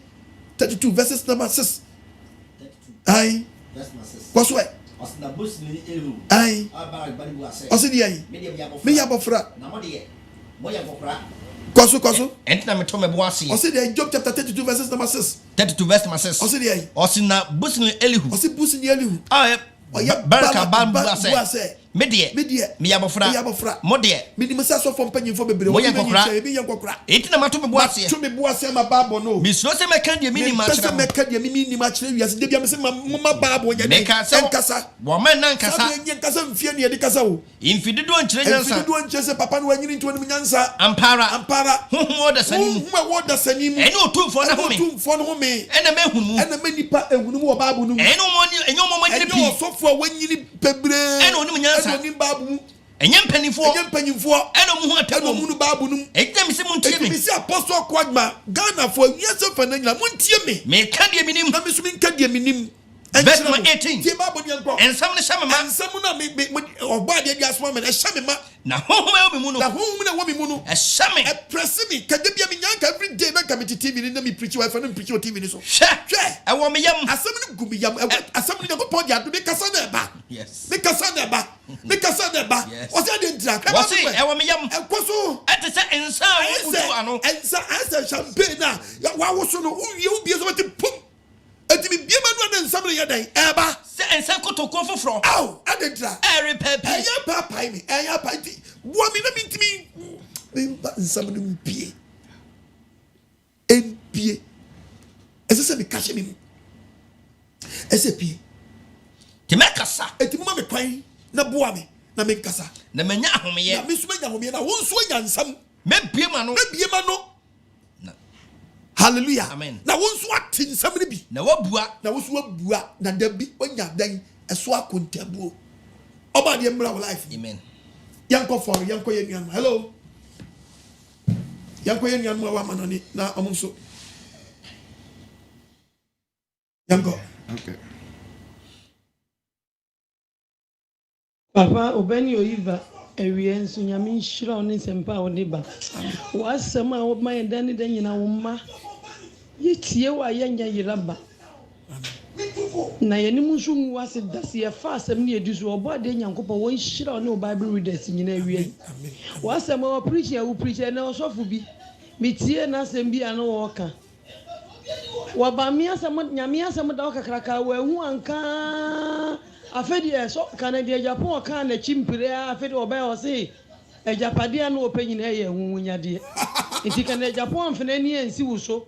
32 verses number 6. Aye, what's what? Aye. Osidiai. Me yabofra. Koso. Entina me to me boase. Osidiai Job chapter 32 verses number 6. 32 verse number 6. Osidiai. Osina busni Elihu. Osi busni Elihu. Ah, baraka ban buase. Me yabofra. Mo de. Me di mesa so fo mpanyin fo bebre. Mo yankokra. Me yankokra. Entina ma to me boase. To me boase ma babo no. Me so se me kan de mini ma chira. Me kan de mini ma chira wiase de bia me se ma babo nya de. Enkasa. Wo man nan kasa. Nya kasa mfie ne de kasa wo. Infidi do nchire nyansa. Infidi do nchire se papa no wanyini nto ne nyansa. Ampara. Wo da sanimu. Wo da sanimu. Ene otumfo na home. Otumfo no home. Ene me hunu. Ene me nipa ehunu wo babo no. Ene mo manyini pi. Ene osofo wanyini pebre. Ene oni nyansa. Ene oni babo. Enye mpanyimfo eno mu atamu eno mu babu num ektem se muntie me se apostle kwagma Ghana for wiase fa na nyina muntie me ka de minim na me so me ka de minim verse 18 tie babu de nko ensam ne hyame ma ensam na me oba de dia so ma na hyame ma na honhom e wo mu no na honhom na wo mi mu no e hyame e press me ka de bia me nyanka every day na ka me TV ni na me preach wife na me preach TV ni so hwe e wo me yam asam ni gumi yam asam ni ko pon dia do me kasa na ba yes me kasa na ba o se de ndra ka ba e wo me yam e koso e te se ensa wo mutu ano ensa champagne na wa wo so no uwie ubie so te pum etimi bie manu na nsam ne yadan eba se ensa kotoko foforo aw adentra ere papi eya papa mi eya pati wo mi na mi ntimi nsam ne mpie empie ese se me kashe mi ese pie ti me kasa etimi ma me kwan na boa me na me kasa na menya ahomeye na me so menya ahomeye na wo so nya nsam me bie ma no hallelujah amen na wo so ati nsam ne bi na wabua na da bi onya dan eso akontabuo oba de mra life amen yanko for yanko ye nuan hello Yanko yen yan mwa manoni na amunso. Yanko. Okay. Papa Obeni Oiva ewie nso nyame nhyira oni sempa oni ba. Wasema wo man dani dan nyina wo ma. Yetie wa yenya yiraba. Na yenim nso nwu ase dase ye fa asem ne edisu obo ade nyankopɔ won hyira oni Bible readers nyina ewie. Wasema wo preacher wo preacher na osofo bi. Mitie na asem bi ano wo ka. Wabami asem nyame asem da wo kakraka wo hu anka afedi so Canada Japan kan na chimpire afedi obey o se ejapade na opanyina ye hunwunyade enti Canada Japan fene ni ensi wuso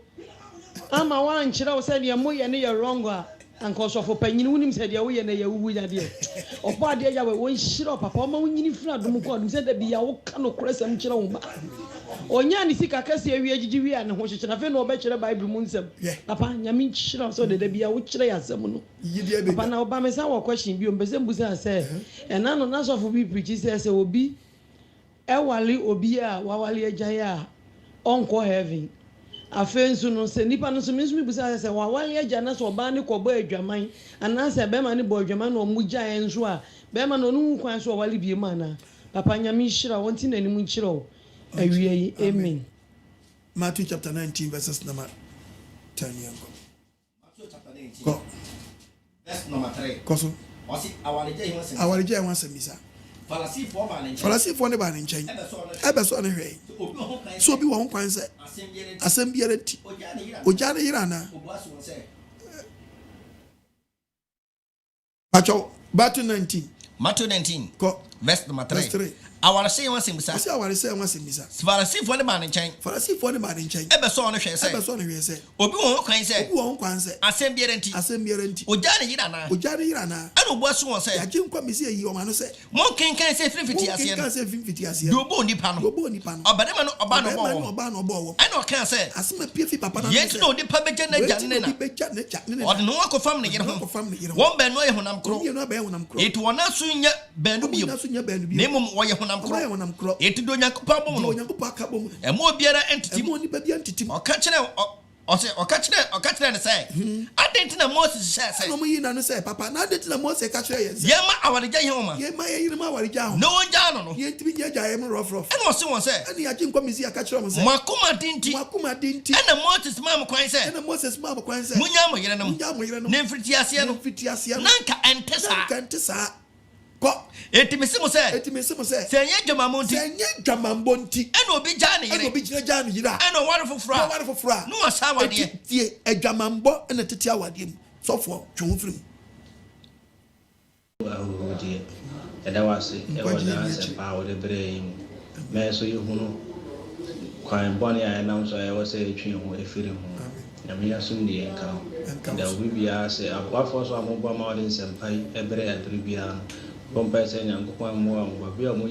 ama wan kyerɛ wo sɛ de moye ne ye wrong a anka so fo panyini wunim sɛ de wo ye na ye wuwunyade opo ade ya we won hyira papa o ma wunyini fira dum ko dum sɛ da bi ya wo ka no koresam kyerɛ wo ba onya ni sika kase awie agigi wi an ho hyekye na fe na obekyerɛ Bible mu nsɛm papa nyame nkyerɛ so de da bi ya wo kyerɛ ya asɛm no papa na oba me sa wo question bi o mbese mbusa sɛ ɛna no na so fo bi preach sɛ obi ɛwale obi a wawale agyae a onko heaven afensu no sɛ nipa no so minsu mbusa sɛ wawale agya na so oba ne kɔbɔ adwaman ana sɛ bɛma ne bɔ adwaman no mu gyae nso a bɛma no no kwan so wawale bi ma na papa nyame nhyira wonti na nim nkyerɛ o awie amen. Matthew chapter 19 verses number 10 yango. Matthew chapter 19 verse number 3 koso osi awaleje wan semisa Falasifo ne ba ne nkyɛn ebe so ne hwɛ so obi wɔ ho kwan sɛ asɛm biara ti ogya ne yira na Matthew 19 ko verse number 3 awarese wan semisa Falasifo ne ba ne nkyɛn ebe so ne hwɛ sɛ obi wɔ ho kwan sɛ asɛm biara nti ogya ne yira na ɛna obu aso wɔn sɛ yagye nkwa mesi ayi ɔma no sɛ mo kenkan sɛ fifiti aseɛ no do nipa no ɔbɛdema no ɔba no bɔ ɛna ɔka sɛ asɛm pie fi papa na yɛnti na onipa bɛgya n'agya ne na ɔde ne ho akɔfam ne yere ho wɔn bɛnu ayɛ honam korɔ eti wɔn aso nyɛ bɛnu bio na mmom wɔyɛ honam korɔ eti do Onyankopɔn bom no ɛmo obiara entitim ɔka kyerɛ ne sɛ adɛnti na Moses hyɛ sɛ no mo yi na no sɛ papa na adɛnti na Moses ka kyerɛ yɛn sɛ yɛma awaregya yɛn homa yɛma yɛyere ma awaregya ho na wɔngya no yɛntimi nyɛ gya yɛm rɔfrɔf ɛna ɔse wɔn sɛ ɛne yɛagye nkwa mesi aka kyerɛ mo sɛ moakoma de nti ɛna Moses ma mo kwan sɛ monya mo yere no na mfiriti aseɛ no na nka ɛnte saa eti mesi mo sɛ sɛ nyɛ dwamambo nti ɛna obi gya ne yere ɛna ɔware foforɔ no ɔsa awadeɛ tie adwamambo ɛna tete awadeɛ mu sɔfoɔ twe ho firim ahorodeɛ ɛda wase ɛwɔ da asɛmpa a wɔde berɛ yi mu mɛ so yɛhunu kwan bɔne a ɛnam so a ɛwɔ sɛ ɛtwe ho ɛfiri ho nyame yɛsom deɛ ɛnka ho da obi biara sɛ aboafoɔ so a mobɔ ma wɔde nsɛmpa yi ɛberɛ aduru biara no Bompa say Yankupon more, but we are more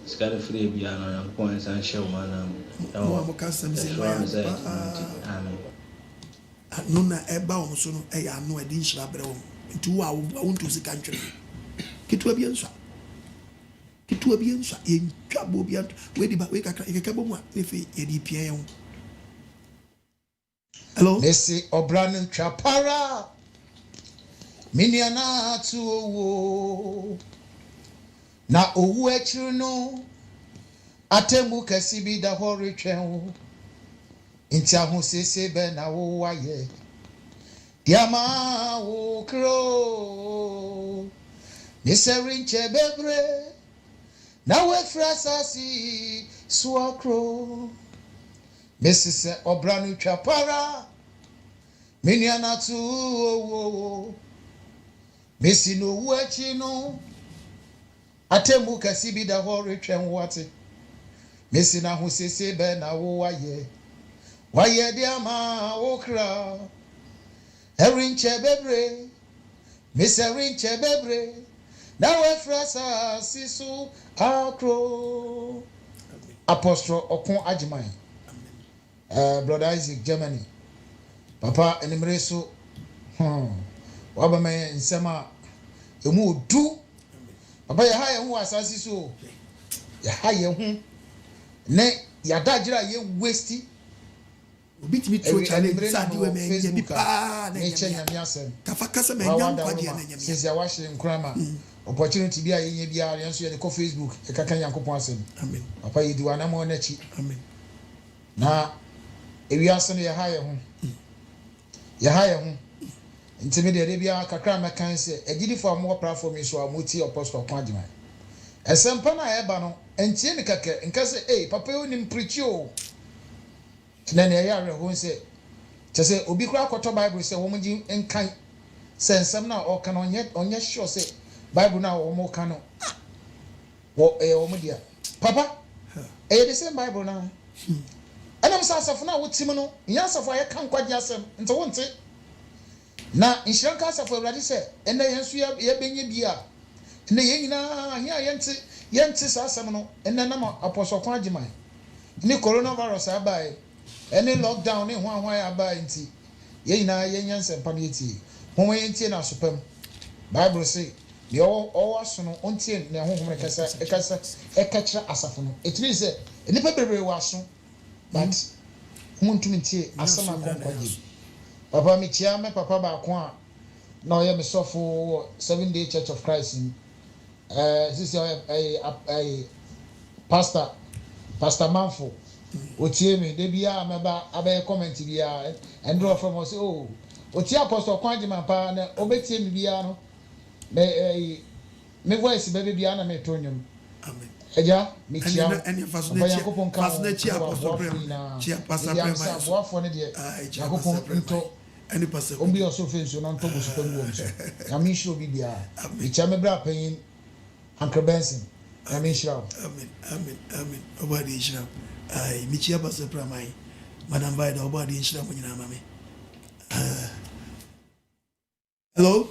scatter free beyond Yankupon and show my name. Amen. Nona eba omusono eya no edi nhyira brɛ wo nti wo a wo nto sika ntwere kitua bi nswa entwa bo bi anto we di ba we kakra ikeka bo mu a nefe edi pia ye. Hello Messi Obranu Chapara Miniana tu owo na owu echiru no atemu kasi bi da ho retwen wo nti ahosese be na wo waye diama wo kro ni serinche bebre na we frasasi suakro Messi Obranu Chapara Miniana tu owo Messi no wu echi no atemu kasi bi da ho retwen wate Messi na ho sese be na wo waye dia ma wo kra erinche bebre Messi erinche bebre na we frasa sisu akro Apostle Okon Ajiman brother Isaac Germany papa enimre so waba me nsema emu odu baba ya ha ye hu asasi so ya ha ye hu ne yadagera ye waste obi timi tro challenge sadi we me ye bi pa na nyame asem kafa kasa me nyam kwade na nyame sisi a wahye nkrama opportunity bi a ye bi a yenso ye ko Facebook e kaka yankopon asem amen papa yi di wana mo na chi amen na ewiase no ye ha ye ho ye ha ye ho ntimi de bia kakra mekan se agidifo amwo platform so amuti apostle kwadima esempa na eba no entie ne kaka nkase papa yo nim preach o na ne ya reho se chese obi kura akoto bible se wo mji enkan se nsem na o kan onye sure se bible na wo mo kan no wo wo mdia papa the same bible na enam sa asafo na wo tim no nya asafo ya kan kwagye asem nte wo nte na inshiranka asafo awurade se ene yensu ya benye bia ene yenyina hia yente sa asem no ene na apostle kwagye man ni coronavirus abai ene lockdown ni hwan ya abai nti yenyina yenyanse mpa ne eti ho yentie na sopam bible say the all aso no ontie na honhom ne kasa ekachira asafo no etimi se enipa bebre waso but huntumi ntie asama konkwagye papa mi chia me papa ba ko a na oye me sofo 7-day Church of Christ this pastor Manfo otie me de bia meba abe comment bia and draw from us otie apostle kwagye man pa na obetie me bia no me voice bebe bia na me tonyum amen eja mi chia ene fasnachi apostle prayer chia pastor prayer bo afo ne de yakopon nto ene pastor obi oso fenso na nto busupa mu so ya mi shiro bi bia mi chia me bra pain Uncle Benson ya mi shiro amen obadi shiro ai mi chia pastor prayer mai madam vaida obadi shiro mo nyina mame hello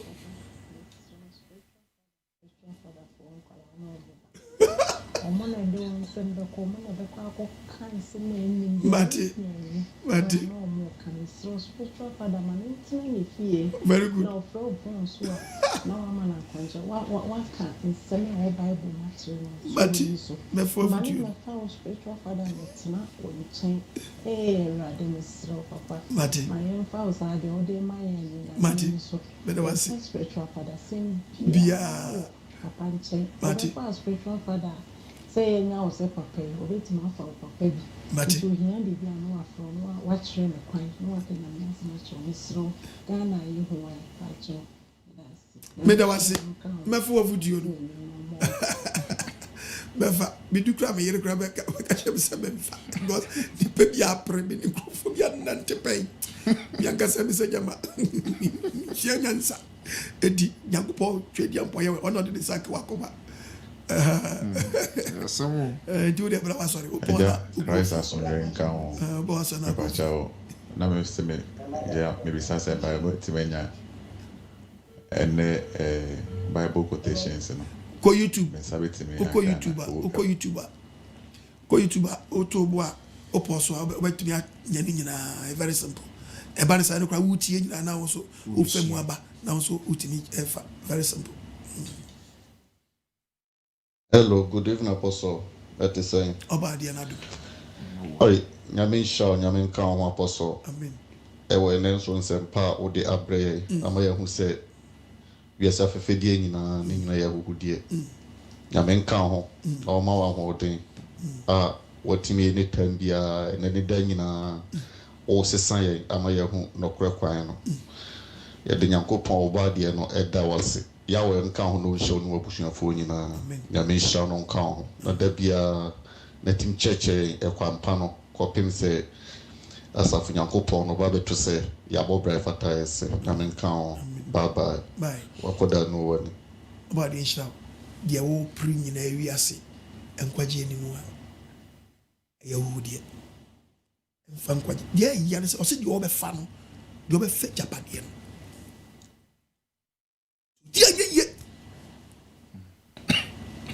Mati. Very good. Mati. Me for you. Mati. Mati. Better was spiritual father. Bia. Mati. Spiritual father. Say now say papa obeti ma fa papa bi Mati so hia de bia no afro no wa kire me kwan no wa ke na me asema cho misro Ghana yi ho wa pa cho me da wase me fo wa video no me fa me du kra me yere kra be ka shem se me fa because di pe bia pre me ni ko bia nante pe bia ka se me se jama hia nyansa edi nyagopo twedi ampo ye ono de sak wakoma Jude brava sorry. Rice as on your account. Boss and a child. Now, Mr. Me, yeah, maybe Sunset Bible Timenia and Bible quotations. Go YouTube. Go YouTuber. Otoboa, Oposo, wait to me, Yanina, very simple. A banner sign of Uti, and now also Ufemuaba, now so Utini, very simple. Hello, good evening, Apostle. That is saying. Obadi anadu. Oi, nyame sha nyame kan ho Apostle. Amen. Ewe nenso nsempa ode abreye amaye hu se wiasa fefedie nyina ne nyina ya hudie. Nyame kan ho na o ma wa ho den. Watimi ne tambia ne da nyina o sesan ye amaye hu nokre kwan no. Ye de nyankopon obadi no eda wase. Yawe nka ho no show no abusuafo nyina ya me sha no nka ho na da bia na tim cheche ekwampa no kopim se asafu nyankopon no ba beto se ya bobra fata ese na me nka ho bye wakoda no wani ba de sha de wo pri nyina wiase enkwaje ni mu a yahudi mfa nkwaje de ya se o se de wo be fa no de wo be fe japade no yeah.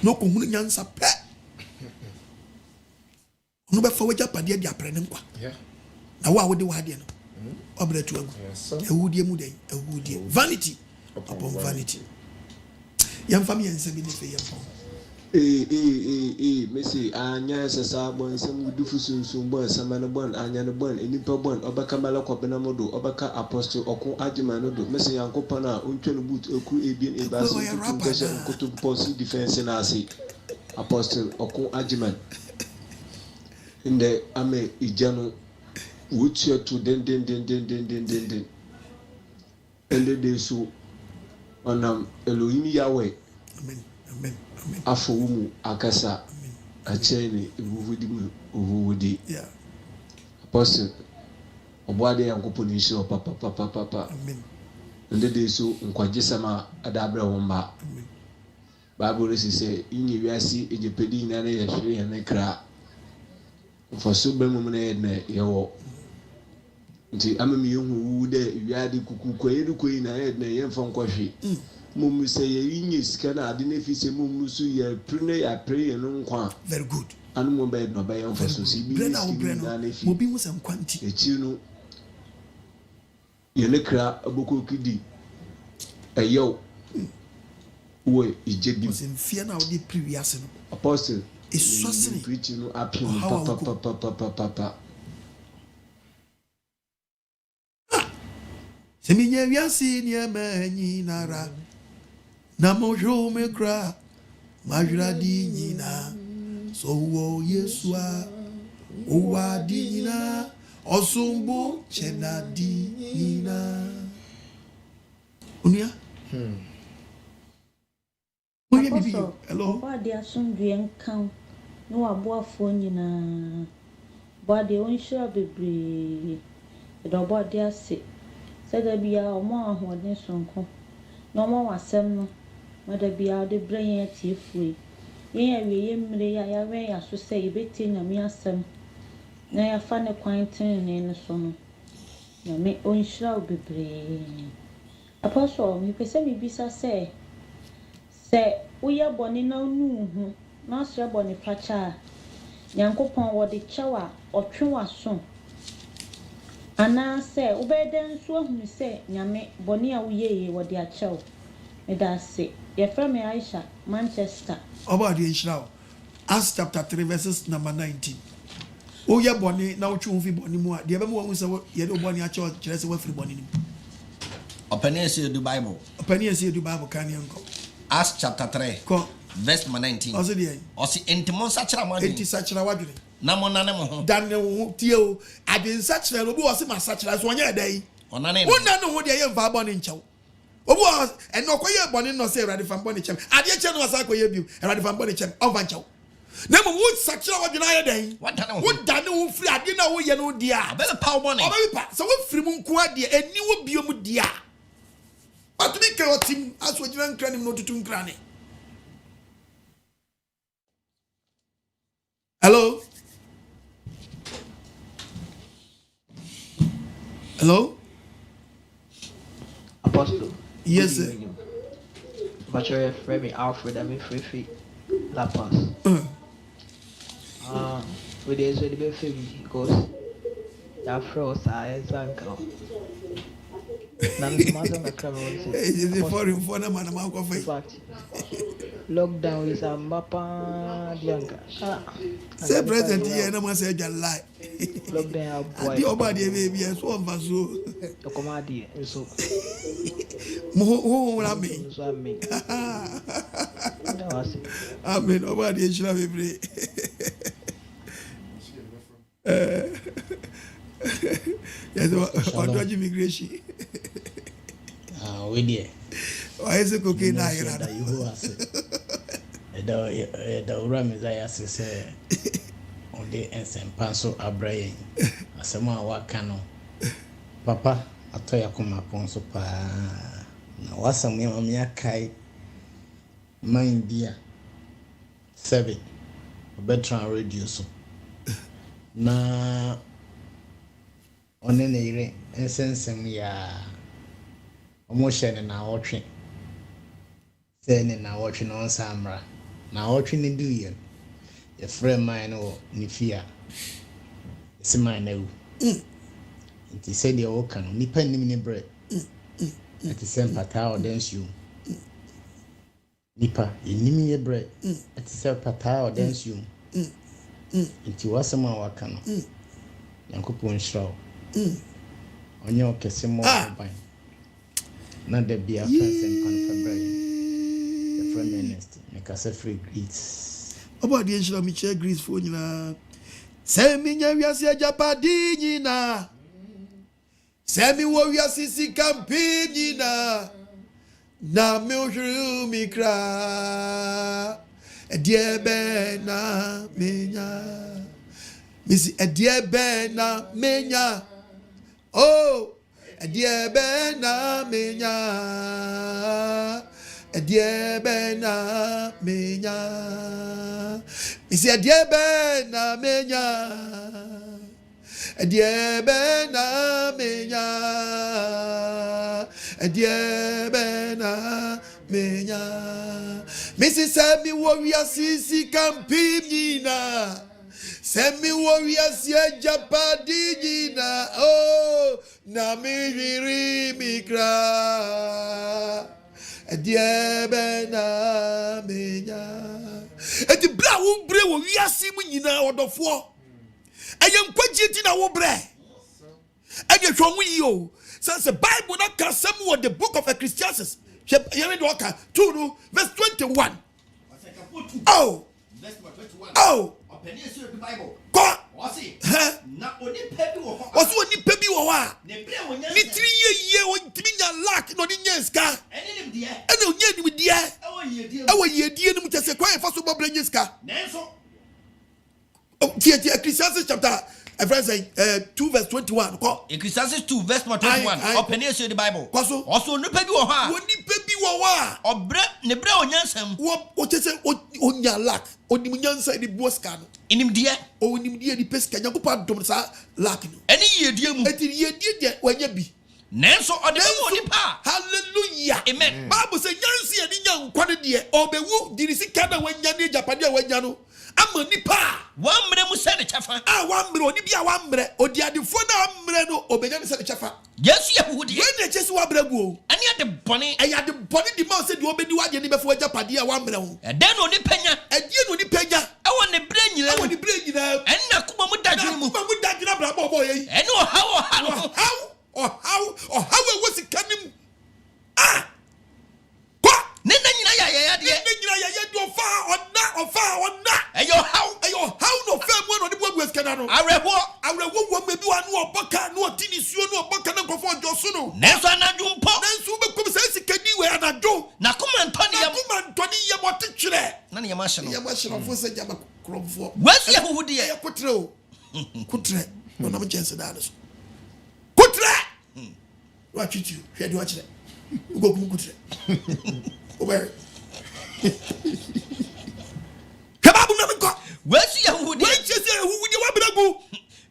No kohunu nyansa pe. No be fa waja pade dia prene nkwa. Yeah. Na wa wode wa de no. Obra tu agu. Ehudie mu den, ehudie. Vanity upon vanity. Yam fami yansa bi ne fe yam. Missy, Anya Sasabon, some Dufusun Bon, some man bon, Anya the bon, and Nipa bon, Obaka Malako Benamodo, Obaka Apostle, Oko Ajimanodo, Messy Uncle Pana, Unton Boot, Oku Ebian, a Basil, and Kutu Posse Defense and Asi, Apostle, Oko Ajiman. In the Ame Ijano, which you're to den. And the day so on Elohim Yahweh. Amen. Afumu akasa achene uwudi apostle obwade yankopo ni hiro papa ndede so nkwaje sama adabra womba Bible say inyi wiase ejepedi na na yehwe ya nekra foso bemum na yewo nti amemi yehu de wiade kuku yedu koyi na yemfa nkwahwe Mumu say ye sika na ade na fi se mumu so ye pray no nkwa very good anu mo be no be yam so si bi na fi mo bi mu sam kwanti echi no ye ne kra aboko kidi ayo wo ijebi mo sem fia na ode previous no apostle esosini preach no apim papa seminya wiase ni amanyi nara na mojo me kra majura di nyina so wo yesua o wa di nyina osumbo chena di nyina unia Oye bibi hello ba de asundue nkan no aboafo nyina ba de onhira bebre do ba de ase sada bia omo ahoden sonko no mo wasem no mada bia de brain atifue yen awie yemre ya wen ya so se ibeti nyame asem na ya fa ne kwanten ne so no nyame onhira bebre apostle mi pese mi bisa se uya boni na nuhu na so boni facha nyankopon wode chewa otwewa so ana se ubeden so ahunu se nyame boni a uyeye wode achew me da se ye from Aisha Manchester about the Israel Acts chapter 3 verses number 19 uya boni na otwewu fi boni mu a de be mu won se ye do boni achew kire se wa free boni ni Open see the Bible kan yanko Acts chapter 3 verse 19 Osi entimon sachira mo enti sachira wadwene na mo nane mo ho dan ne ho tie o adwen sachira obi wo se ma sachira so onye dai onane ho de ye mfa boni nchew obi wo eno koye boni no se erade fan boni chem ade che no asa koye biu erade fan boni chem on van nchew na mo wo sachira wadwene aye dai wo dan ne ho firi ade na wo ye no dia be pa boni obi pa so wo firi mu nko ade eni wo bio mu dia atumi ke otim aso gina nkra nim no tutu nkra ne hello Apostle yes sir but you're Femi Alfred I'm free La Paz with this will be free because that froze I zanka lockdown is a mapa dianka say present here no man say lie lockdown boy oba de baby so on vaso okomadi so mo la me so me amen oba de chira bebre yes on dodge immigration we there why is it cooking na ira da you ase da ura mezaya se on the ensempa so abraye asema waka no papa atoya kuma ponso pa na wasam ya mami akai man bia 7 Bertrand radio so na onene ire ensensem ya omohye na wotwe se ne na wotwe no nsamra na wotwe ne duye ye frame man no ni fia ese man na wu nti se de o kan ni pan nim ne bre ati sem pata o dance you nipa enimi yebre etse pata o densium nti wasema waka no yankopon nhyiraw onye okese mo ban na de bia friends and February the friend minister make us free greets obo de nhyiraw mi share greets for nyina se mi nya wiase ajapadi nyina se mi wo wiase sikampi nyina na me ohuru mi kra ediebe na menya misi ediebe na menya oh ediebe na menya ediebe na menya misi ediebe na menya ediebe na menya ediebe na menya misi semi warrior sisi kampimina semi warrior si japadina oh na miriri mikra ediebe na menya edi bla wo bre wo wiase mu nyina odofo ayem kwagye na wo bre ade hwo yi o since the Bible that can some what the book of Ecclesiastes you read okay 2 verse 21 oh verse 21 oh openi esi the Bible ko osi na oni pebi wo ho osi oni pebi wo ho a ne bre wonya ni 3 ye o ntimi nya lack no ni nyenska ene nim de ene onya nim de ewo yedie nim tese kwa e fa so bobre nyenska nenso tie Ecclesiastes chapter Friends, 2 verse 21. Ecclesiastes 2 verse 21. Open the Bible. Also, no pebi wo ha. Woni pebi wo wa. Obre ne bre onyansam. Wo chese onya lack. Onim nyansa di boska no. Inim de. Onim de di peska nyakopa dom sa lack no. Eni yedie mu. Eti yedie de wanya bi. Nenso ode wo ni pa. Hallelujah. Amen. Bible say nyansa ye ni nyankwa de de obewu dirisi kada wanya ne japade wanya no. Amanipa wamre mu se ne chafa wamre oni bia wamre odi adefo na amre no obenya ne se ne chafa yesu yehudi we ne chesi wabragu ani ade bone ade bone di ma se di obedi waje ni befo ajapade a wamre ho eden no ni panya edie no ni panya ewo ne bre nyina enna kuma mu dadwene mu bra bobo yi ene how we sikanim nena nyina ya de ofa eyo how no fam when on the boy was canano arewo wo mebi wa no oboka no otini suo no oboka na nkofo ojoso no nenso anadwo mpo nenso be kum se sikani we anadwo na kuma ntoni ya motitwere na ne yamahye no fo se jaba kromfo wasi yehudi ye kutre o kutre no na mchense dano so kutre wa chitu hwede wa kire ugo kutre over kababu na nko wesi yahudi wa bragu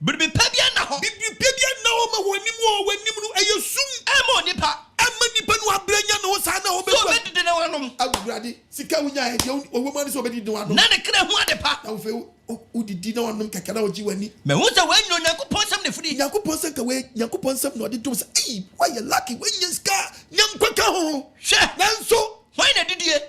bibi pebia na ho ma wonim no ayesum emo nipa no abranya no sa na obedu so bedide na wanom awurade sika wunya he owo mani so bedide wanom na ne kra hu adepa na wo fe udidi na wanom kakara oji wani me hu se wanyo Nyankopon sam ne firi Nyankopon sam ka we Nyankopon sam no de dum se why you lucky when you ska nyankwa ho hwe nanso why na didie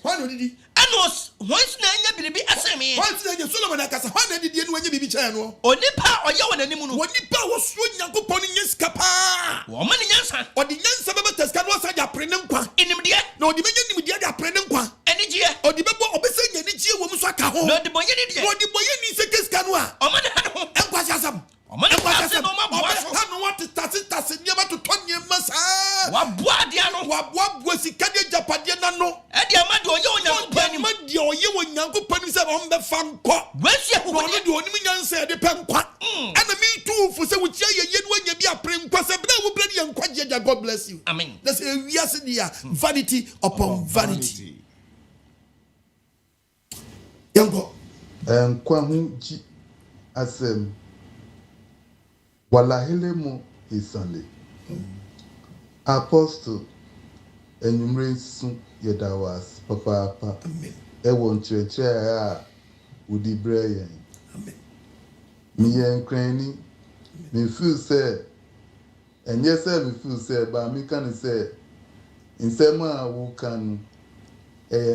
why no didi anos once na anya biribi asemi once na anya Solomon akasa why na didi no anya biribi kya no onipa oye wonani mu no onipa wo so Nyankopon nyeska pa wo ma ne nyansa odi nyansa bebe teska no sa ja prene nkwa inimdie na odi menye nimdie ja prene nkwa enijie odi bebo obese nya ni gie wo mu so aka ho na odi bonye ni die odi bonye ni se keska no a o ma ne ha ho enkwa jasam o ma ne kwa se no ma boa so ha no what tase niema to tonye masa wa boa dia no wa boa sika de japade na no e dia ma de oye Onyankopon ni ma de oye Onyankopon se bo mbe fa nkọ wesi ho no de onim nyansa de pe nkwa ana mi tu fu se wuchia ye no anya bi apre nkwa se bra wo bra de nkwa je God bless you amen that's a wiase dia vanity upon vanity yango nkwa hu ji asem wala helemu isale apostle enyumre su yedawas papa ewo nchreche a udi brayen amen mi enkrani mi feel say enye say mi feel say ba mi kan say insema wo kanu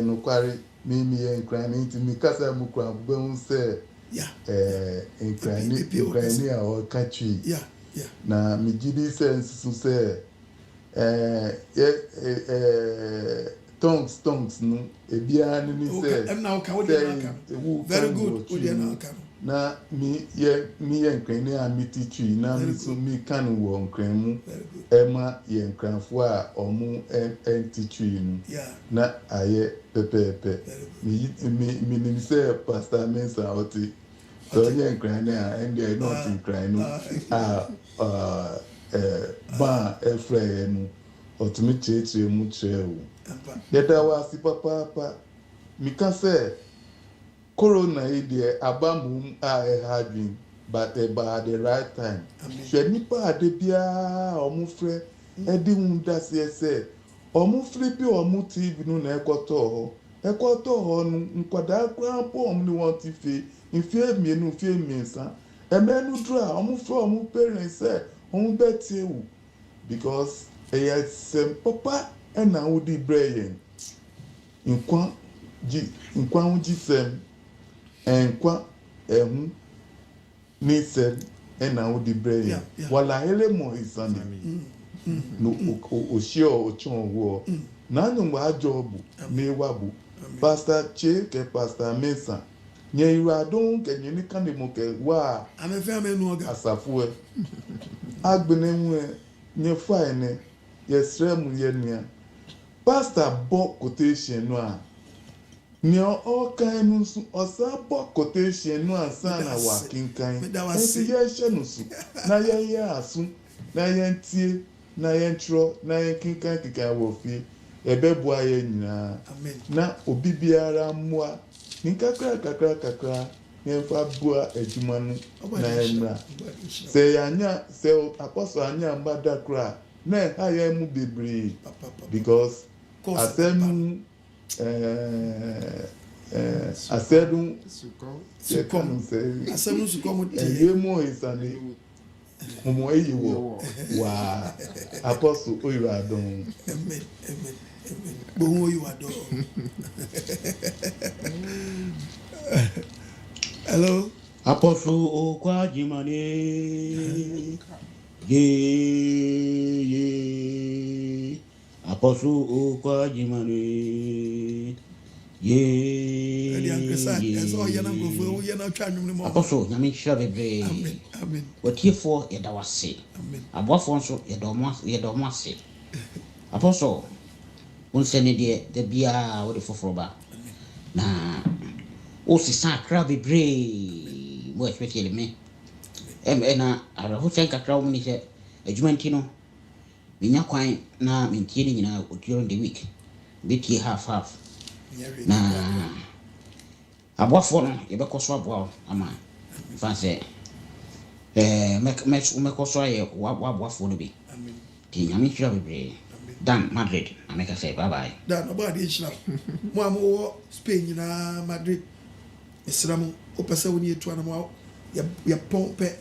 no kware me enkran nti me kasa mu kwa gbe se enkran a o katwi na me gidi sense so say tongues no ebia ni say very good odi na aka na mi enkran a mititwi na mi so mi kan wo enkran mu ema ye enkranfo a omu entitwi nu na aye pepepe mi ni say pastor Mensa oti so ye enkran a ende not enkran nu ba efre nu otumi cheche mu chewo yeda wa si papa mi kan say corona idea abamum hadwin but about the right time she nipa ade bia omufre edi hunda se omufre bi omu tv nu na ekoto ho nu nkwada krampo omni want ife ifie mienu fie miensa emenu dra omufre omu parents omu betiewu because sem papa na udi brain nkwa ji sem enkwa ehu ni sem na udi brain wala hele mo isani no oshio ochonwo na nyu ma jobu mewabu pastor Chike pastor Mensa nye iradun ke nyini kan de mo ke wa amefe amenu oga asafo agbenenwe nye faine yesremu yenia pastor bo quotation no a nye okan nu su osabo quotation no asana wa kinkan enti ye hye no su na ye asu na ye ntie na ye ntro na ye kinkan wo fie ebebu aye nyina na obi biara moa kakra yemfa bua adwuma no na emra se anya se apostle anya mbada kra na ha ya mu bebre because asem asedun sukom asem sukom yemo isani momo eyiwo wa apostle oyiradon amen bon oyiradon hello apostle okwajimane ye apostle okwajimane ye apostle nyame hira bebre amen watiefo yeda wase aboafo nso yeda mo ase apostle unsene de bia wo de foforo ba na o si sakra bebre mo especially me na ara ho sen kakra wo ni se adwumanti no binya kwan na mentie ni nyina during the week betie half na aboafo no yebekɔso aboa ama fanse mekoso aye aboafo no bi ti nyame hira bebre Dan Madrid ameka say bye bye dan obadi hira mo amowo Spain na Madrid Islam opese woni etu na mo ya pompe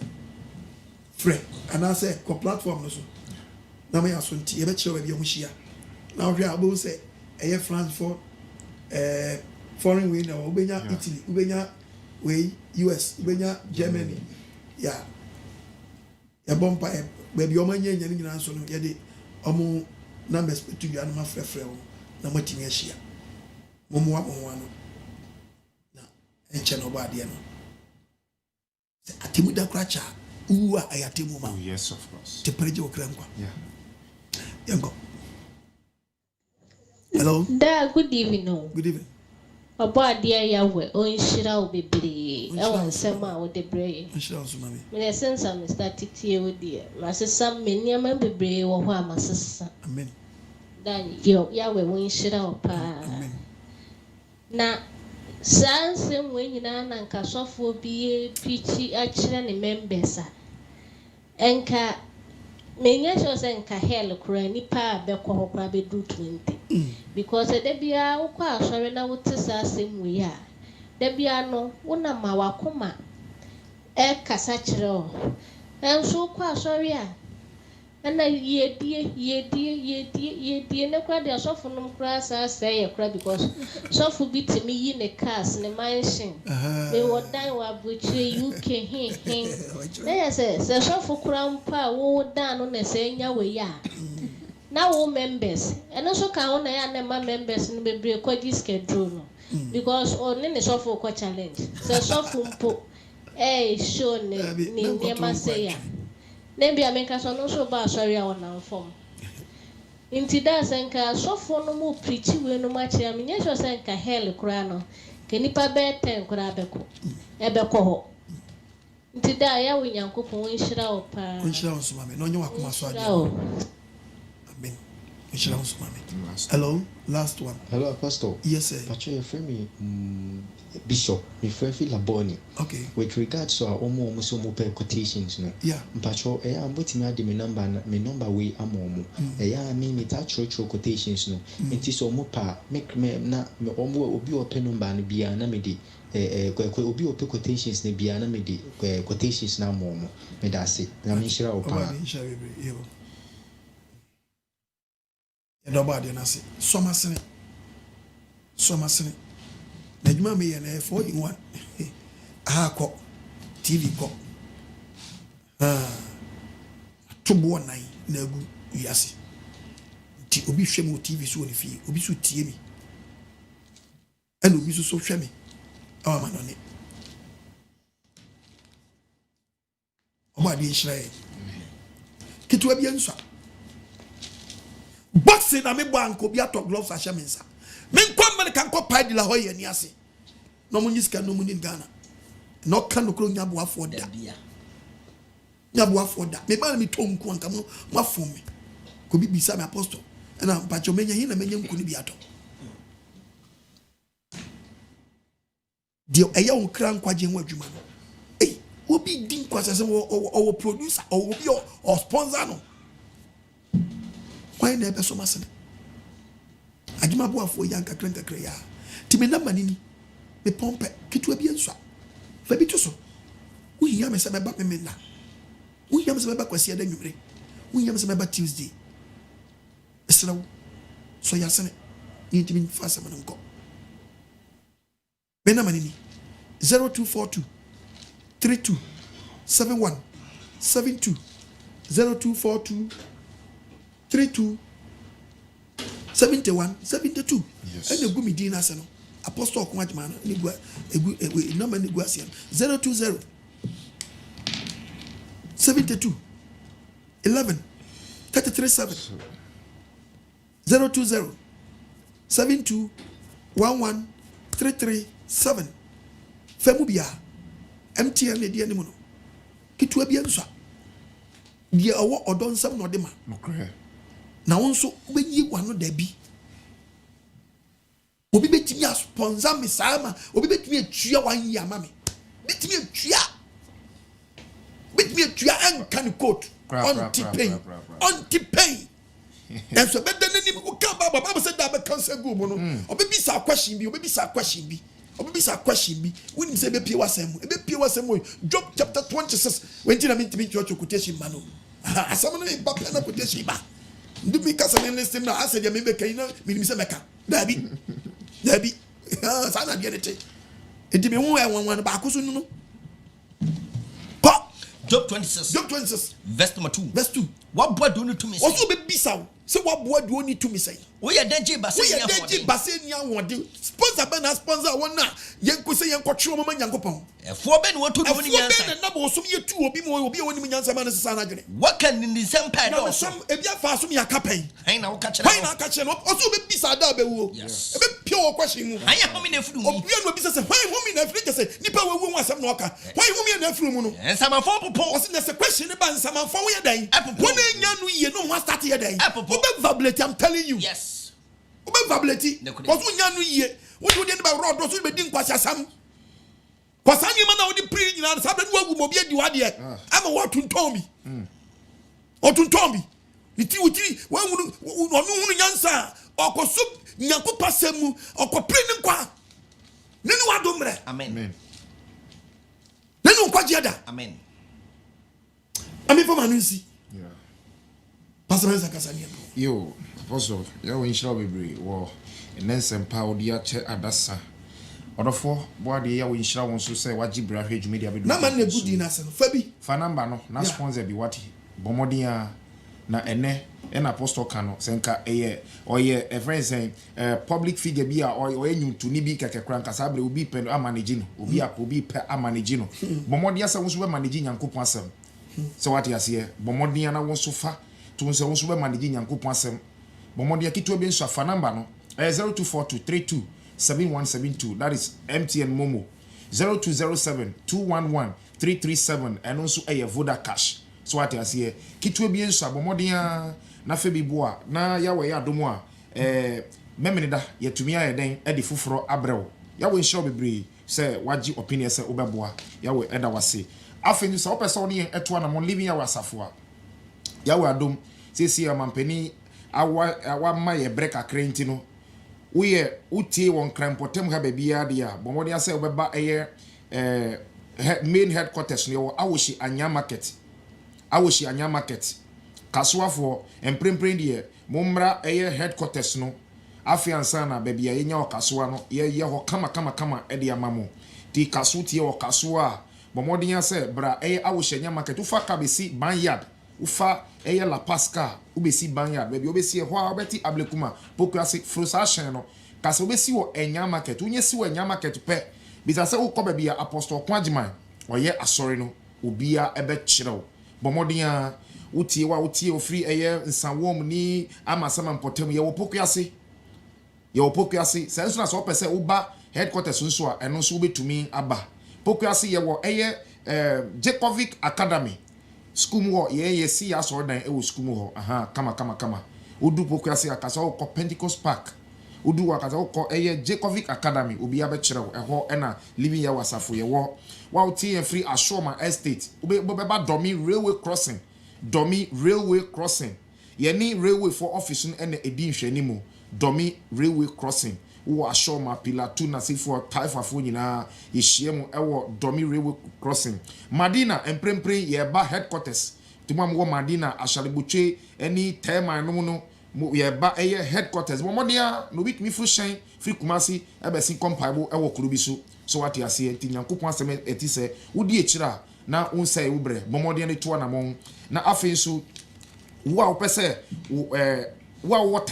frɛ anase ko platform no so na me aso nti ye be kire we bi ahụhia na ohwe abo se eye France for foreign winner obenya Italy obenya we US obenya Germany ya bompa be bi omanya nya nyina so no ye de omo numbers to you and my frɛ na matimi ahia momo wa no na enche no ba de no atemu da kracha uwa ayatemu ma yes of course te preje okramkwa yango hello good evening good evening Abadi yawe o nshira obebre e won sema wo de bre nshira so mami me sense am start tie wo de masesa menia ma bebre wo ho amasesa amen dan yawe wo nshira opa amen na sanse mwenyina na nkasofo bi pichi a kire ne members enka menya sho se nka hell kura nipa abekọ hokura be do 20 because de bia ukwa asore na wutisa asem we a de bia no wona ma wakoma e kasa kire o enso ukwa asore a And ye no crowd the soften them crass as say a crab because soft will be to me in a cast in a mansion. They were dying while butcher you can hear him. There says the soft crown power wore down on the same way. Now all members and also count and my members in the break schedule because on any soft challenge. So soft put a show near Masaya. Maybe I make us also about sorry I want to form. Inti da senka so for no mo preach we no match I mean yes senka hell kura no ke nipa be 10 kura beko e beko ho inti da ya wo Nyankopon nhira o pa nhira o so mame no nyi wakoma so ade amen nhira o so mame. Hello, last one. Hello, Pastor. Yes, sir. Pacho, your friend Bishop, my friend Laboni. Okay. With regards to our almost quotations, no. Yeah. Pacho, I'm putting out my number way amomo. Me touch quotations, no. It is almost make me na me almost obi open number and be an amedy. Obi open quotations, ne be an amedy quotations na momo. Me that's it. I'm sure opa. Nobody na say somasene na djuma me ye na 4 in 1 aha ko TV ko tubo nan na gu yase ti obi hwem o TV so ni fi obi so tie mi and obi so hwem mi awa manone obadi Israel kitu abi enso boxing na me banko bi ato gloves ahye mensa me nkwa me kan ko pai de la hoye ni ase no mo nyiska no mo ni Ghana no kan no kro nyabo afoda me ba mi tom ko anka mo afom me ko bi bisa me apostle na pacho menya hin na menya nku ni bi ato dio eya on kra nkwaje ho adwuma no obi din kwasa se o producer o obi o sponsor no. Why never so much? Adjuma bo afo yanka kranka ya. Ti me na manini. Me pompe kitu abi enso. Fa bi to so. Wo hiya me se me ba me na. Wo hiya me se me ba kwasi ada nwumre. Wo hiya me se me ba Tuesday. Esrawo. So ya sene. Ni ti mi fa se me nko. Me na manini. 0242 32 71 72 0242 32 71 72. Yes. And the gumi dina seno. Apostle Kwajman nigwa egu number nigwa sian 020 72 11 337 020 72 11 337 Femubia MTN ne dia ne mu no. Kitu abia nso. Dia owo odon sam no de ma. Okay. Na wonso obeyi wano da bi. Obi betimi a sponsor me sama, obi betimi atua wan ya ma me. Betimi atua. Betimi atua anka ne coat. On tipay. And so better than him who come Baba said that cancer go mono. Obi bisa question bi, obi bisa question bi. Obisa question bi when say be pie wasem Job chapter 26 when you mean to meet your quotation manu asam no ba na quotation ba ndu mi kasa me listen na ase dia me be kan na mi se meka dabi sa na dia nete edi me hu wan ba akoso nu no Job 26 verse number 2 what boy do you to me say oso be bisa say what boy do you to me say we are denje base ni awon sponsor be na sponsor won na yenko say yenko twe mama Nyankopon efo be no to do ni yansa efo be na bo so ye tu obi woni nyansa ma na sesa na dwene what can in the same pie no some ebia fa so me akapen hein na wo ka kire no oso be bisa da be wo e be pie wo question mu hein ho me na furu mu obi no bisa say why ho me na furu say nipa wo wo asem na oka why ho me na furu mu no ensamafo popo osi na say question ba ensamafo wo ye dan won enya no ye no ho start ye dan obe vibrate I'm telling you yes obe vibrate because nya no ye wo do de ba road so be din kwasi asam kwasani ma na wo di pre nyina sa be no agu mo bi adi wade ama wo tuntom bi otuntom bi ni ti wuti wa hunu onu hunu nyansa okoso Nyankopon semu okopre ni kwa nenu wadomre amen nenu kwaje da amen ami for manunsi Pastor Mensa Kasania. Yo, also, you in shall be war, and then some power dear che adasa. Or for what the year we shall want to say what Gibra Hedge Media be. No man, a good dinner, Fabi. Fanamba, no, sponsor be what Bomodia na ene. En apostle kano senka eye or ye a friend saying public figure be or you to nibi kakran kasabre will be pen a managing will be per a managing. Bomodia was managing and coupon. So what you see, Bomodia na won so far to say was managing and coupon. Bomodia kito ben so fanamba no 024232 7172. That is MTN Momo 0207 211 337 and also a Voda Cash. So what you see, kito bien so Bomodia. Na febi boa na yawe ya domo a memenida yetumi ayeden edi fufuro abrew yawe nsho bebre se waji opinion se obeboa yawe eda wase afenyu se opese oni eto na mo living yawe asafo a yawe adom sesi amampani awa ma ye break akrenti no uye utie won krampotem ha bebia de a bomodi ase obeba eye main headquarters no awoshi anya market Kasuafo emprempren die momra eye headquarters no afiansa na bebia yenya okasua no ye ho kama ede amamo ti kasu tie okasua bomodin ya se bra eye awoshenya market ufa kabesi banyard ufa eye la pasca ubesi banyard bebi obesi ho obeti ablekuma pokrasi frustration no kasa obesi wo enya market unye si wo enya market pe bitase ukọ bebia apostle kwajiman oye asori no obia ebe chirew bomodin ya utie ofri eye nsanwom ni amasama mpotem ye wopokuase senso na so pese uba headquarters nso a eno so betumi aba pokuase ye wo eye Jacovic Academy school mo ye si ya so dan e wo school mo kama udu pokuase akasa ko Pentecost Park udu akasa ko eye Jacovic Academy obi abekire ho ena living ya wasafo ye wo wa utie free Ashoma Estate ubeba Domi Railway Crossing. Yeni railway for office and edin hwanimu. Domi Railway Crossing. Wo Ashoma Pillar 2 na sifo taifa fo nyina yehiem ewo Domi Railway Crossing. Madina emprempren ye ba headquarters. Tumam wo Madina Ashalibuche any tema no ye ba eye headquarters. Momodia no bit mi frushen free Kumasi ebesin compaibo ewo kurubisu. So what you say tinyankopon asem etise wodi ekira na unsay ubre momodia ne to na mon na afensu wo a opese wo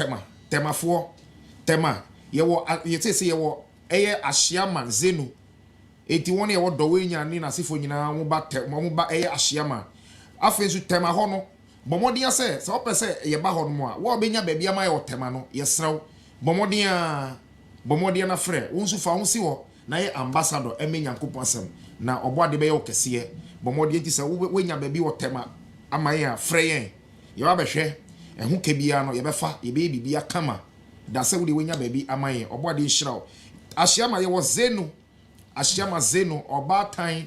tema ye wo yetese ye wo eye ahyiaman zenu eti won ye wo dowe nya ni na sifo nyina mo ba eye ahyiaman afensu tema ho no momodia se opese ye ba ho no mo a wo obenya ba bia ma ye tema no ye srew momodia na frɛ unsu fa unsi wo na ye ambassador emenyankopon asem na oboade be ye okese bomodi enti se wenya ba bi wo tema amaye a freyen ye ba behwe ehu kebia no ye befa ye be bibia kama da se wudi wenya ba bi amaye oboade nhiraw ahyiama ye wo zenu ahyiama zenu obatan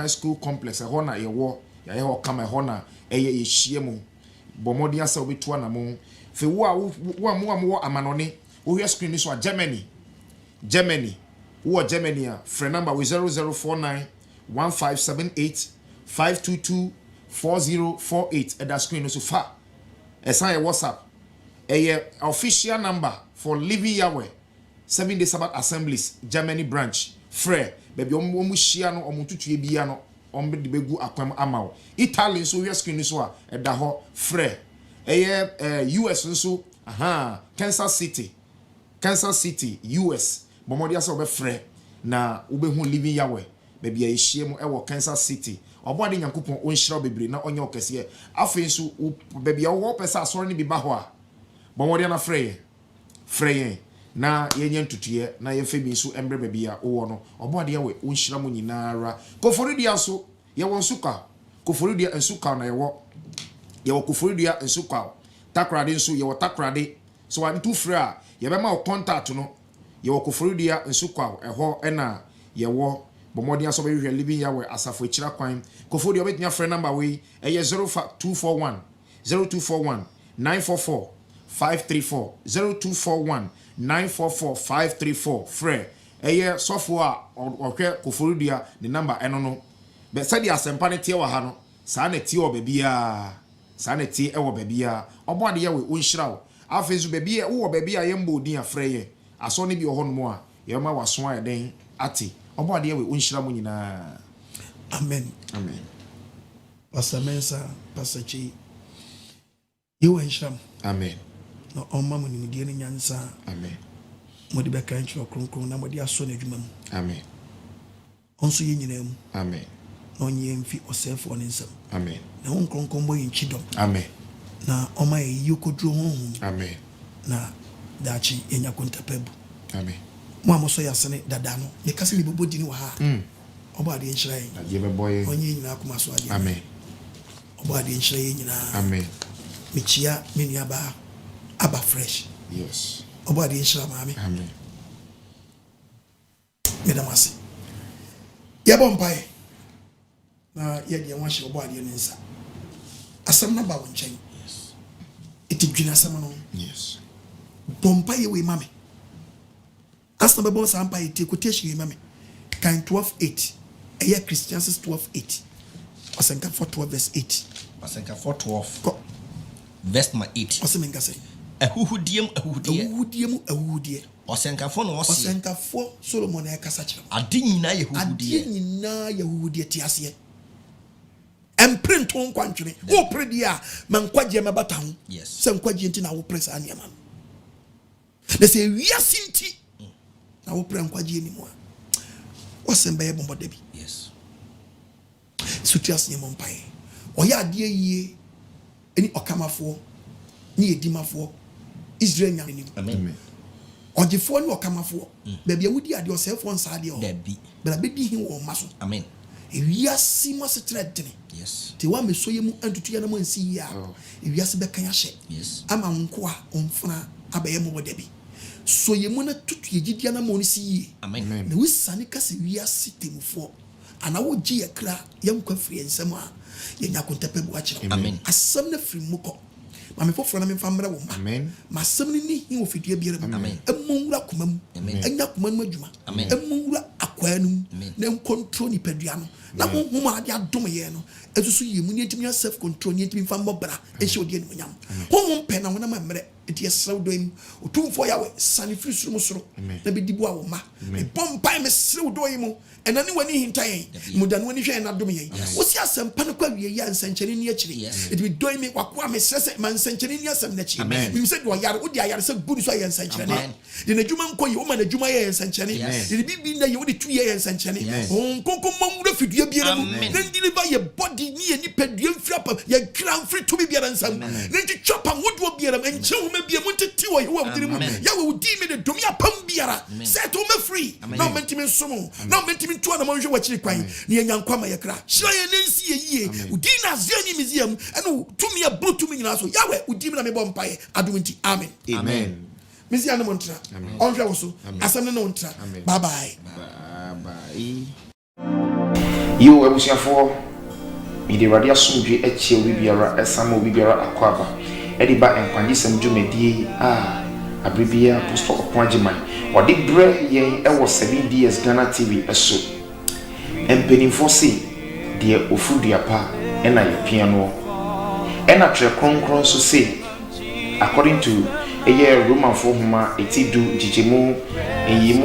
school complex ho na ye wo ye ho kama ho na eye yehyiemu bomodi asa obetu na mo fe wo wo amanone wo hwe screen so a Germany who are Germany friend number with 0049 1578 522 4048 at that screen so far assign a WhatsApp a official number for Living Yahweh 7 Day Sabbath Assemblies Germany branch frere baby omushia no omututu ebia no ombe de begu akwam amaw Italy so we screen so a da ho frere US so Kansas City US bomodi asa obefre na ubehu Living Yahweh baby a ehyiemu ewo Kansas City obode nyankopon onhyira bebre na onye okese afensu baby a wo pesa asori ni biba ho a bomodi na freye na yenye ntutuye na yefe bi nso embre baby a wo no obode Yahweh onhyira mo nyinara koforidia so ye won suka koforidia ensuka na ye wo koforidia ensuka takrade nso ye wo takrade so wa ntu frɛ a ye be ma o contact no ye wo koforidia nsukwa eho ena ye wo bomodi aso be hwe Living Yahweh asafo ekira kwan koforidia obetnya frɛ number we eye 0241 944 534 0241 944 534 frɛ eye sofo a ohwe koforidia the number eno no be said asempa ne tie wa ha no saa na tie obabia sanity e wo baabi a obo ade ye we onhyira wo afezu baabi a wo baabi a ye mbo din afrɛ ye aso ne bi ho no mo a ye ma waso a den ate obo ade ye we onhyira mo nyina amen amen Pastor Mensa Pastor Chi you enhyira amen no omma mo nimdie ne nyansa amen modi be kan chiro kronkron na modi aso na adwuma mu amen onso ye nyina mu amen no nye mfi osefo ne nsam amen na won kronkron boy nchidom amen na oma ye yokodro honhum amen na dachi enya kontapebu amen mo amoso yasene dada no me kase me bobodi ni wa ha oba de nhyira yin ye be boy onye nyina akoma so ade amen oba de nhyira yin nyina amen me chia me ni aba fresh yes oba de nhyira maame amen me damase ye bompai na ye de won hye oba de nsa asam na ba won chen yes iti dwina asam no yes bompai we mame asna be bon sampa iti quotation we mame kan 12:8 eye Christians 12:8 Osenka 4:12 verse 8 Osenka 4:12 verse 8 Osemenka say ahudiem Osenkafo no ose Osenkafo Solomon e kasa kire ade nyina yehudie ti ase emprinton kwantwene wo predi a mankwaje mabata ho se nkwaje nti na wo presa aniama na se wiase nti na wo pre nkwaje ni mo Osemba ye bombo debi yes sutias ni mompai oya ade yie eni okamafo ni edimafo Israel nyame amen Ojifo ni okamafo bebia wudi ade osefo nsa ade o debi bra bedi hin wo maso amen ewiase mo setredene yes te wa mesoye mu antutu ya na mo nsi ya ewiase be kan ya hye yes ama nko a omfuna abaye mo debi soye mu na tutu yegidia na mo nsi amen na wisane kase wiase temufo ana wo gi yakra yankwa firi ensem a yenya kontape bu akire amen asam na firi muko mame foforo na me famra wo amen masam ni hi ofidie biere mu emonwura komam enya komam adwuma emonwura akwanum na control ni pedua no na mo homa ade adom ye no esusu yemu ni ntimi self control ni ntimi fam bobra ehye odi ni nyam ho mpe na wona mamre eti esraw doim otumfo yawe sani firi suru musoro na bedibu awo ma e bompai me srew doim enani wani hintan mudan wani hwe na dom ye wosi asempa no kwa wie ya nsankyene ni akiri eti bi doim wakwa me sese man nsankyene ni asem na chi mi se do yare odi ayare se gudu so ye nsankyene de na djuma nko ye o ma na djuma ye nsankyene de bibi na ye odi tu ye nsankyene on konko mamura fidua biara mu na deliver ye body ni ye ni pedua mfrapa ye kran free to be biara nsam na nti chopa wodo biara enche wo ma bia muntiti wo ye wo amdiri mu ya we odi me de domi apam biara set wo ma free na mentimi nsomo na mentimi tu na manhwe wachiri kwan ni enyankwa ma ye kra hira ye nensi ye yie odi na azia ni museum eno tumi ya bro tumi nyina so ya we odi me na me bom pae adom nti amen amen misi anu montra onhwe wo so asam ne no ntra bye bye yo ebusiafo mide radio asomdwe echie obi biara esama obi biara akwaba ediba enkwanjisem dwumedie abribia apostle okwajiman odi bre yen ewo 7 years Ghana TV eso empenifo se de ofuduapa ena ye piano ena tre kronkron so se according to Roman 4 homa etidu jijemu eyimu